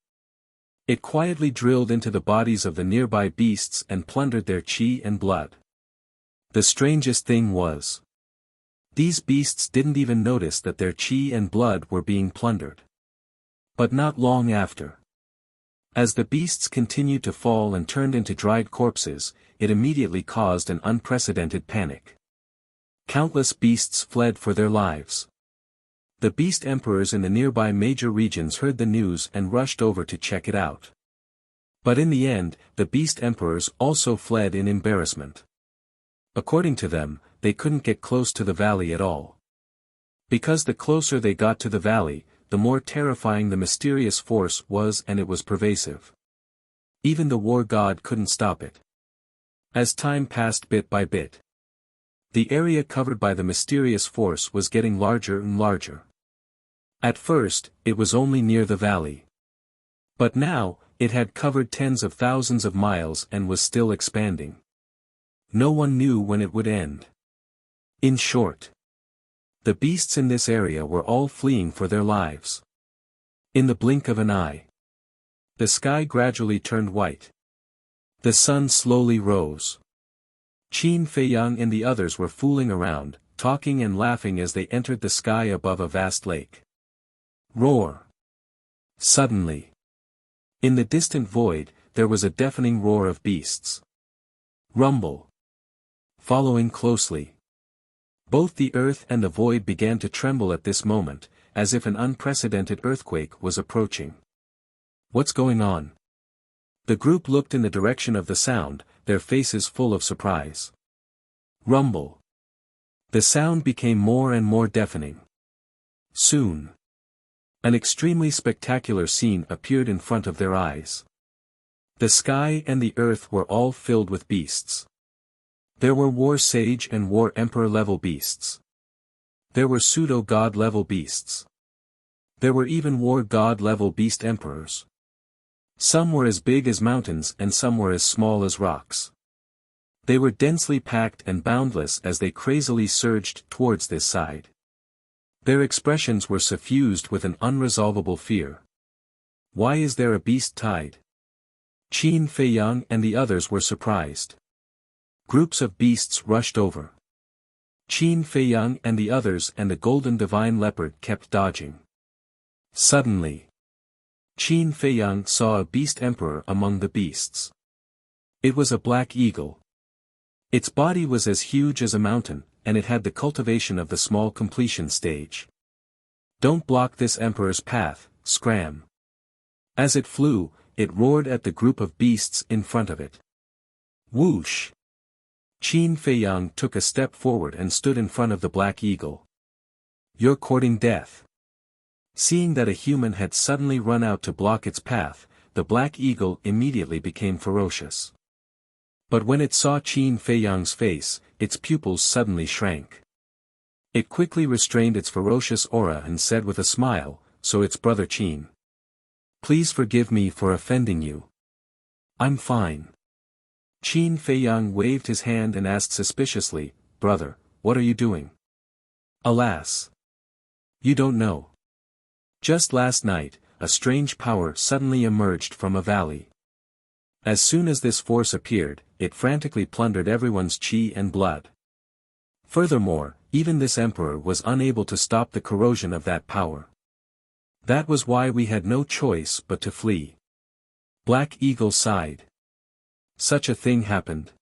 It quietly drilled into the bodies of the nearby beasts and plundered their chi and blood. The strangest thing was, these beasts didn't even notice that their chi and blood were being plundered. But not long after. As the beasts continued to fall and turned into dried corpses, it immediately caused an unprecedented panic. Countless beasts fled for their lives. The beast emperors in the nearby major regions heard the news and rushed over to check it out. But in the end, the beast emperors also fled in embarrassment. According to them, they couldn't get close to the valley at all. Because the closer they got to the valley, the more terrifying the mysterious force was, and it was pervasive. Even the war god couldn't stop it. As time passed bit by bit, the area covered by the mysterious force was getting larger and larger. At first, it was only near the valley. But now, it had covered tens of thousands of miles and was still expanding. No one knew when it would end. In short, the beasts in this area were all fleeing for their lives. In the blink of an eye, the sky gradually turned white. The sun slowly rose. Qin Feiyang and the others were fooling around, talking and laughing as they entered the sky above a vast lake. Roar! Suddenly, in the distant void, there was a deafening roar of beasts. Rumble! Following closely. Both the earth and the void began to tremble at this moment, as if an unprecedented earthquake was approaching. What's going on? The group looked in the direction of the sound, their faces full of surprise. Rumble. The sound became more and more deafening. Soon, an extremely spectacular scene appeared in front of their eyes. The sky and the earth were all filled with beasts. There were war sage and war emperor level beasts. There were pseudo-god level beasts. There were even war god level beast emperors. Some were as big as mountains and some were as small as rocks. They were densely packed and boundless as they crazily surged towards this side. Their expressions were suffused with an unresolvable fear. Why is there a beast tide? Qin Feiyang and the others were surprised. Groups of beasts rushed over. Qin Feiyang and the others and the golden divine leopard kept dodging. Suddenly, Qin Feiyang saw a beast emperor among the beasts. It was a black eagle. Its body was as huge as a mountain, and it had the cultivation of the small completion stage. Don't block this emperor's path, scram. As it flew, it roared at the group of beasts in front of it. Whoosh! Qin Feiyang took a step forward and stood in front of the black eagle. You're courting death. Seeing that a human had suddenly run out to block its path, the black eagle immediately became ferocious. But when it saw Qin Feiyang's face, its pupils suddenly shrank. It quickly restrained its ferocious aura and said with a smile, "So it's Brother Qin. Please forgive me for offending you. I'm fine." Qin Feiyang waved his hand and asked suspiciously, "Brother, what are you doing?" "Alas! You don't know. Just last night, a strange power suddenly emerged from a valley. As soon as this force appeared, it frantically plundered everyone's chi and blood. Furthermore, even this emperor was unable to stop the corrosion of that power. That was why we had no choice but to flee." Black Eagle sighed. Such a thing happened.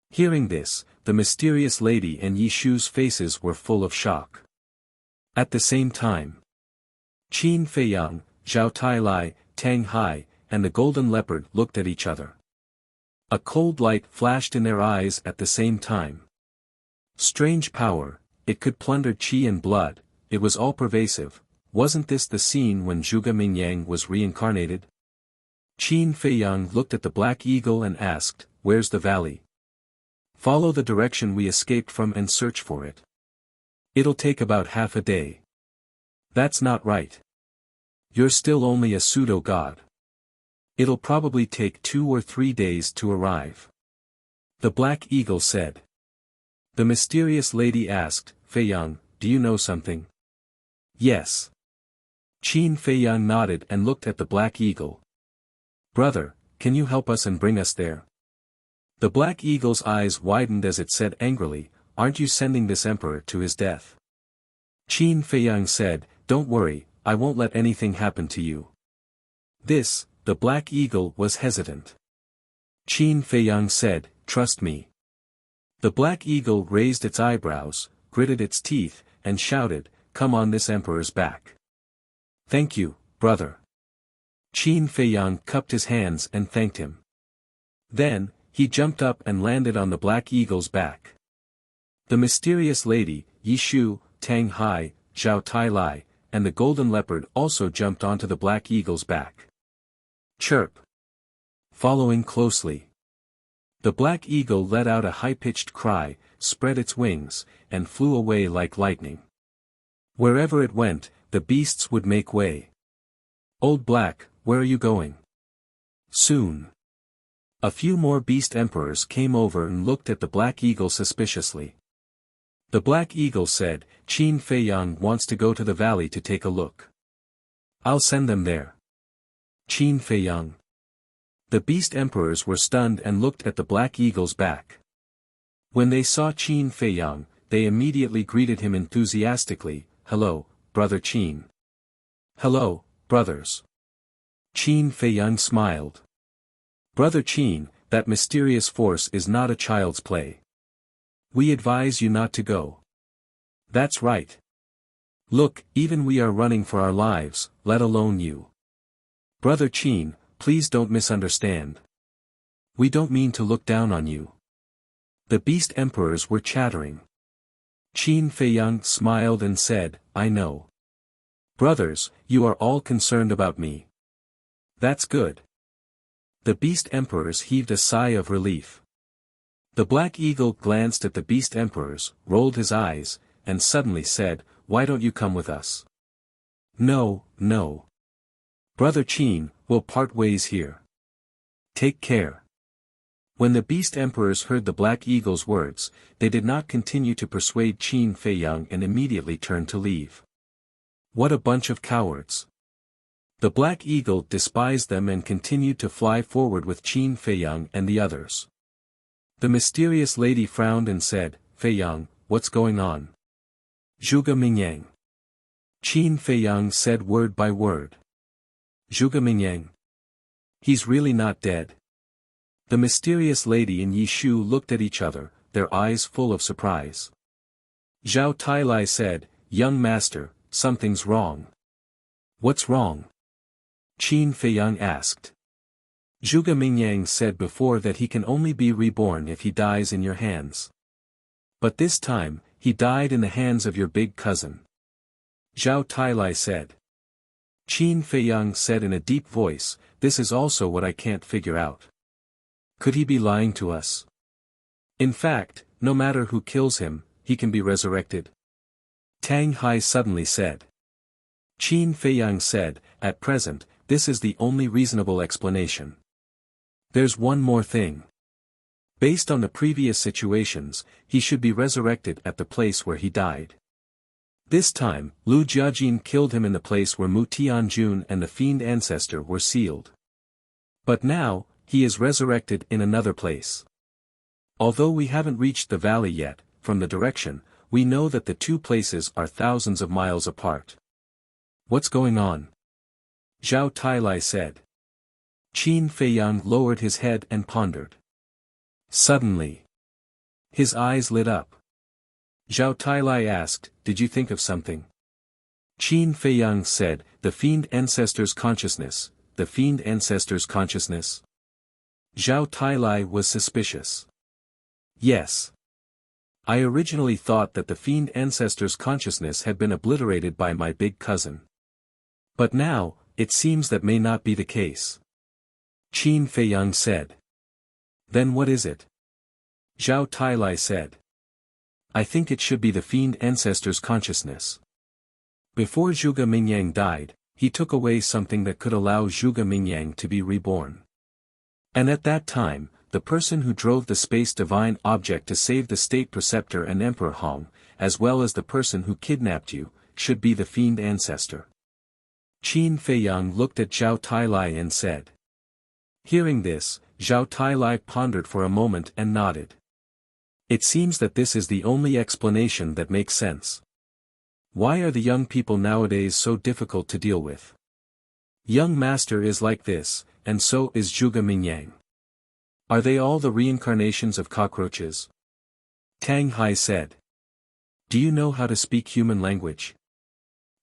Hearing this, the mysterious lady and Yi Shu's faces were full of shock. At the same time, Qin Feiyang, Zhao Tailai, Tang Hai, and the golden leopard looked at each other. A cold light flashed in their eyes at the same time. Strange power, it could plunder chi and blood, it was all-pervasive. Wasn't this the scene when Zhuge Mingyang was reincarnated? Qin Feiyang looked at the Black Eagle and asked, "Where's the valley?" "Follow the direction we escaped from and search for it. It'll take about half a day." "That's not right. You're still only a pseudo-god. It'll probably take 2 or 3 days to arrive," the Black Eagle said. The mysterious lady asked, "Feiyang, do you know something?" "Yes." Qin Feiyang nodded and looked at the Black Eagle. "Brother, can you help us and bring us there?" The Black Eagle's eyes widened as it said angrily, "Aren't you sending this emperor to his death?" Qin Feiyang said, "Don't worry, I won't let anything happen to you." The Black Eagle was hesitant. Qin Feiyang said, "Trust me." The Black Eagle raised its eyebrows, gritted its teeth, and shouted, "Come on this emperor's back." "Thank you, brother." Qin Feiyang cupped his hands and thanked him. Then, he jumped up and landed on the Black Eagle's back. The mysterious lady, Yi Shu, Tang Hai, Zhao Tai Lai, and the golden leopard also jumped onto the Black Eagle's back. Chirp. Following closely. The Black Eagle let out a high-pitched cry, spread its wings, and flew away like lightning. Wherever it went, the beasts would make way. "Old Black, where are you going?" "Soon." A few more beast emperors came over and looked at the Black Eagle suspiciously. The Black Eagle said, "Qin Feiyang wants to go to the valley to take a look. I'll send them there." Qin Feiyang. The beast emperors were stunned and looked at the Black Eagle's back. When they saw Qin Feiyang, they immediately greeted him enthusiastically, "Hello, Brother Qin." "Hello, brothers." Qin Feiyang smiled. "Brother Qin, that mysterious force is not a child's play. We advise you not to go." "That's right. Look, even we are running for our lives, let alone you. Brother Qin, please don't misunderstand. We don't mean to look down on you." The beast emperors were chattering. Qin Feiyang smiled and said, "I know. Brothers, you are all concerned about me. That's good." The beast emperors heaved a sigh of relief. The Black Eagle glanced at the beast emperors, rolled his eyes, and suddenly said, "Why don't you come with us?" "No, no. Brother Qin, we'll part ways here. Take care." When the beast emperors heard the Black Eagle's words, they did not continue to persuade Qin Feiyang and immediately turned to leave. What a bunch of cowards. The Black Eagle despised them and continued to fly forward with Qin Feiyang and the others. The mysterious lady frowned and said, "Feiyang, what's going on?" "Zhuge Mingyang." Qin Feiyang said word by word. "Zhuge Mingyang. He's really not dead." The mysterious lady and Yi Shu looked at each other, their eyes full of surprise. Zhao Tai Lai said, "Young master, something's wrong." "What's wrong?" Qin Feiyang asked. "Zhuge Mingyang said before that he can only be reborn if he dies in your hands. But this time, he died in the hands of your big cousin." Zhao Tai Lai said. Qin Feiyang said in a deep voice, "This is also what I can't figure out. Could he be lying to us? In fact, no matter who kills him, he can be resurrected." Tang Hai suddenly said. Qin Feiyang said, "At present, this is the only reasonable explanation. There's one more thing. Based on the previous situations, he should be resurrected at the place where he died. This time, Lu Jiajin killed him in the place where Mu Tianjun and the fiend ancestor were sealed. But now, he is resurrected in another place. Although we haven't reached the valley yet, from the direction, we know that the two places are thousands of miles apart. What's going on?" Zhao Tai Lai said. Qin Feiyang lowered his head and pondered. Suddenly, his eyes lit up. Zhao Tai Lai asked, "Did you think of something?" Qin Feiyang said, "The fiend ancestor's consciousness, the fiend ancestor's consciousness?" Zhao Tai Lai was suspicious. "Yes. I originally thought that the fiend ancestor's consciousness had been obliterated by my big cousin. But now, it seems that may not be the case. Qin Feiyang said. Then what is it? Zhao Tailai said. I think it should be the fiend ancestor's consciousness. Before Zhuge Mingyang died, he took away something that could allow Zhuge Mingyang to be reborn. And at that time, the person who drove the space divine object to save the state preceptor and Emperor Hong, as well as the person who kidnapped you, should be the fiend ancestor. Qin Feiyang looked at Zhao Tailai and said. Hearing this, Zhao Tailai pondered for a moment and nodded. It seems that this is the only explanation that makes sense. Why are the young people nowadays so difficult to deal with? Young master is like this, and so is Zhuge Mingyang. Are they all the reincarnations of cockroaches? Tang Hai said. Do you know how to speak human language?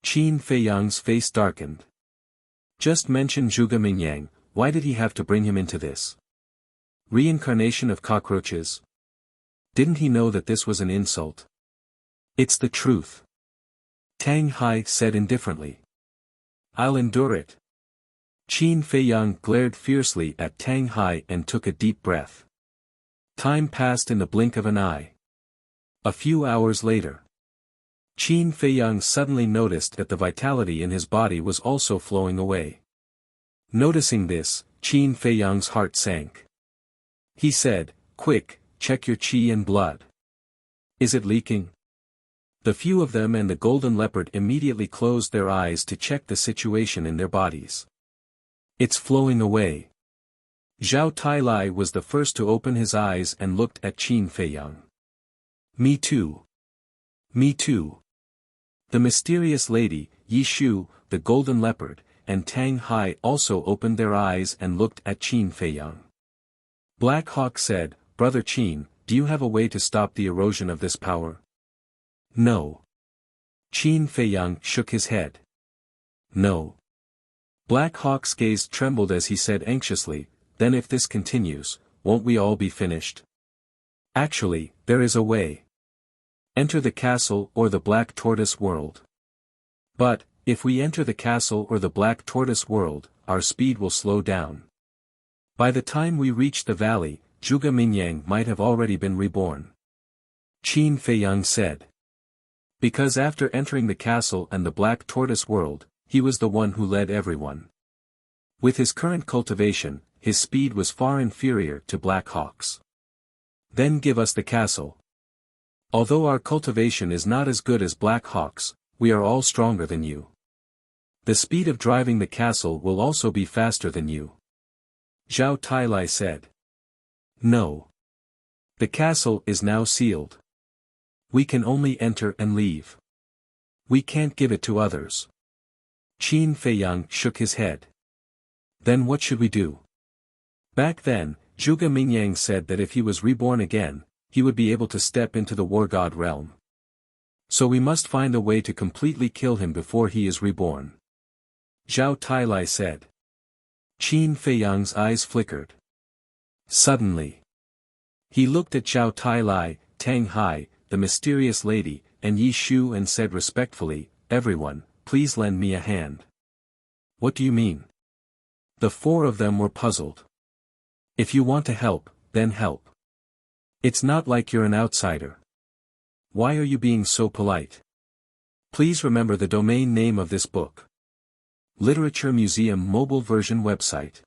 Qin Feiyang's face darkened. Just mention Zhuge Mingyang, why did he have to bring him into this? Reincarnation of cockroaches? Didn't he know that this was an insult? It's the truth. Tang Hai said indifferently. I'll endure it. Qin Feiyang glared fiercely at Tang Hai and took a deep breath. Time passed in the blink of an eye. A few hours later. Qin Feiyang suddenly noticed that the vitality in his body was also flowing away. Noticing this, Qin Feiyang's heart sank. He said, Quick, check your qi and blood. Is it leaking? The few of them and the golden leopard immediately closed their eyes to check the situation in their bodies. It's flowing away. Zhao Tailai was the first to open his eyes and looked at Qin Feiyang. Me too. Me too. The mysterious lady, Yi Shu, the golden leopard, and Tang Hai also opened their eyes and looked at Qin Feiyang. Black Hawk said, Brother Qin, do you have a way to stop the erosion of this power? No. Qin Feiyang shook his head. No. Black Hawk's gaze trembled as he said anxiously, Then if this continues, won't we all be finished? Actually, there is a way. Enter the castle or the Black Tortoise world. But, if we enter the castle or the Black Tortoise world, our speed will slow down. By the time we reach the valley, Zhuge Mingyang might have already been reborn. Qin Feiyang said. Because after entering the castle and the Black Tortoise world, he was the one who led everyone. With his current cultivation, his speed was far inferior to Black Hawk's. Then give us the castle. Although our cultivation is not as good as Black Hawk's, we are all stronger than you. The speed of driving the castle will also be faster than you. Zhao Tailai said. No. The castle is now sealed. We can only enter and leave. We can't give it to others. Qin Feiyang shook his head. Then what should we do? Back then, Zhuge Mingyang said that if he was reborn again, he would be able to step into the war god realm. So we must find a way to completely kill him before he is reborn. Zhao Tailai said. Qin Feiyang's eyes flickered. Suddenly. He looked at Zhao Tailai, Tang Hai, the mysterious lady, and Yi Shu and said respectfully, Everyone, please lend me a hand. What do you mean? The four of them were puzzled. If you want to help, then help. It's not like you're an outsider. Why are you being so polite? Please remember the domain name of this book. Literature Museum mobile version website.